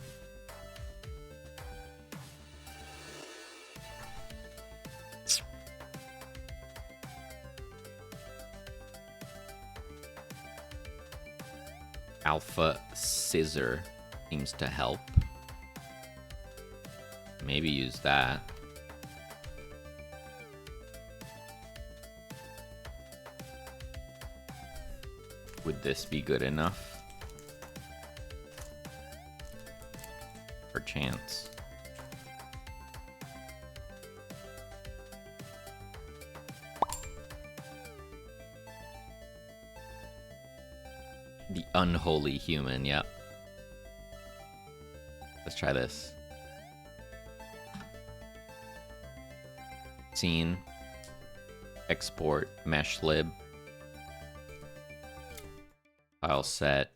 Alpha scissor seems to help. Maybe use that. Would this be good enough? Perchance. The unholy human, yep. Let's try this. Scene. Export mesh lib. File set.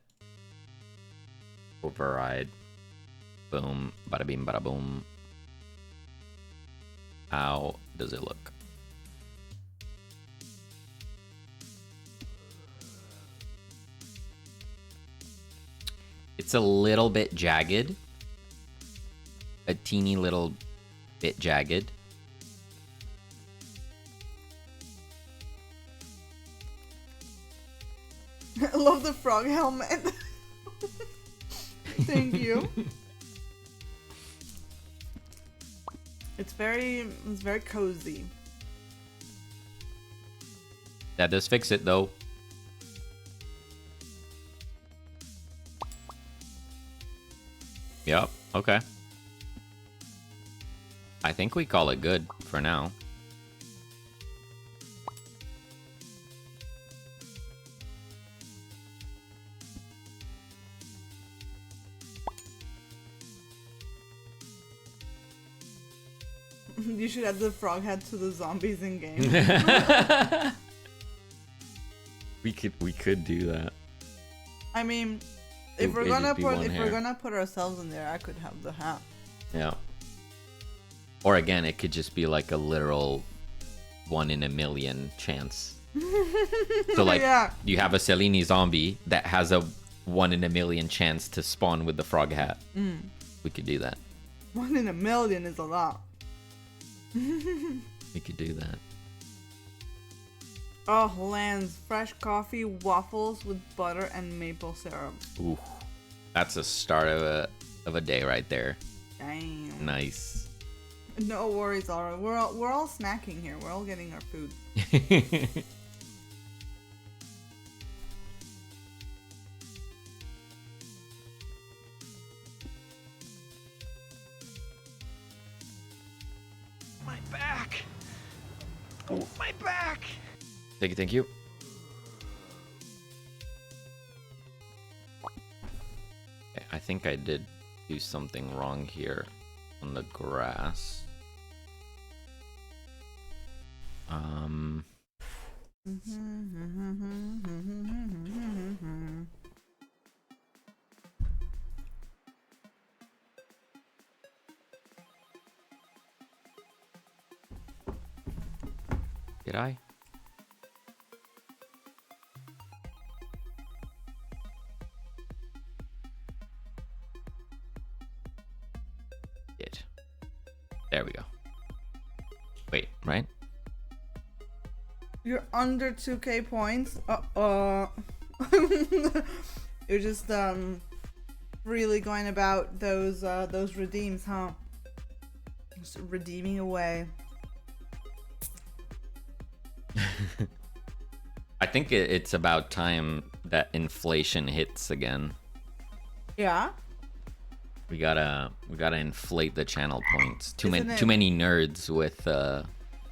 Override. Boom. Bada bing, bada boom. How does it look? It's a little bit jagged. A teeny little bit jagged. I love the frog helmet. Thank you. It's very cozy. That does fix it though. Yep, okay. I think we call it good for now. You should add the frog head to the zombies in game. We could do that. I mean, if It'd we're just gonna be put one hair. ourselves in there, I could have the hat. Yeah. Or again, it could just be like a literal 1 in a million chance. So like, Yeah. you have a Cellini zombie that has a 1 in a million chance to spawn with the frog hat. We could do that. 1 in a million is a lot. We could do that. Oh, Lance, fresh coffee, waffles with butter and maple syrup. Ooh, that's a start of a day right there. Damn. Nice. No worries, Aura. We're all snacking here. We're all getting our food. My back. Oh, my back. Thank you. Okay, I think I did do something wrong here on the grass. Did I? Did. There we go. Wait, right? You're under 2k points. You're just really going about those redeems, huh? Just redeeming away. I think it's about time that inflation hits again. Yeah. We gotta inflate the channel points. Too Isn't many nerds with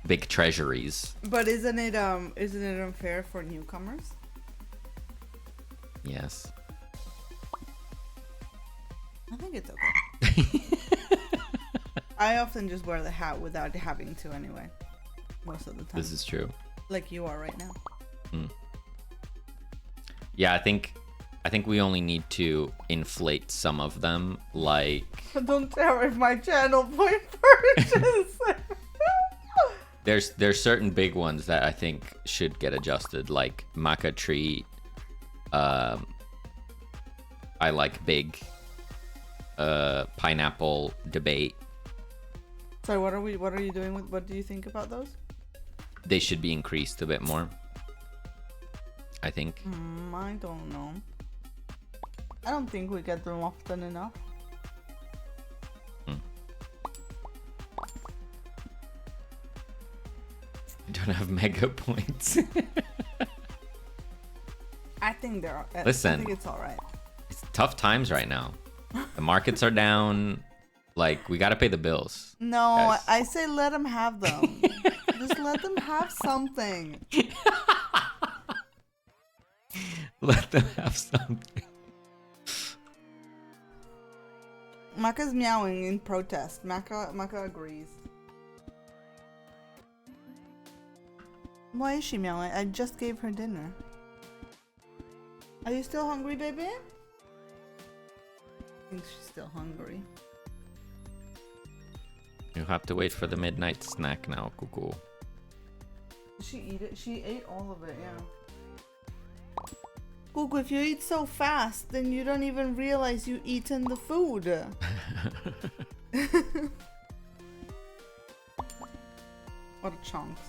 big treasuries. But isn't it unfair for newcomers? Yes. I think it's okay. I often just wear the hat without having to anyway. Most of the time. This is true. Like you are right now. Yeah, I think we only need to inflate some of them, like Don't tariff my channel point purchase. there's certain big ones that I think should get adjusted, like maca tree. I like big. Pineapple debate. Sorry, what are you doing with? What do you think about those? They should be increased a bit more, I think. I don't know. I don't think we get them often enough. I don't have mega points. I think they're. Listen. I think it's all right. It's tough times right now. The markets are down. Like, we gotta pay the bills. No, Guys. I say let them have them. Just let them have something. Let them have something. Maka's meowing in protest. Maka agrees. Why is she meowing? I just gave her dinner. Are you still hungry, baby? I think she's still hungry. You have to wait for the midnight snack now, Cuckoo. Did she eat it? She ate all of it, yeah. Cuckoo, if you eat so fast, then you don't even realize you eaten the food. What chunks.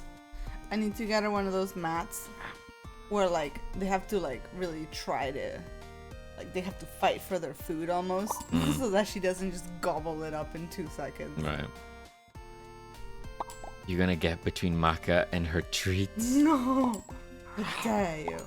I need to get her one of those mats where like they have to like really try to, like they have to fight for their food almost, so that she doesn't just gobble it up in 2 seconds. Right. You're gonna get between Maka and her treats. No! How dare you?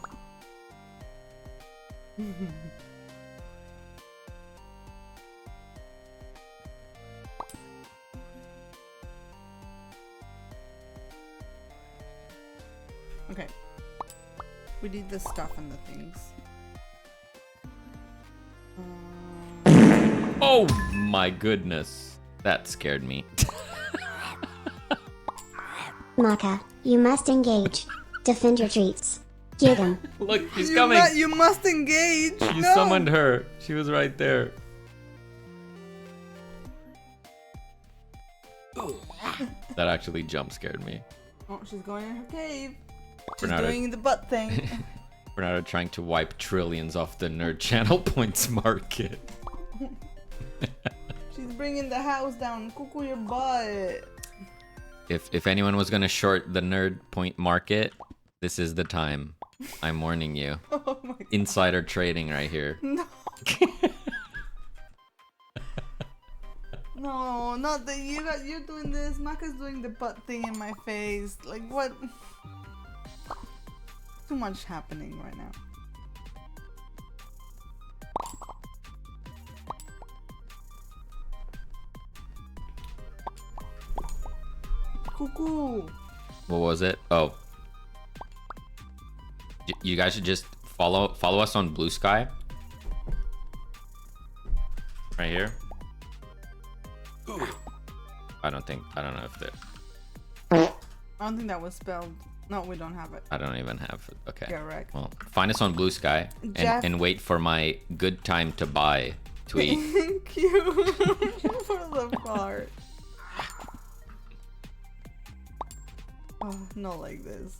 Okay. We need the stuff and the things. Oh my goodness. That scared me. Maka, you must engage. Defend your treats. Get him. Look, she's coming. You must engage! You No! summoned her. She was right there. That actually jump scared me. Oh, she's going in her cave. She's Bernardo. doing the butt thing. Bernardo trying to wipe trillions off the nerd channel points market. She's bringing the house down. Cuckoo your butt. If anyone was gonna short the nerd point market, this is the time. I'm warning you. Oh my god. Insider trading right here. No. No, not that you're doing this. Maka's doing the butt thing in my face. Like what? Too much happening right now. Cuckoo. What was it? Oh. You guys should just follow us on Blue Sky. Right here. I don't know if I don't think that was spelled. No, we don't have it. I don't even have it. Okay. Correct. Well, find us on Blue Sky Jeff- and wait for my good time to buy tweet. Thank you for the part. Oh, not like this.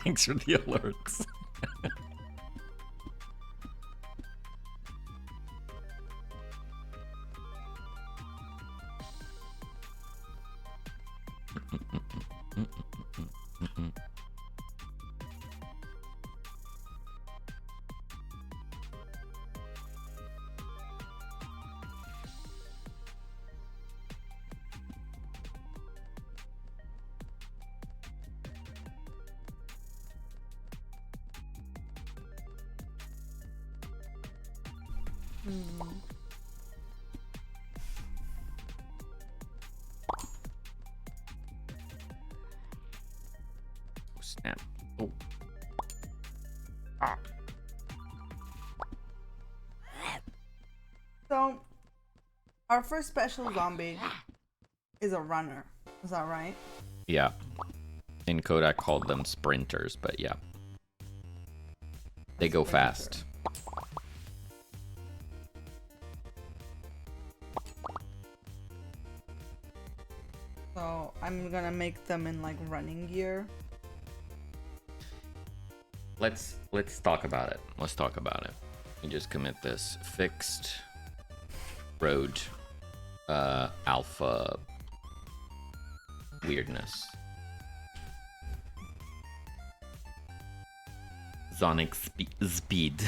Thanks for the alerts. Oh, snap. Oh. Ah. So, our first special zombie is a runner. Is that right? Yeah. In Kodak called them sprinters, but yeah. They go fast. So, I'm gonna make them in like running gear. Let's talk about it. Let's talk about it. You just commit this fixed road alpha weirdness. Sonic speed.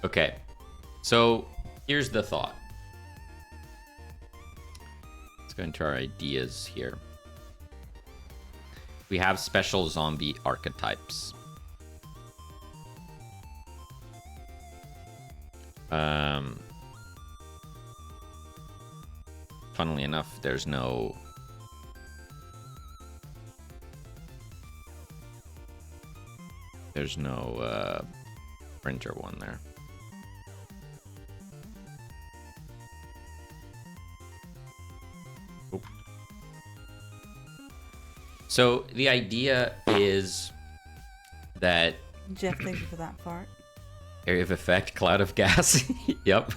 Okay, so here's the thought. Let's go into our ideas here. We have special zombie archetypes. Funnily enough, there's no printer one there. Oop. So the idea is that Jeff, thank you for that part. area of effect, cloud of gas. Yep.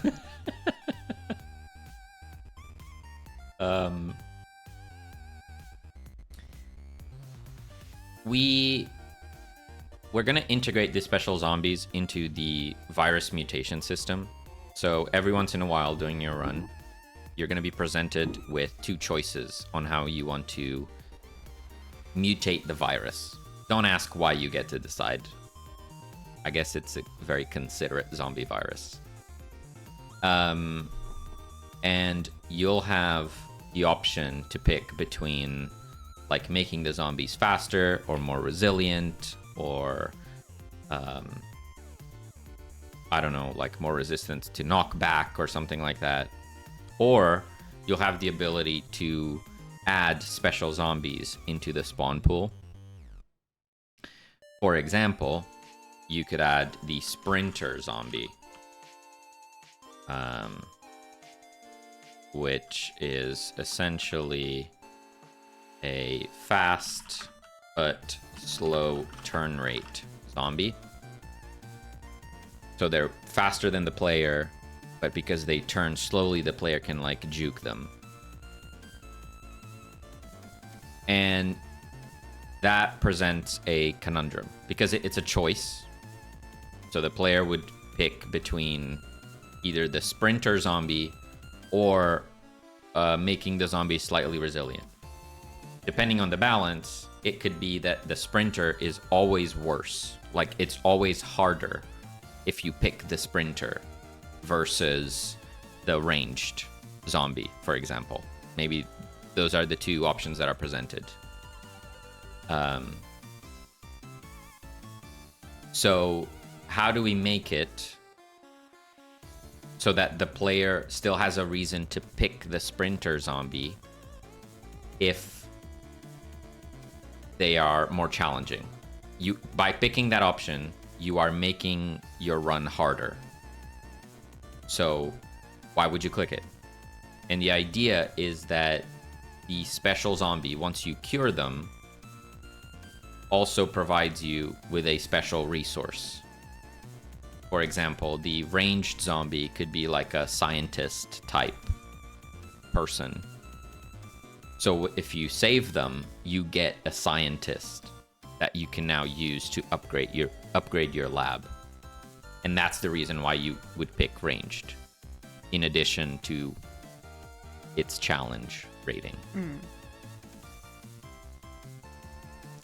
we're gonna integrate the special zombies into the virus mutation system. So every once in a while during your run, you're gonna be presented with 2 choices on how you want to mutate the virus. Don't ask why you get to decide. I guess it's a very considerate zombie virus. And you'll have the option to pick between like making the zombies faster or more resilient, or I don't know, like more resistant to knockback or something like that. Or you'll have the ability to add special zombies into the spawn pool. For example, you could add the sprinter zombie, which is essentially a fast but slow turn rate zombie. So they're faster than the player, but because they turn slowly, the player can like juke them. And that presents a conundrum because it's a choice. So the player would pick between either the sprinter zombie or making the zombie slightly resilient. Depending on the balance, it could be that the sprinter is always worse. Like, it's always harder if you pick the sprinter versus the ranged zombie, for example. Maybe those are the 2 options that are presented. So how do we make it so that the player still has a reason to pick the sprinter zombie if they are more challenging? By picking that option, you are making your run harder. So why would you click it? And the idea is that the special zombie, once you cure them, also provides you with a special resource. For example, the ranged zombie could be like a scientist type person. So if you save them, you get a scientist that you can now use to upgrade your lab. And that's the reason why you would pick ranged, in addition to its challenge rating.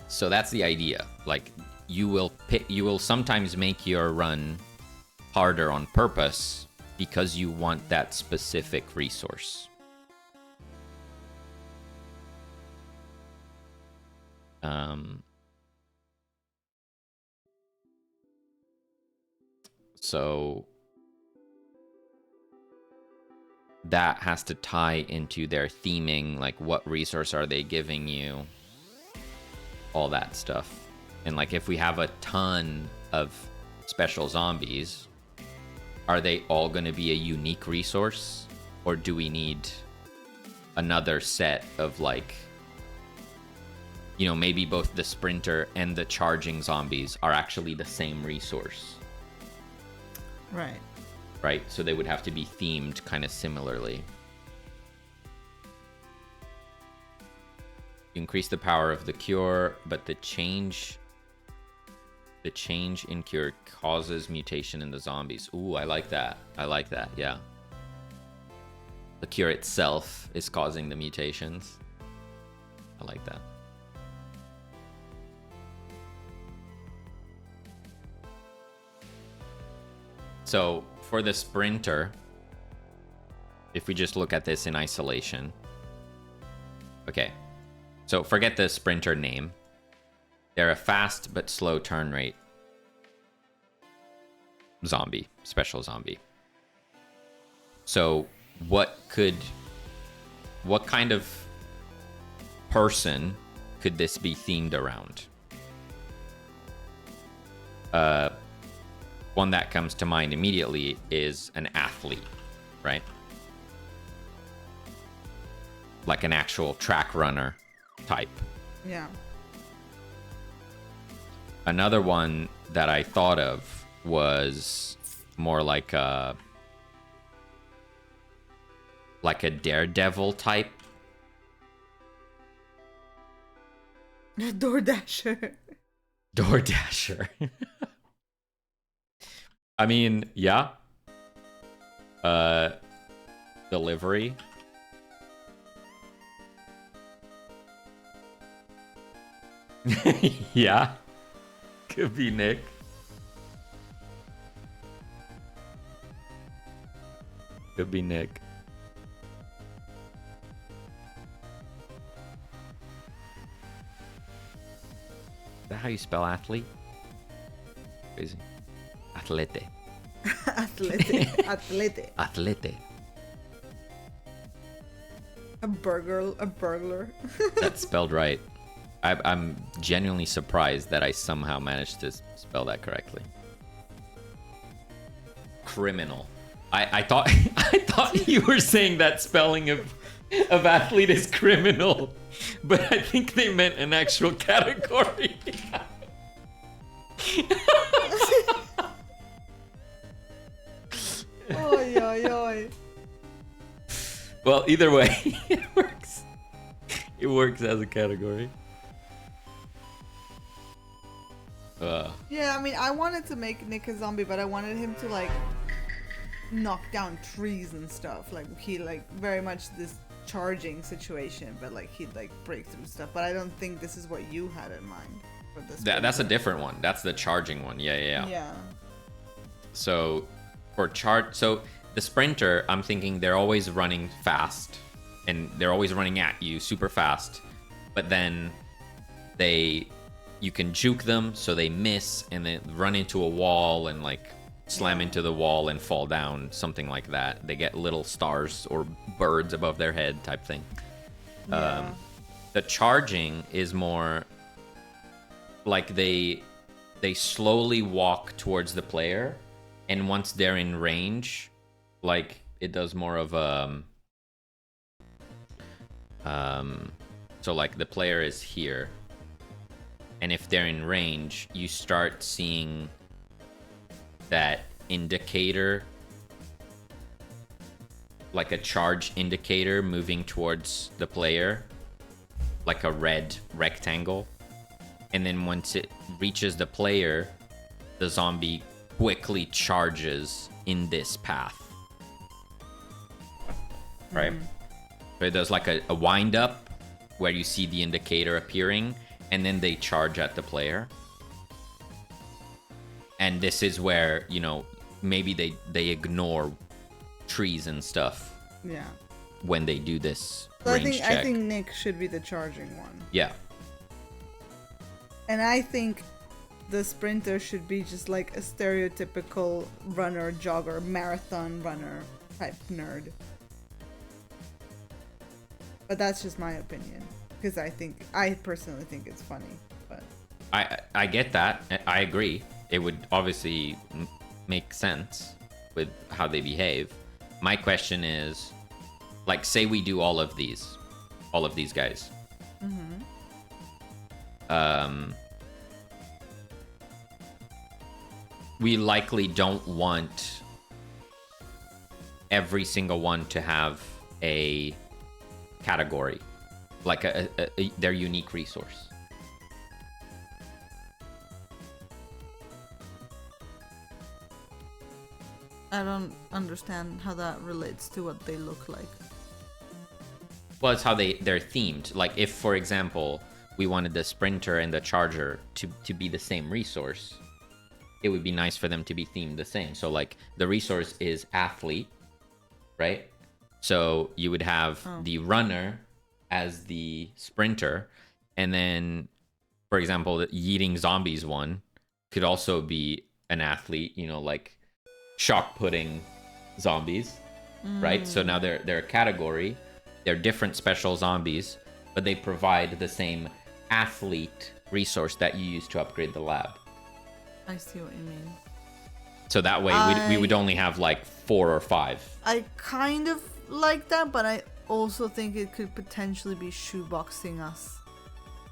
So that's the idea. Like, you will sometimes make your run harder on purpose because you want that specific resource. So that has to tie into their theming, like what resource are they giving you, all that stuff. And like, if we have a ton of special zombies, are they all going to be a unique resource, or do we need another set of, like, you know, maybe both the sprinter and the charging zombies are actually the same resource? Right, so they would have to be themed kind of similarly. You increase the power of the cure, but the change in cure causes mutation in the zombies. Ooh, I like that. Yeah. The cure itself is causing the mutations. I like that. So for the sprinter, if we just look at this in isolation, okay, so forget the sprinter name. They're a fast but slow turn rate zombie, special zombie. So what kind of person could this be themed around? One that comes to mind immediately is an athlete, right? Like an actual track runner type. Yeah. Another one that I thought of was more like a daredevil type. DoorDasher. DoorDasher. I mean, yeah. Delivery. Yeah. Could be Nick. Could be Nick. Is that how you spell athlete? Crazy. Atlete. Athlete. Atlete. A burglar. That's spelled right. I'm genuinely surprised that I somehow managed to spell that correctly. Criminal. I thought I thought you were saying that spelling of athlete is criminal, but I think they meant an actual category. Oy, oy, oy. Well, either way, it works. It works as a category. Yeah, I mean, I wanted to make Nick a zombie, but I wanted him to like knock down trees and stuff. Like he like very much this charging situation, but like he'd like break through stuff. But I don't think this is what you had in mind for this. That's a different one. That's the charging one. Yeah. Yeah. So for so the sprinter, I'm thinking they're always running fast and they're always running at you super fast, but then you can juke them so they miss and then run into a wall and like slam into the wall and fall down, something like that. They get little stars or birds above their head type thing. Yeah. The charging is more like they slowly walk towards the player, and once they're in range, like it does more of so like the player is here, and if they're in range, you start seeing that indicator, like a charge indicator moving towards the player, like a red rectangle. And then once it reaches the player, the zombie quickly charges in this path. Right? So it does like a wind up where you see the indicator appearing, and then they charge at the player. And this is where, you know, maybe they ignore trees and stuff. Yeah. When they do this So range check. I think Nick should be the charging one. Yeah. And I think the sprinter should be just like a stereotypical runner, jogger, marathon runner type nerd. But that's just my opinion, because I personally think it's funny. But I get that. I agree. It would obviously make sense with how they behave. My question is, like, say we do all of these guys. We likely don't want every single one to have a category, like their unique resource. I don't understand how that relates to what they look like. Well, it's how they're themed. Like if, for example, we wanted the sprinter and the charger to be the same resource, it would be nice for them to be themed the same. So like the resource is athlete, right? So you would have the runner as the sprinter, and then, for example, the yeeting zombies one could also be an athlete, you know, like shock pudding zombies, right? So now they're a category. They're different special zombies, but they provide the same athlete resource that you use to upgrade the lab. I see what you mean. So that way we would only have like 4 or 5. I kind of like that, but I also think it could potentially be shoeboxing us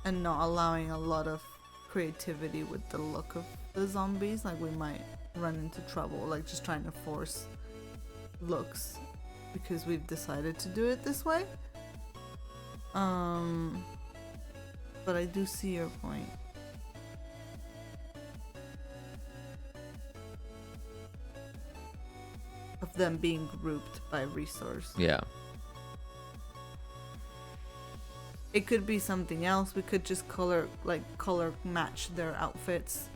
and not allowing a lot of creativity with the look of the zombies. Like we might run into trouble, like just trying to force looks because we've decided to do it this way. But but I do see your point. Of them being grouped by resource. Yeah. It could be something else. We could just color match their outfits.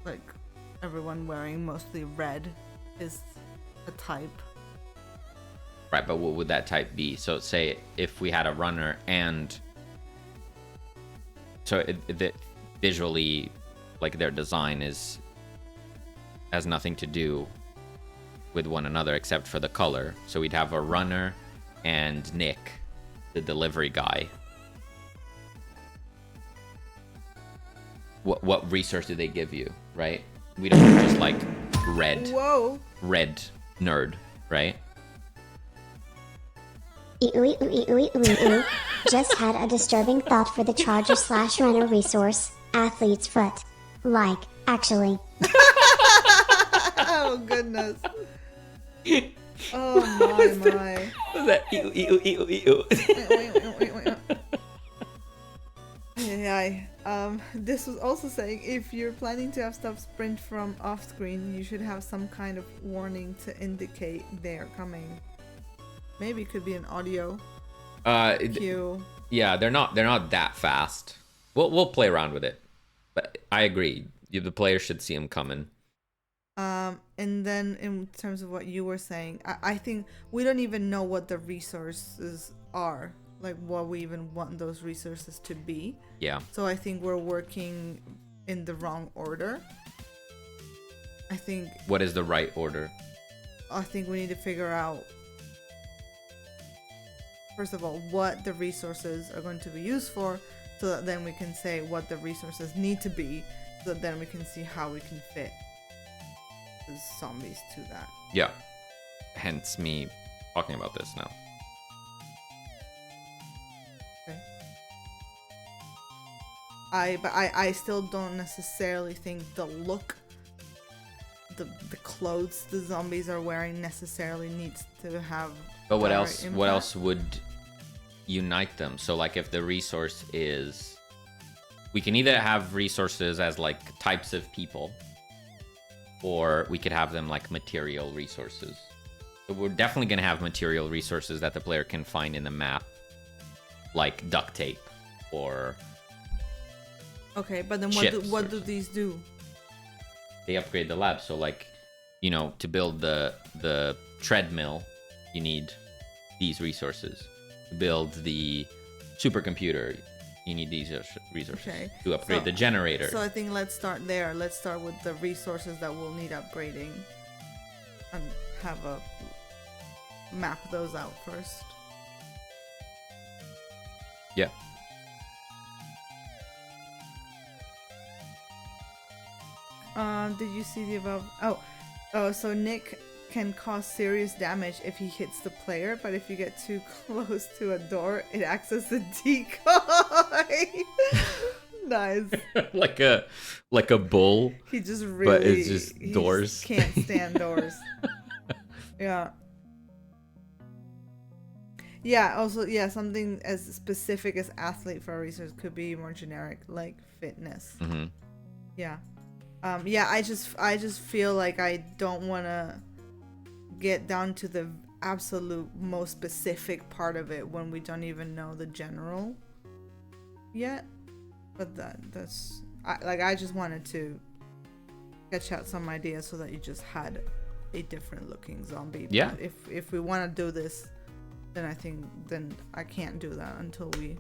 Like everyone wearing mostly red is a type. Right, but what would that type be? So say if we had a runner and so it visually, like their design has nothing to do with one another except for the color. So we'd have a runner and Nick, the delivery guy. What resource do they give you, right? We don't just like red. Whoa. Red nerd, right? Ew. Just had a disturbing thought for the charger/runner resource, athlete's foot. Like, actually. Oh goodness. Oh my. Was that ew? Yeah. This was also saying if you're planning to have stuff sprint from off screen, you should have some kind of warning to indicate they're coming. Maybe it could be an audio cue. Yeah, they're not that fast. We'll play around with it, but I agree. The player should see them coming. And then in terms of what you were saying, I think we don't even know what the resources are, like what we even want those resources to be. Yeah. So I think we're working in the wrong order. I think. What is the right order? I think we need to figure out, first of all, what the resources are going to be used for, so that then we can say what the resources need to be, so that then we can see how we can fit the zombies to that. Yeah. Hence me talking about this now. Okay. I still don't necessarily think the look, the clothes the zombies are wearing necessarily needs to have. But what direct else? impact. What else would unite them? So like if the resource is, we can either have resources as like types of people, or we could have them like material resources. So we're definitely going to have material resources that the player can find in the map, like duct tape or. Okay, but then what do these do? They upgrade the lab. So like, you know, to build the treadmill, you need these resources. To build the supercomputer, you need these resources. Okay. To upgrade the generator. So I think let's start there. Let's start with the resources that will need upgrading, and have a map those out first. Yeah. Did you see the above? Oh, so Nick can cause serious damage if he hits the player, but if you get too close to a door, it acts as a decoy. Nice. like a bull. He just really. But it's just he doors. Just can't stand doors. Yeah. Yeah. Also, yeah, something as specific as athlete for a resource could be more generic, like fitness. Mm-hmm. Yeah. Yeah. I just feel like I don't want to get down to the absolute most specific part of it when we don't even know the general yet. But that's I just wanted to sketch out some ideas so that you just had a different looking zombie. Yeah. But if we want to do this, then I think I can't do that until we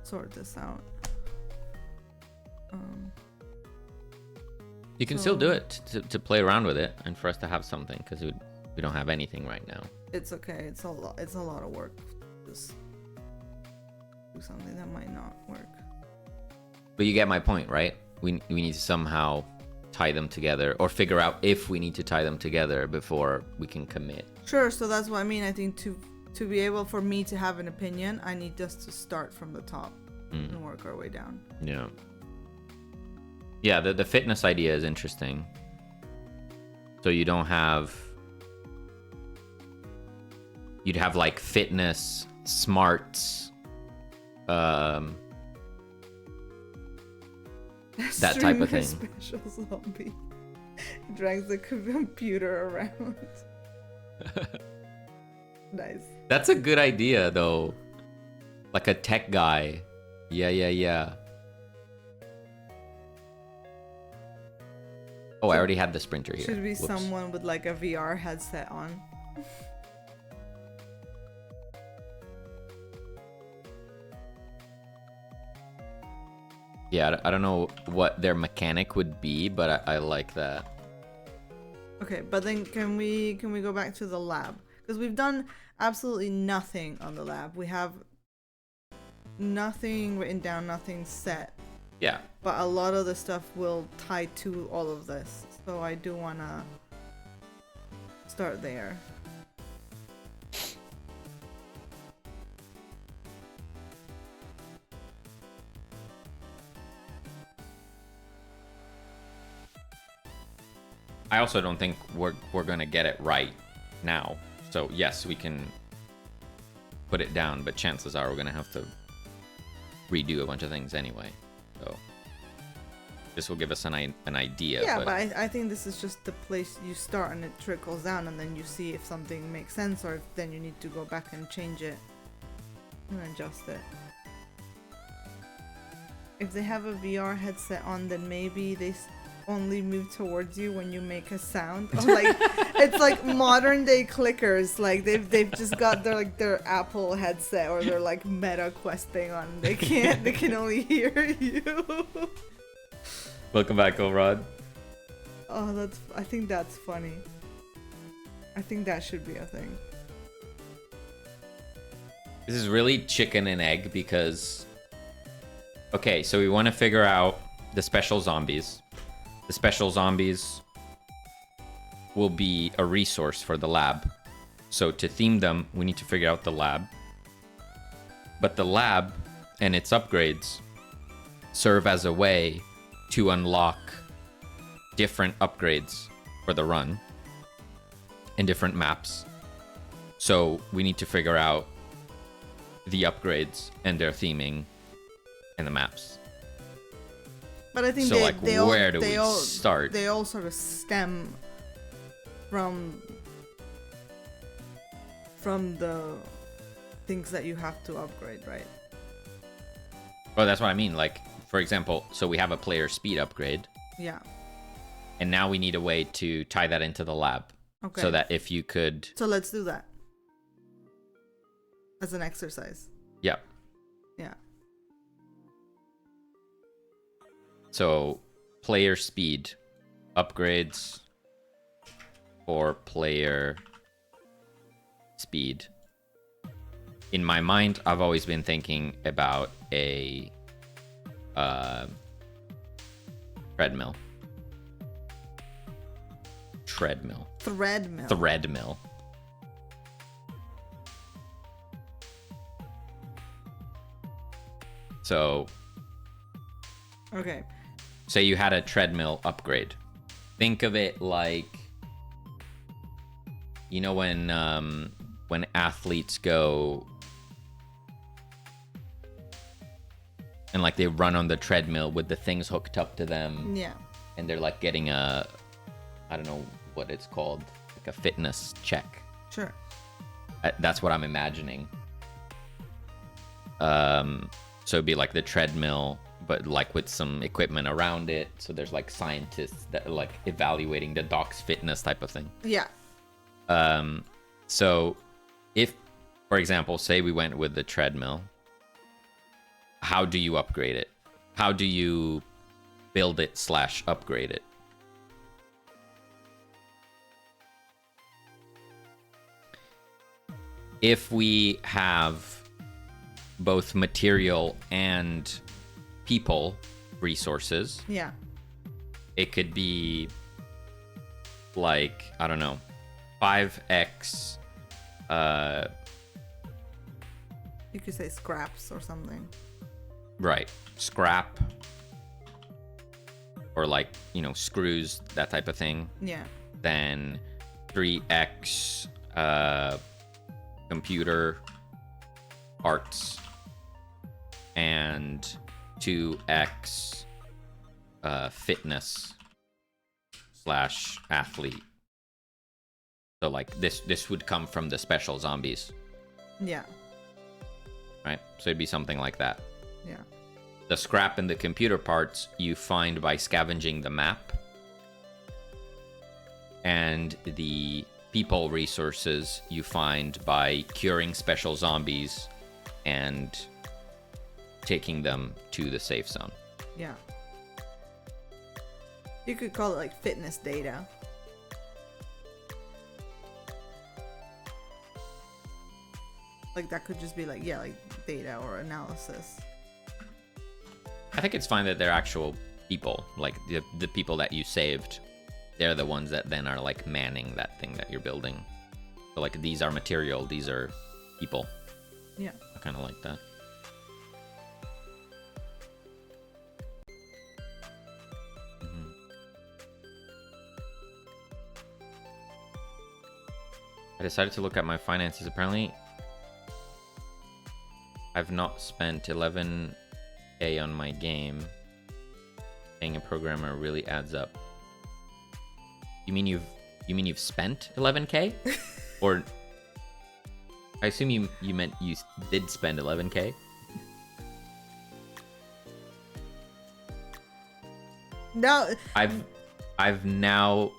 sort this out. You can still do it to play around with it and for us to have something, because we don't have anything right now. It's okay. It's a lot of work. Just do something that might not work. But you get my point, right? We need to somehow tie them together, or figure out if we need to tie them together before we can commit. Sure. So that's what I mean. I think to be able for me to have an opinion, I need us to start from the top and work our way down. Yeah. Yeah, the fitness idea is interesting. So you'd have like fitness, smarts, that type of Streamer thing. Special zombie. He drags the computer around. Nice. That's a good idea, though. Like a tech guy. Yeah. Oh, I already had the sprinter here. Should be Whoops. someone with like a VR headset on. Yeah, I don't know what their mechanic would be, but I like that. Okay, but then can we go back to the lab? Because we've done absolutely nothing on the lab. We have nothing written down, nothing set. Yeah. But a lot of the stuff will tie to all of this. So I do want to start there. I also don't think we're gonna get it right now. So yes, we can put it down, but chances are we're gonna have to redo a bunch of things anyway. So this will give us an idea. Yeah, but I think this is just the place you start and it trickles down, and then you see if something makes sense, or if then you need to go back and change it and adjust it. If they have a VR headset on, then maybe they only move towards you when you make a sound. Or like it's like modern day clickers. Like they've just got their Apple headset or their like Meta Quest thing on. They can only hear you. Welcome back, Golrod. Oh, I think that's funny. I think that should be a thing. This is really chicken and egg because okay, so we want to figure out the special zombies. The special zombies will be a resource for the lab. So to theme them, we need to figure out the lab. But the lab and its upgrades serve as a way to unlock different upgrades for the run and different maps. So we need to figure out the upgrades and their theming and the maps. But I think So, like, where do we start? They all sort of stem from the things that you have to upgrade, right? Well, that's what I mean. Like, for example, so we have a player speed upgrade, Yeah. and now we need a way to tie that into the lab. Okay. So that if you could... So let's do that. As an exercise. Yeah. Yeah. So, player speed upgrades for player speed. In my mind, I've always been thinking about a treadmill. Threadmill. So, Okay. say you had a treadmill upgrade. Think of it like, you know, when athletes go and like they run on the treadmill with the things hooked up to them, Yeah. and they're like getting a, I don't know what it's called, like a fitness check. Sure. That's what I'm imagining. So it'd be like the treadmill, but like with some equipment around it. So there's like scientists that are like evaluating the dog's fitness type of thing. Yeah. So if, for example, say we went with the treadmill, how do you upgrade it? How do you build it / upgrade it? If we have both material and people resources, Yeah. it could be like, I don't know, 5x You could say scraps or something. right, scrap, or like, you know, screws, that type of thing. Yeah. Then 3x computer parts, and 2x fitness / athlete. So like this would come from the special zombies, Yeah. right? So it'd be something like that. Yeah. The scrap and the computer parts you find by scavenging the map, and the people resources you find by curing special zombies and taking them to the safe zone. Yeah. You could call it like fitness data. Like that could just be like, yeah, like data or analysis. I think it's fine that they're actual people, like the people that you saved. They're the ones that then are like manning that thing that you're building. So like these are material, these are people. Yeah. I kind of like that. I decided to look at my finances. Apparently, I've not spent 11k on my game. Paying a programmer really adds up. You mean you've spent 11k? Or I assume you meant you did spend 11k? No. Now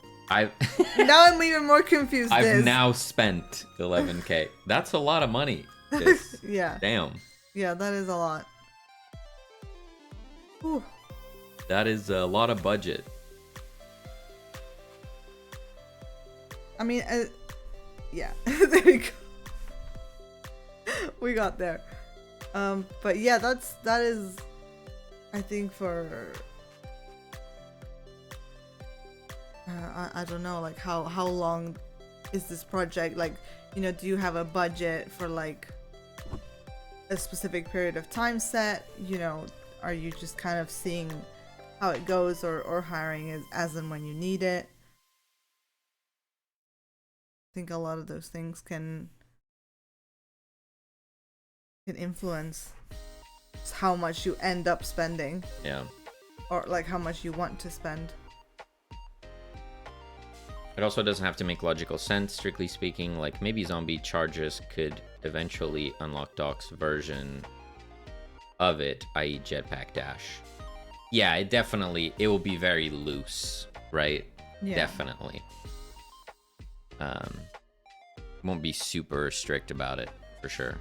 Now I'm even more confused. I've now spent 11k. That's a lot of money. Yeah. Damn. Yeah, that is a lot. Whew. That is a lot of budget. I mean, yeah. There we go. We got there. But yeah, that is, I think for, I don't know, like how long is this project? Like, you know, do you have a budget for like a specific period of time set? You know, are you just kind of seeing how it goes, or hiring as and when you need it? I think a lot of those things can influence how much you end up spending. Yeah. Or like how much you want to spend. It also doesn't have to make logical sense, strictly speaking. Like maybe zombie charges could eventually unlock Doc's version of it, i.e. jetpack dash. Yeah, it will be very loose, right? Yeah. Definitely. Won't be super strict about it, for sure.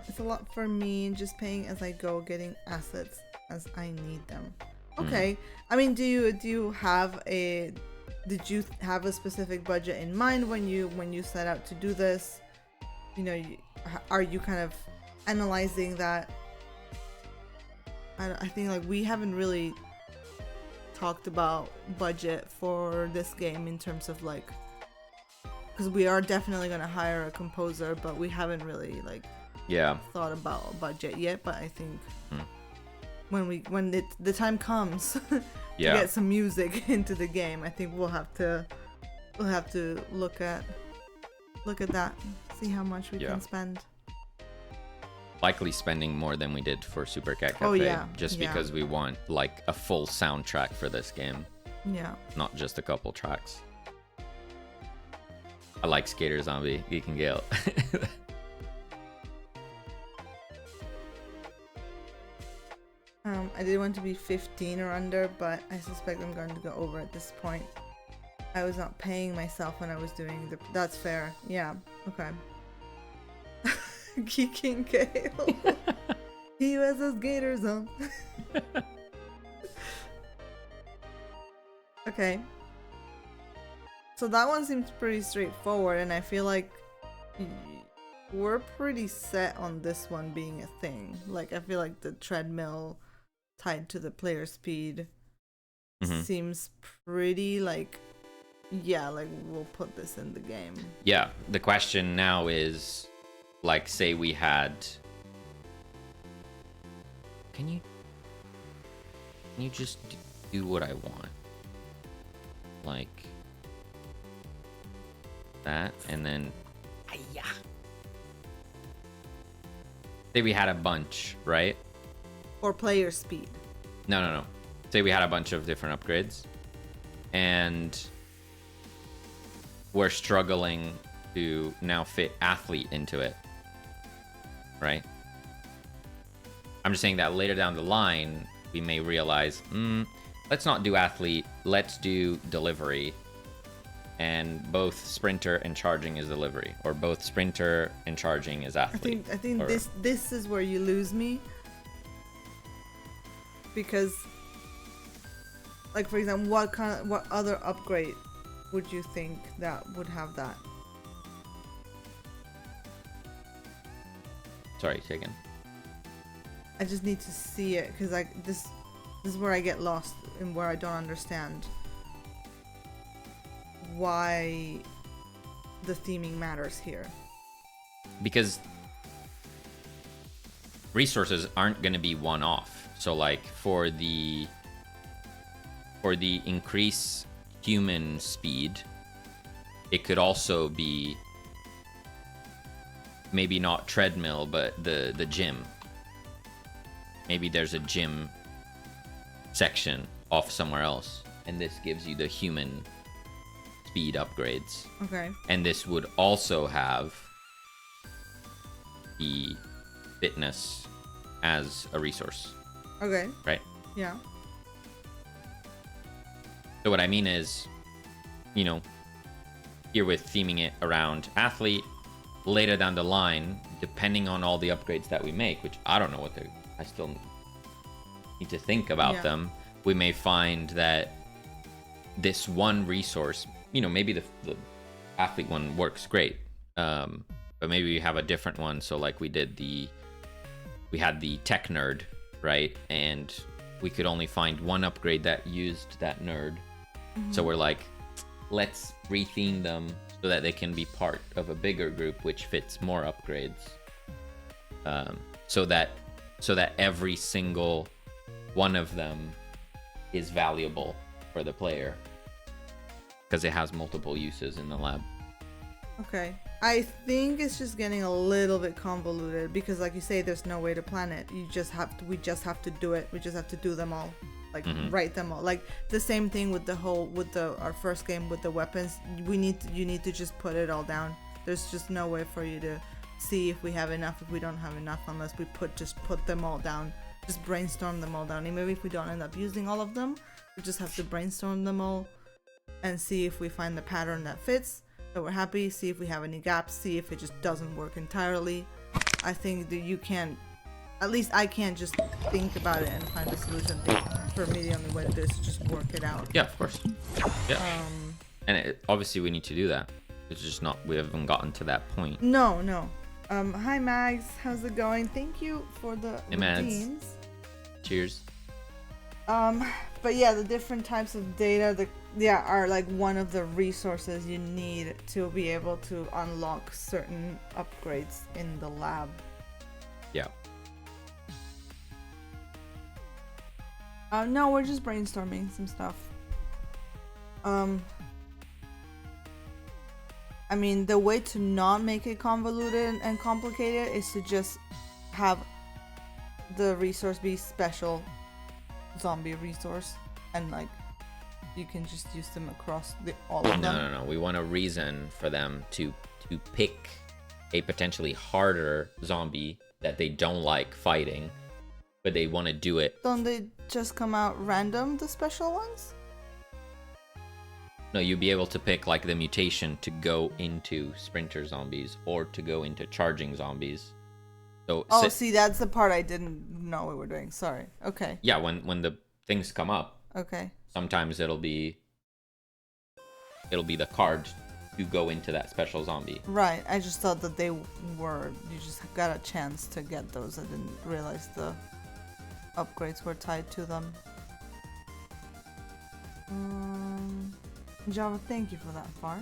It's a lot for me, just paying as I go, getting assets as I need them. Okay. I mean, did you have a specific budget in mind when you set out to do this? You know, are you kind of analyzing that? I think like we haven't really talked about budget for this game in terms of like, because we are definitely gonna hire a composer, but we haven't really like thought about a budget yet. But I think when the time comes to get some music into the game, I think we'll have to look at that, see how much we can spend. Likely spending more than we did for Super Cat Cafe, because we want like a full soundtrack for this game. Yeah. Not just a couple tracks. I like Skater Zombie, Geek and Gale. I did want to be 15 or under, but I suspect I'm going to go over at this point. I was not paying myself when I was doing that's fair. Yeah. Okay. Geeking Gale. He has his gaiters on. Okay. So that one seems pretty straightforward, and I feel like we're pretty set on this one being a thing. Like, I feel like the treadmill tied to the player speed seems pretty like, yeah, like we'll put this in the game. Yeah, the question now is, like, say we had... Can you just do what I want? Like... that, and then... say we had a bunch, right? Or player speed. No. Say we had a bunch of different upgrades, and we're struggling to now fit athlete into it, right? I'm just saying that later down the line, we may realize, let's not do athlete, let's do delivery. And both sprinter and charging is delivery, or both sprinter and charging is athlete. I think this is where you lose me, because, like, for example, what other upgrade would you think that would have that? Sorry, say again. I just need to see it, because like this is where I get lost and where I don't understand why the theming matters here. Because resources aren't going to be one-off. So like for the increase human speed, it could also be maybe not treadmill, but the gym. Maybe there's a gym section off somewhere else, and this gives you the human speed upgrades. Okay. And this would also have the fitness as a resource, Okay. right? Yeah. So what I mean is, you know, here with theming it around athlete, later down the line, depending on all the upgrades that we make, which I don't know what they're, I still need to think about them, we may find that this one resource, you know, maybe the athlete one works great, but maybe we have a different one. So like we had the tech nerd, right? And we could only find one upgrade that used that nerd. So we're like, let's retheme them so that they can be part of a bigger group, which fits more upgrades. So that every single one of them is valuable for the player, because it has multiple uses in the lab. Okay. I think it's just getting a little bit convoluted, because like you say, there's no way to plan it. We just have to do it. We just have to do them all. Like write them all. Like the same thing with our first game with the weapons. You need to just put it all down. There's just no way for you to see if we have enough, if we don't have enough, unless we put them all down. Just brainstorm them all down. And maybe if we don't end up using all of them, we just have to brainstorm them all and see if we find the pattern that fits, that we're happy, see if we have any gaps, see if it just doesn't work entirely. I think that you can't, at least I can't just think about it and find a solution. For me, the only way to do is to just work it out. Yeah, of course. Yeah. And obviously we need to do that. It's just not, we haven't gotten to that point. No. Hi Mags, how's it going? Thank you for the redeems. Cheers. But yeah, the different types of data are like one of the resources you need to be able to unlock certain upgrades in the lab. Yeah. No, we're just brainstorming some stuff. I mean, the way to not make it convoluted and complicated is to just have the resource be special zombie resource, and like you can just use them across all of them. No. We want a reason for them to pick a potentially harder zombie that they don't like fighting, but they want to do it. Don't they just come out random, the special ones? No, you'd be able to pick like the mutation to go into sprinter zombies or to go into charging zombies. So see, that's the part I didn't know we were doing. Sorry. Okay. Yeah, when the things come up, okay, sometimes it'll be the card to go into that special zombie. Right. I just thought that you just got a chance to get those. I didn't realize the upgrades were tied to them. Java, thank you for that part.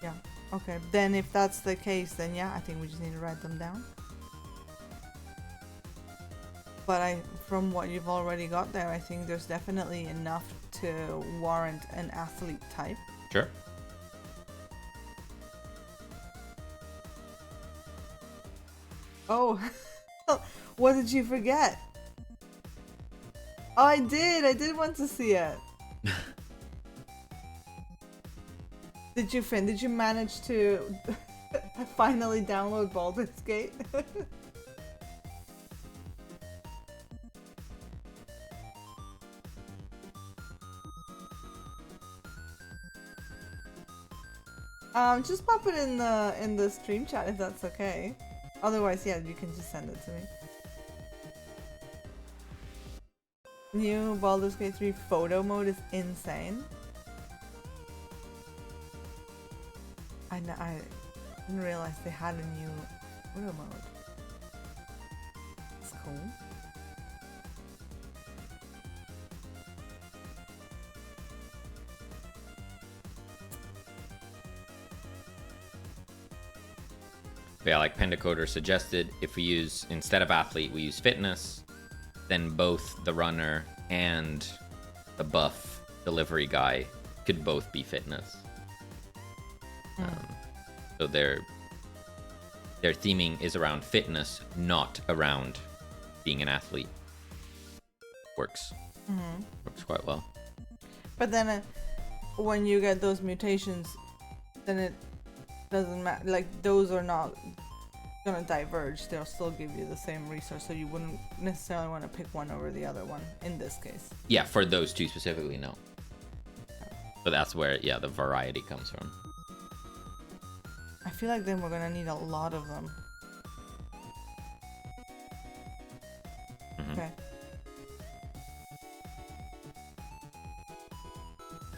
Yeah, okay. Then if that's the case, then yeah, I think we just need to write them down. But from what you've already got there, I think there's definitely enough to warrant an athlete type. Sure. Oh, what did you forget? Oh, I did want to see it. Did you manage to finally download Baldur's Gate? Just pop it in the stream chat if that's okay. Otherwise, yeah, you can just send it to me. New Baldur's Gate 3 photo mode is insane. I didn't realize they had a new photo mode. It's cool. Yeah, like Pendacoder suggested, if we use, instead of athlete, we use fitness, then both the runner and the buff delivery guy could both be fitness. So their theming is around fitness, not around being an athlete. Works. Works quite well. But then when you get those mutations, then it doesn't matter. Like, those are not gonna diverge. They'll still give you the same resource, so you wouldn't necessarily want to pick one over the other one in this case. Yeah, for those two specifically, no. But that's where, yeah, the variety comes from. I feel like then we're gonna need a lot of them. Okay.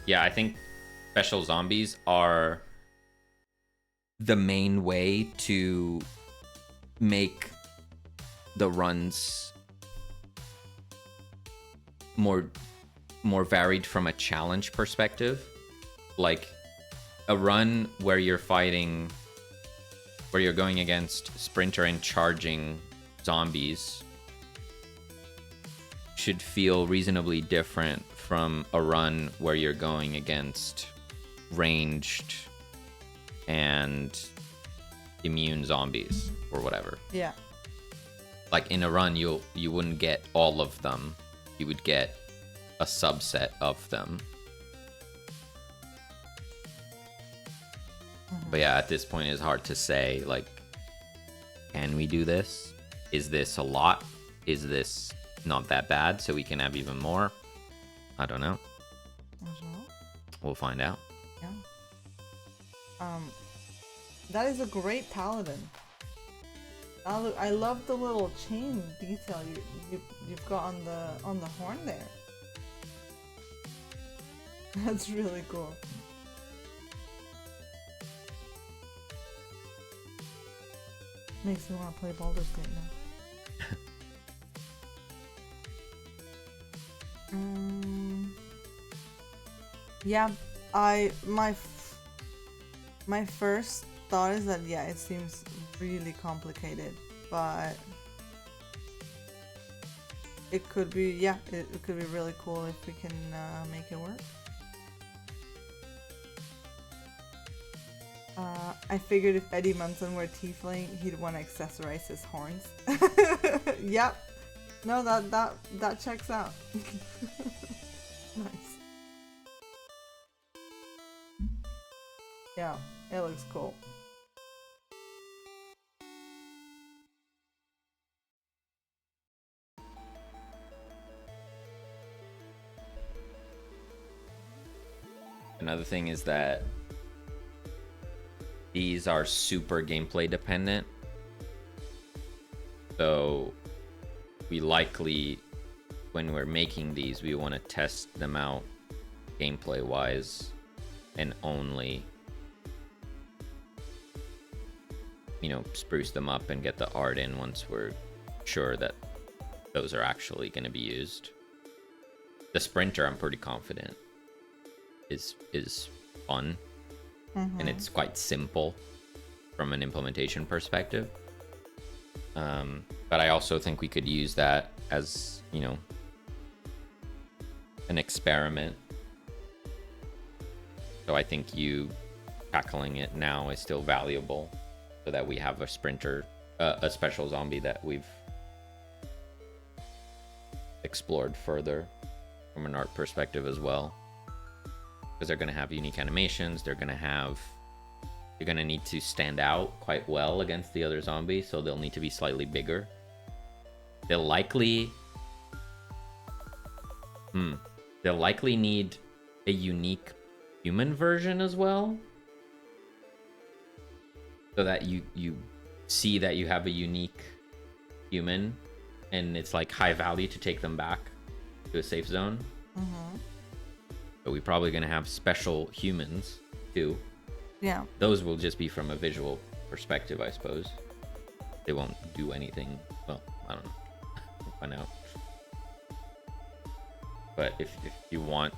Yeah, I think special zombies are the main way to make the runs more varied from a challenge perspective. Like a run where you're fighting, where you're going against sprinter and charging zombies should feel reasonably different from a run where you're going against ranged and immune zombies or whatever. Yeah. Like in a run, you wouldn't get all of them. You would get a subset of them. But yeah, at this point, it's hard to say, like, can we do this? Is this a lot? Is this not that bad so we can have even more? I don't know. We'll find out. Yeah. That is a great paladin. I love the little chain detail you've got on the horn there. That's really cool. Makes me want to play Baldur's Gate now. Yeah, my first thought is that, yeah, it seems really complicated, but it could be, yeah, it could be really cool if we can make it work. I figured if Eddie Munson were tiefling, he'd want to accessorize his horns. Yep. No, that checks out. Nice. Yeah, it looks cool. Another thing is that these are super gameplay dependent. So we likely, when we're making these, we want to test them out gameplay wise and only, you know, spruce them up and get the art in once we're sure that those are actually going to be used. The sprinter, I'm pretty confident, is fun. And it's quite simple from an implementation perspective. But I also think we could use that as, you know, an experiment. So I think you tackling it now is still valuable, so that we have a sprinter, a special zombie that we've explored further from an art perspective as well. Because they're going to have unique animations. You're going to need to stand out quite well against the other zombies, so they'll need to be slightly bigger. They'll likely need a unique human version as well, so that you see that you have a unique human, and it's like high value to take them back to a safe zone. But we're probably going to have special humans too. Yeah. Those will just be from a visual perspective, I suppose. They won't do anything. Well, I don't know. We'll find out. But if you want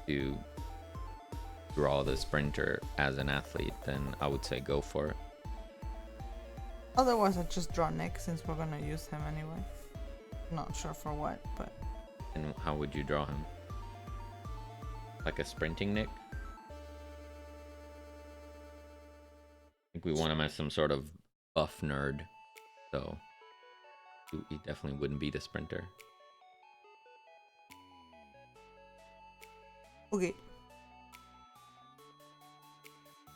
to draw the sprinter as an athlete, then I would say go for it. Otherwise, I'd just draw Nick, since we're gonna use him anyway. Not sure for what, but... And how would you draw him? Like a sprinting Nick? I think we want him as some sort of buff nerd, so he definitely wouldn't be the sprinter. Okay.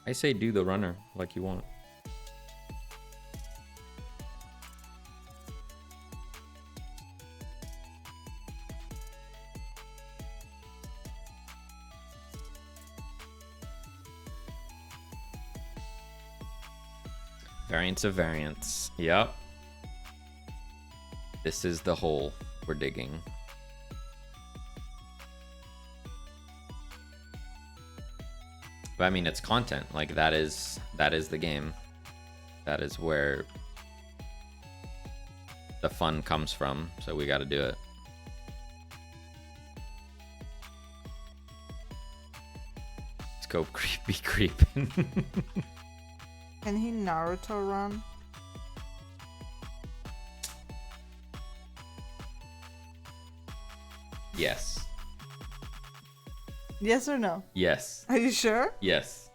I say do the runner like you want. Variants of variants. Yep. This is the hole we're digging. But I mean, it's content. Like, that is the game. That is where the fun comes from. So we got to do it. Let's go be creeping. Can he Naruto run? Yes. Yes or no? Yes. Are you sure? Yes.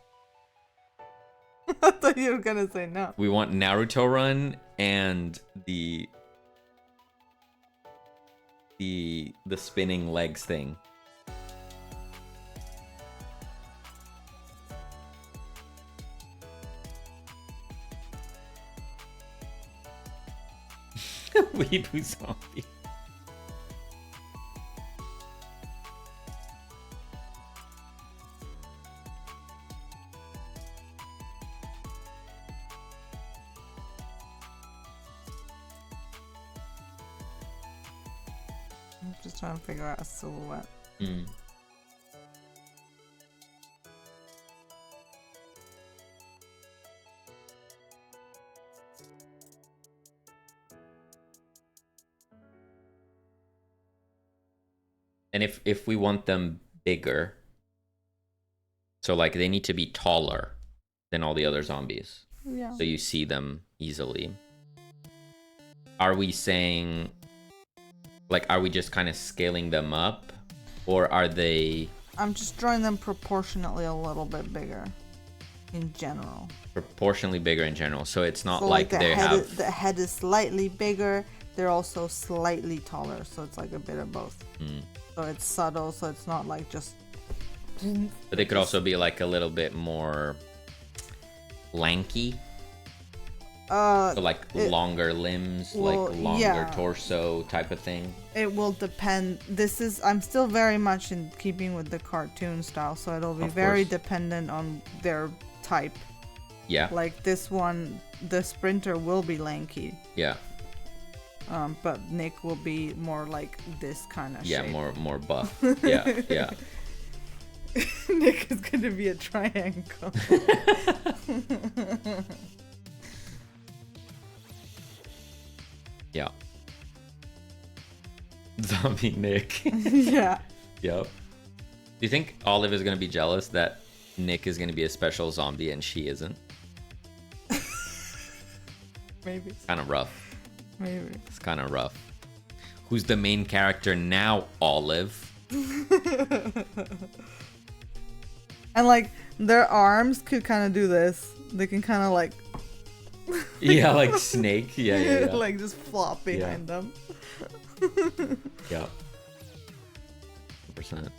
I thought you were gonna say no. We want Naruto run and the spinning legs thing. Weeaboo zombie. I'm just trying to figure out a silhouette. And if we want them bigger, so like they need to be taller than all the other zombies, Yeah. so you see them easily. Are we saying, like, are we just kind of scaling them up, or are they I'm just drawing them proportionately a little bit bigger in general. proportionally bigger in general? So it's not So like they have. the head is slightly bigger. They're also slightly taller, so it's like a bit of both. So it's subtle, so it's not like just. But they could also be like a little bit more lanky. So like longer limbs, well, like longer yeah. torso type of thing. It will depend. I'm still very much in keeping with the cartoon style, so it'll be Of very course. dependent on their type. Yeah. Like this one, the sprinter will be lanky, Yeah. but Nick will be more like this kind of Yeah. shape. More buff. Yeah. Yeah. Nick is gonna be a triangle. Yeah. Zombie Nick. Yeah. Yep. Do you think Olive is gonna be jealous that Nick is gonna be a special zombie and she isn't? Maybe. Kind of rough. Maybe. It's kind of rough. who's the main character now, Olive. And like their arms could kind of do this. They can kind of like Yeah, like Snake. Yeah. like just flop behind them. Yeah. 100%.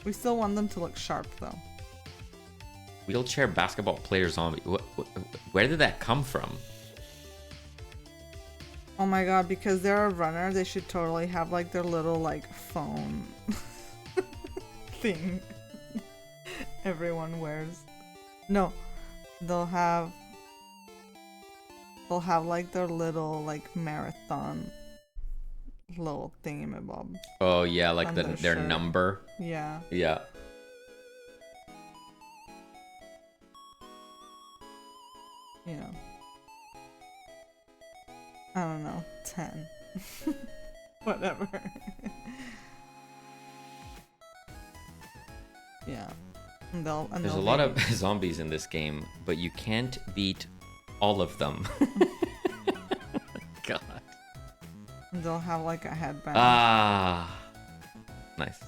We still want them to look sharp though. Wheelchair basketball player zombie. Where did that come from? Oh my god, because they're a runner, they should totally have like their little like phone thing everyone wears. No, they'll have like their little like marathon little thingamabob. Oh yeah, like On their shirt. number. Yeah. Yeah. You know. I don't know, 10. Whatever. Yeah. And There's a lot of zombies in this game, but you can't beat all of them. God. They'll have like a headband. Ah. Nice.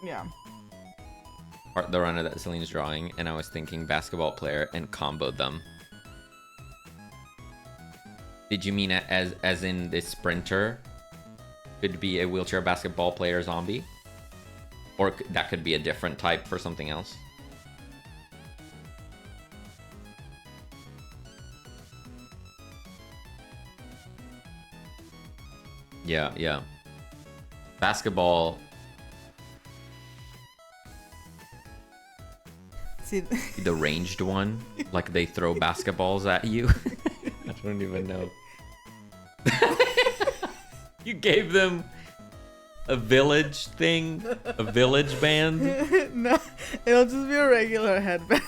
Yeah. The runner that Celine's drawing, and I was thinking basketball player and comboed them. Did you mean as in this sprinter could be a wheelchair basketball player zombie? Or that could be a different type for something else? Yeah. Basketball. See, The ranged one, like they throw basketballs at you. I don't even know. You gave them a village thing, a village band. no, it'll just be a regular headband.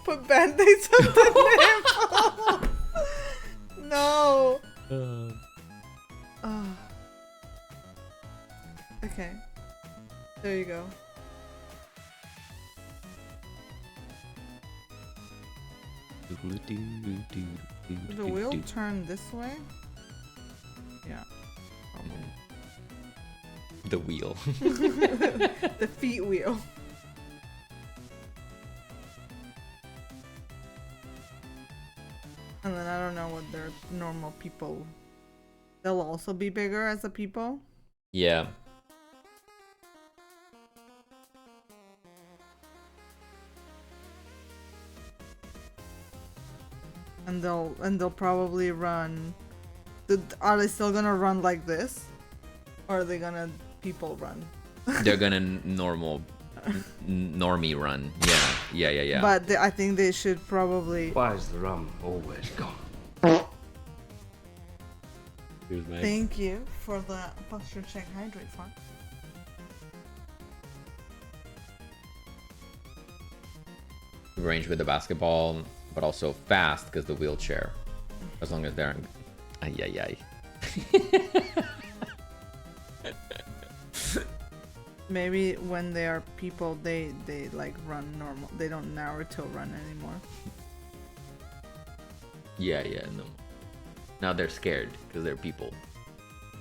Put band-aids on the nipple. No. Oh. Okay. There you go. Did the wheel turn this way? Yeah. The wheel. The feet wheel. And then I don't know what their normal people. They'll also be bigger as the people. Yeah. And they'll probably run. Are they still gonna run like this, or are they gonna people run? They're gonna normie run. Yeah. But I think they should probably. Why is the rum always gone? Thank you for the posture check hydrate fun. Range with the basketball, but also fast because the wheelchair. As long as they're in. Ay. Maybe when they are people, they like run normal. They don't Naruto run anymore. Yeah, no. Now they're scared because they're people.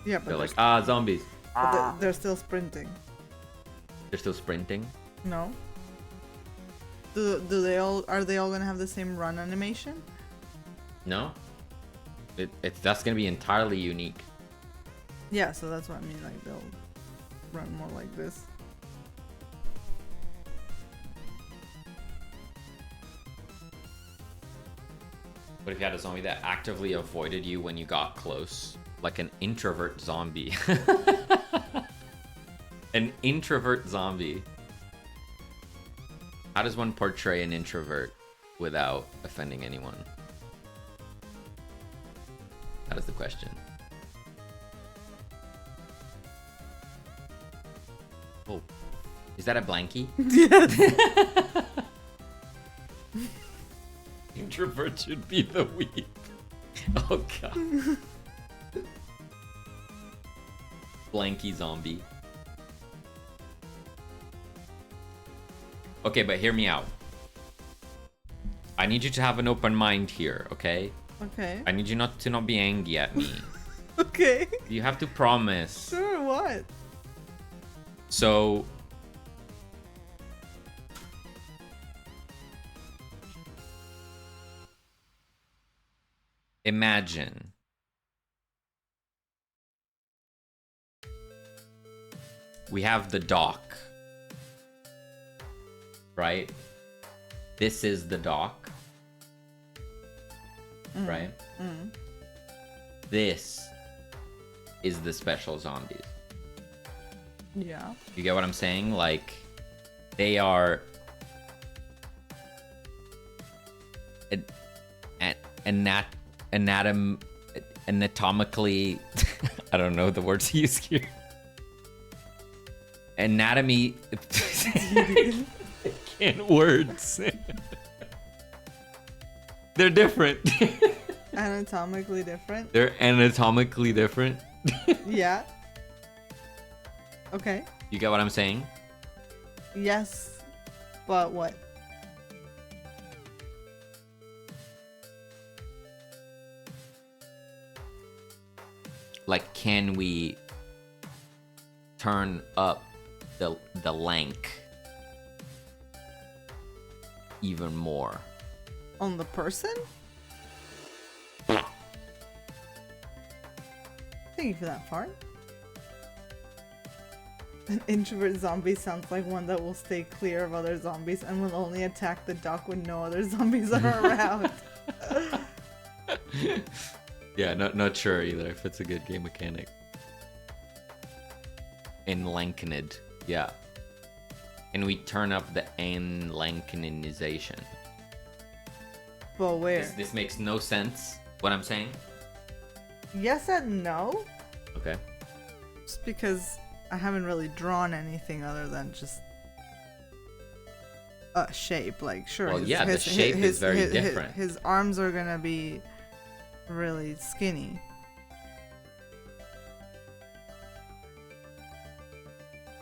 Yeah, but They're like, zombies. they're still sprinting. They're still sprinting. No. Do they all are they all gonna have the same run animation? No. That's gonna be entirely unique. Yeah, so that's what I mean. Like they'll run more like this. What if you had a zombie that actively avoided you when you got close? Like an introvert zombie. An introvert zombie. How does one portray an introvert without offending anyone? That is the question. Oh. Is that a blankie? Yes. Introvert should be the weep. Oh god. Blanky zombie. Okay, but hear me out. I need you to have an open mind here, okay? Okay. I need you not to be angry at me. Okay. You have to promise. Sure, what? So imagine we have the dock, right? This is the dock, right? This is the special zombies. Yeah. You get what I'm saying? Like, they are anatomically I don't know the words to use here. Anatomy I can't words. They're different. Anatomically different? They're anatomically different. Yeah. Okay. You get what I'm saying? Yes. But what? Like, can we turn up the length even more? On the person? Thank you for that fart. An introvert zombie sounds like one that will stay clear of other zombies and will only attack the dock when no other zombies are around. Yeah, not sure either if it's a good game mechanic. Enlankened, yeah. And we turn up the enlankenization. But where? This makes no sense, what I'm saying. Yes and no. Okay. Just because I haven't really drawn anything other than just a shape. Like, sure. Well, yeah, the shape is very different. His arms are gonna be really skinny.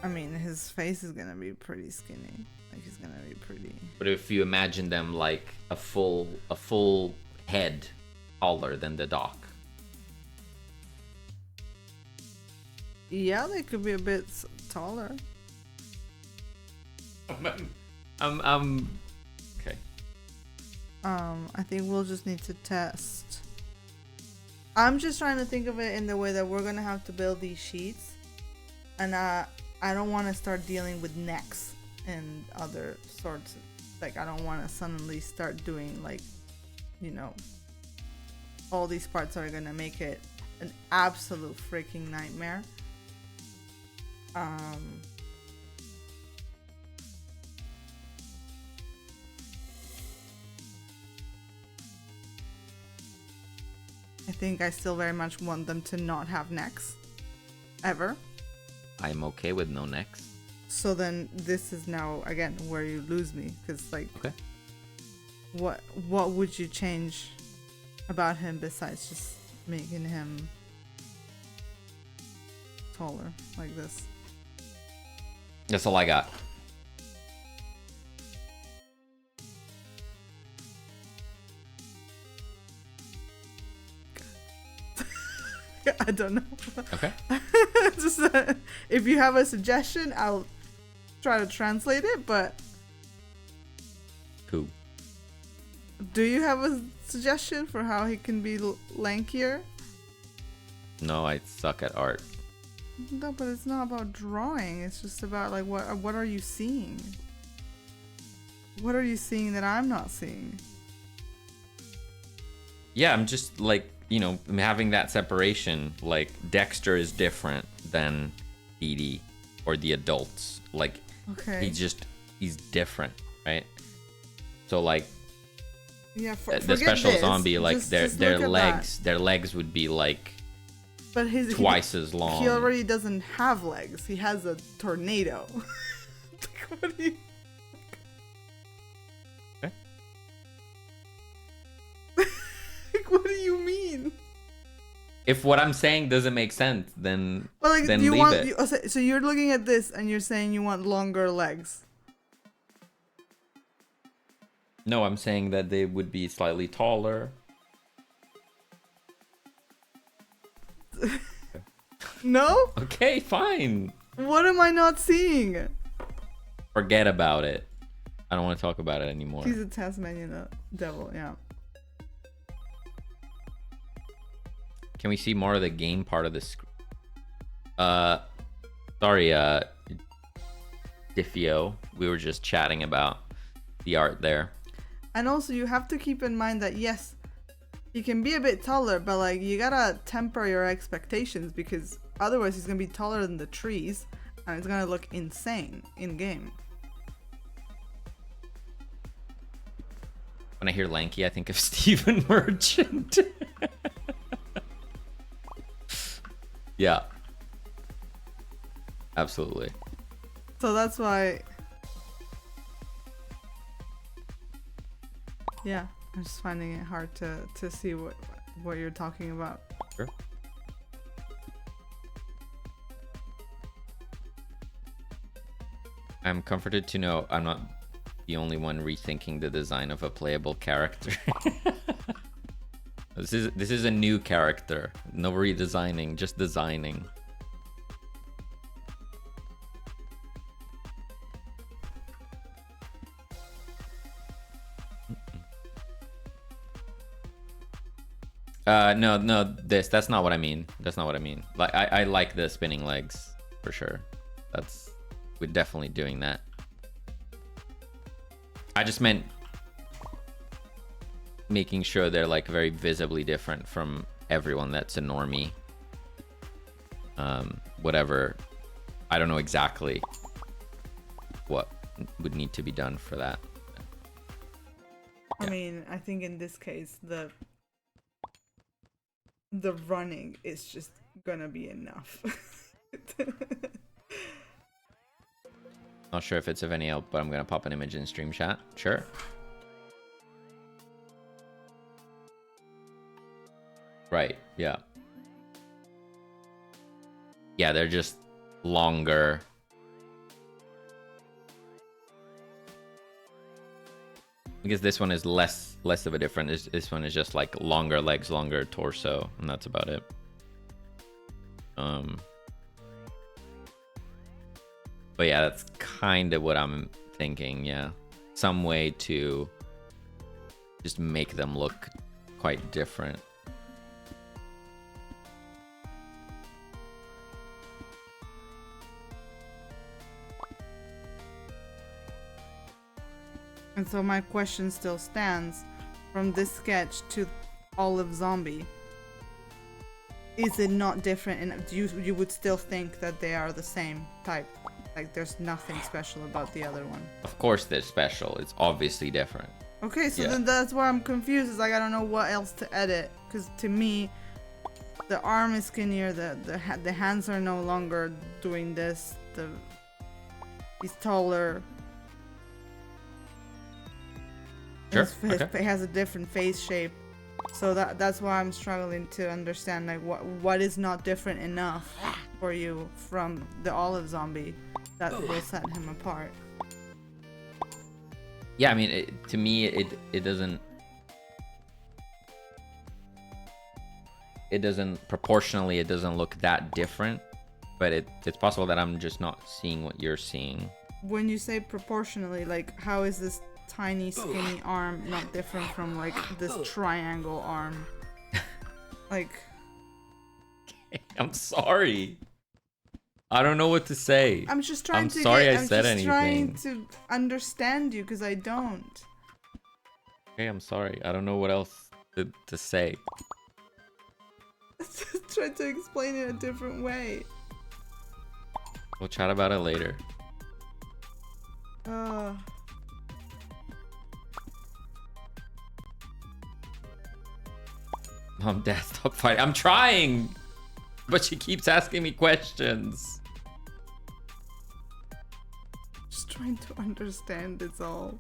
I mean, his face is gonna be pretty skinny. Like, he's gonna be pretty. But if you imagine them like a full head taller than the dock. Yeah, they could be a bit taller. Okay. I think we'll just need to test. I'm just trying to think of it in the way that we're gonna have to build these sheets, and I don't want to start dealing with necks and other sorts of, like, I don't want to suddenly start doing, like, you know, all these parts are gonna make it an absolute freaking nightmare. I think I still very much want them to not have necks. Ever. I'm okay with no necks. So then this is now, again, where you lose me. Because, like, Okay. What would you change about him besides just making him taller like this? That's all I got. I don't know. Okay. Just if you have a suggestion, I'll try to translate it. But Cool. do you have a suggestion for how he can be lankier? No, I suck at art. No, but it's not about drawing. It's just about, like, what are you seeing? What are you seeing that I'm not seeing? Yeah, I'm just like, you know, having that separation. Like, Dexter is different than Edie or the adults. Like, Okay. he's different, right? So, like, Yeah, the special this. zombie, like, Just their look at legs would be like But his twice as long. He already doesn't have legs. He has a tornado. Like, what do you? Okay. Like, what do you mean? If what I'm saying doesn't make sense, then But like, then you leave want it. so you're looking at this and you're saying you want longer legs. No, I'm saying that they would be slightly taller. No? Okay, fine. What am I not seeing? Forget about it. I don't want to talk about it anymore. He's a Tasmanian devil, yeah. Can we see more of the game part of the screen? Sorry, Diffio. We were just chatting about the art there. And also, you have to keep in mind that, yes, he can be a bit taller, but like, you gotta temper your expectations, because otherwise he's gonna be taller than the trees and it's gonna look insane in game. When I hear lanky, I think of Stephen Merchant. Yeah. Absolutely. So that's why, yeah, I'm just finding it hard to see what you're talking about. Sure. I'm comforted to know I'm not the only one rethinking the design of a playable character. This is a new character. No redesigning, just designing. No, that's not what I mean. That's not what I mean. Like, I like the spinning legs for sure. We're definitely doing that. I just meant making sure they're like very visibly different from everyone that's a normie. Whatever. I don't know exactly what would need to be done for that. I mean, I think in this case, the running is just gonna be enough. Not sure if it's of any help, but I'm gonna pop an image in stream chat. Sure. Right, yeah. Yeah, they're just longer. Because this one is less of a difference. This one is just like longer legs, longer torso, and that's about it. But yeah, that's kind of what I'm thinking, yeah. Some way to just make them look quite different. And so my question still stands, from this sketch to Olive Zombie. Is it not different? And you would still think that they are the same type? Like, there's nothing special about the other one? Of course they're special. It's obviously different. Okay, so Yeah. then that's why I'm confused. It's like, I don't know what else to edit. Because to me, the arm is skinnier, the hands are no longer doing this, he's taller. Sure, His okay. has a different face shape. So that's why I'm struggling to understand, like, what is not different enough for you from the Olive Zombie that will set him apart. Yeah, I mean, to me, it doesn't proportionally, it doesn't look that different, but it's possible that I'm just not seeing what you're seeing. When you say proportionally, like, how is this tiny skinny arm not different from like this triangle arm? Like, I'm sorry. I don't know what to say. I'm just trying I'm to sorry get, I said I'm just trying anything. to understand you, because I don't. Okay, I'm sorry. I don't know what else to say. Just try to explain it a different way. We'll chat about it later. Mom, Dad, stop fighting. I'm trying! But she keeps asking me questions. Just trying to understand, it's all.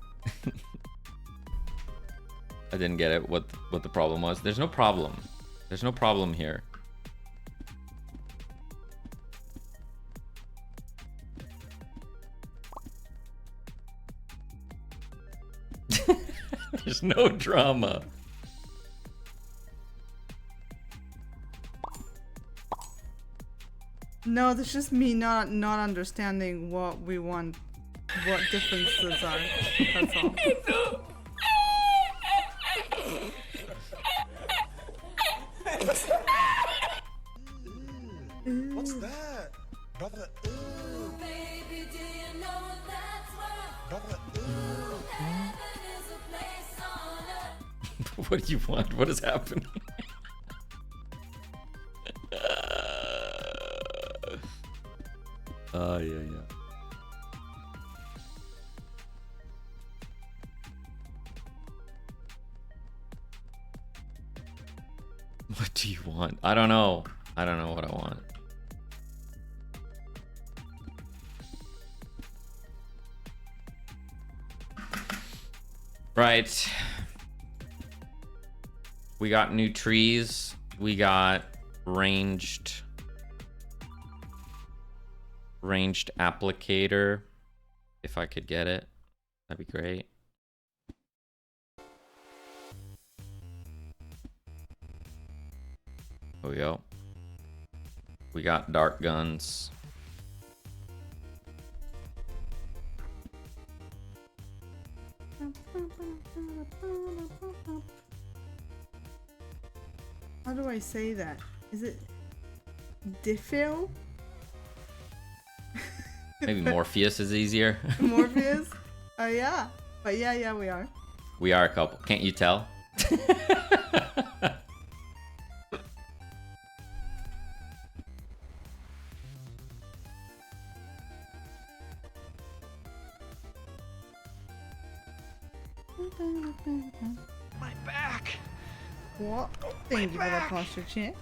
I didn't get it, what the problem was. There's no problem. There's no problem here. There's no drama. No, that's just me not understanding what we want, what differences are. That's all. What's that? Brother, ooh. Baby, do you know that's what Brother, heaven is a place on earth? What do you want? What is happening? Oh, yeah. What do you want? I don't know. I don't know what I want. Right. We got new trees. We got ranged applicator. If I could get it, that'd be great. There we go. We got dart guns. How do I say that? Is it Diffil? Maybe Morpheus is easier. Morpheus? Oh yeah. But yeah, we are. We are a couple. Can't you tell? My back. What? Thank you for the posture check.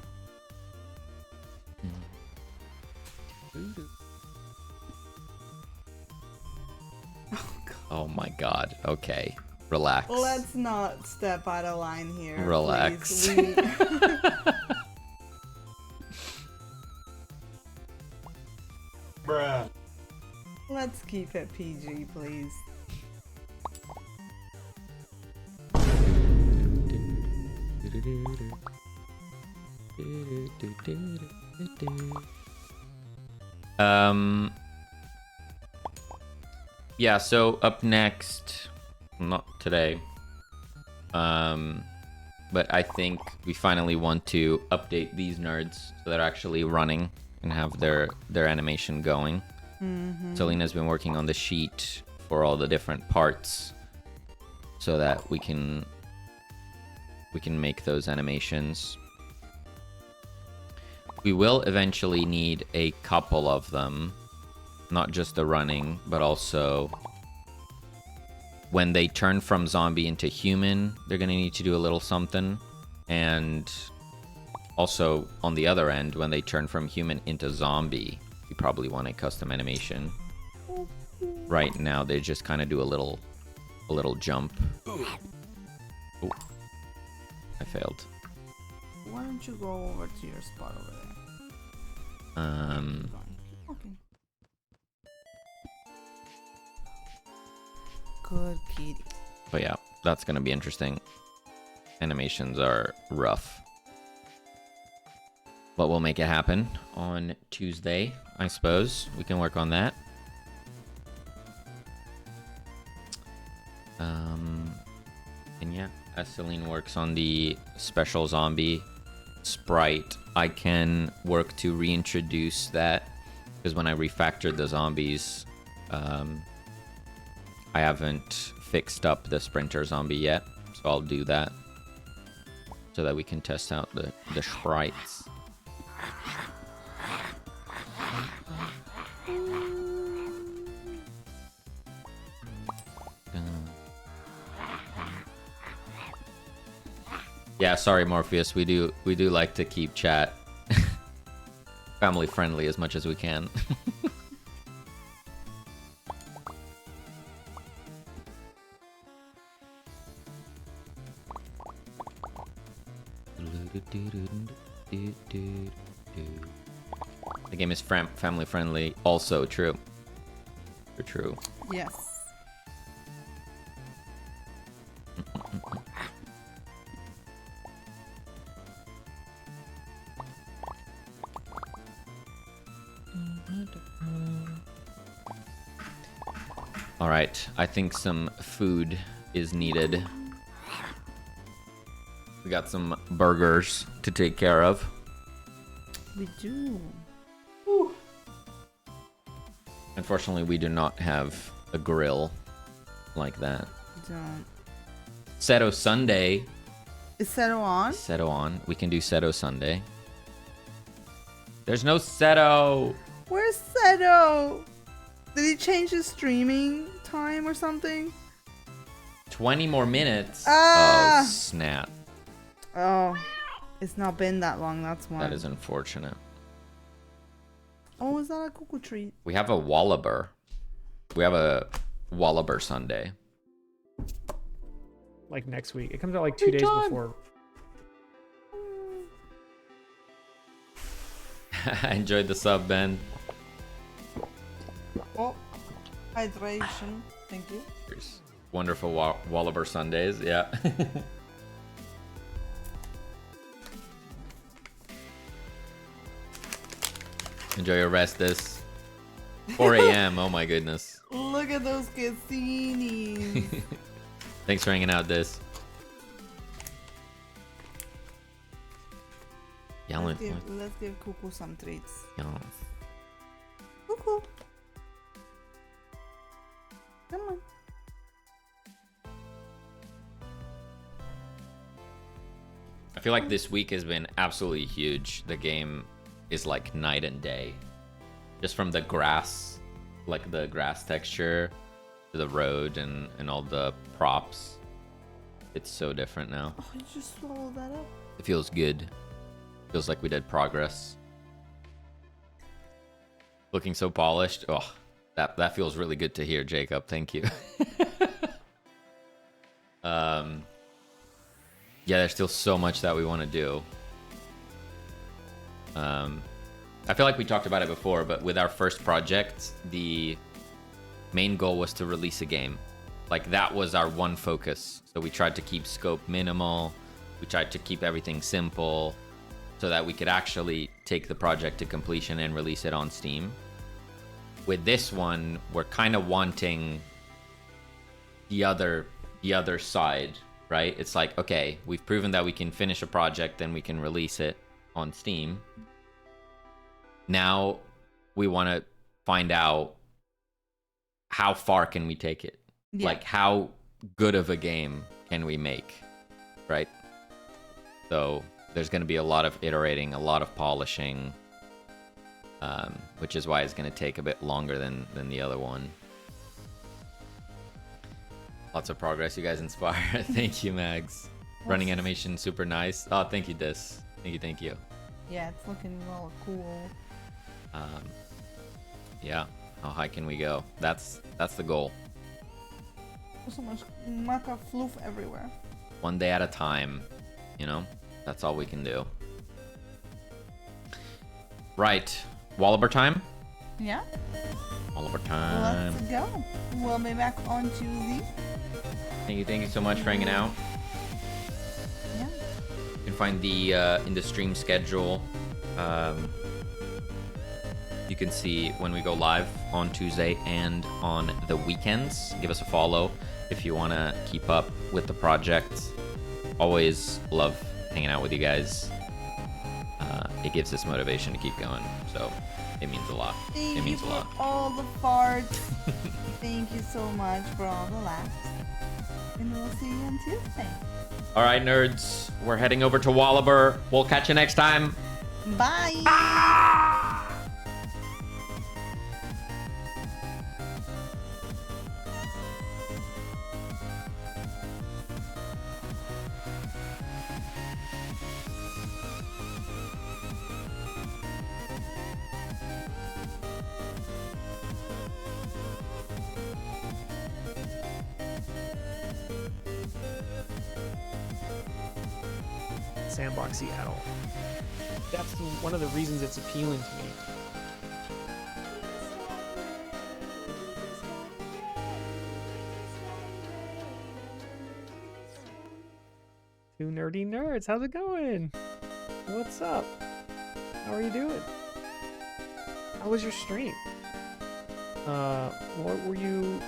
Oh my god. Okay. Relax. Let's not step out of line here. Relax. Please. Bruh. Let's keep it PG, please. Yeah, so up next, not today, but I think we finally want to update these nerds so they're actually running and have their animation going. So Lena's been working on the sheet for all the different parts so that we can make those animations. We will eventually need a couple of them, not just the running, but also when they turn from zombie into human, they're going to need to do a little something. And also on the other end, when they turn from human into zombie, you probably want a custom animation. Right now, they just kind of do a little jump. Ooh. I failed. Why don't you go over to your spot over there? Keep walking. Good kitty. But yeah, that's gonna be interesting. Animations are rough. But we'll make it happen on Tuesday, I suppose. We can work on that. And yeah, as Celine works on the special zombie sprite, I can work to reintroduce that, because when I refactored the zombies, I haven't fixed up the sprinter zombie yet, so I'll do that so that we can test out the sprites. Yeah, sorry Morpheus, we do like to keep chat family friendly as much as we can. The game is family friendly, also true. True. Yes. All right, I think some food is needed. We got some burgers to take care of. We do. Unfortunately, we do not have a grill like that. Don't. Seto Sunday. Is Seto on? Seto on. We can do Seto Sunday. There's no Seto. Where's Seto? Did he change his streaming time or something? 20 more minutes. Ah! Oh, snap. Oh, it's not been that long. That's why. That is unfortunate. Oh, is that a cuckoo treat? We have a Wallaber. We have a Wallaber Sunday. Like next week. It comes out like 2 days before. I enjoyed the sub, Ben. Oh, hydration. Thank you. Wonderful Wallaber Sundays, yeah. Enjoy your rest this 4 a.m. Oh my goodness. Look at those cassinis. Thanks for hanging out this. Yeah, let's give Cuckoo some treats. yeah. Cuckoo. Come on. I feel like this week has been absolutely huge. The game is like night and day. Just from the grass, like the grass texture, to the road and all the props. It's so different now. Oh, you just swallowed that up. It feels good. Feels like we did progress. Looking so polished. Oh, that feels really good to hear, Jacob. Thank you. Yeah, there's still so much that we want to do. I feel like we talked about it before, but with our first project, the main goal was to release a game. Like, that was our one focus. So we tried to keep scope minimal. We tried to keep everything simple so that we could actually take the project to completion and release it on Steam. With this one, we're kind of wanting the other side, right? It's like, okay, we've proven that we can finish a project and we can release it on Steam. Now we want to find out how far can we take it? Yeah. Like, how good of a game can we make, right? So there's going to be a lot of iterating, a lot of polishing, which is why it's going to take a bit longer than the other one. Lots of progress. You guys inspire. Thank you, Mags. Running animation, super nice. Oh, thank you, Dis. Thank you. Yeah, it's looking all cool. Yeah. How high can we go? That's the goal. There's so much maca floof everywhere. One day at a time, you know? That's all we can do. Right. Wallaber time? Yeah. Wallaber time. Let's go. We'll be back on Tuesday. Thank you so much for hanging out. Yeah. You can find the in the stream schedule. You can see when we go live on Tuesday and on the weekends. Give us a follow if you want to keep up with the project. Always love hanging out with you guys. It gives us motivation to keep going, so it means a lot. It means a lot. Thank you for all the farts. Thank you so much for all the laughs. And we'll see you on Tuesday. All right, nerds, we're heading over to Wallaber. We'll catch you next time. Bye. Sandbox Seattle. That's one of the reasons it's appealing to me. Two nerdy nerds, how's it going? What's up? How are you doing? How was your stream? What were you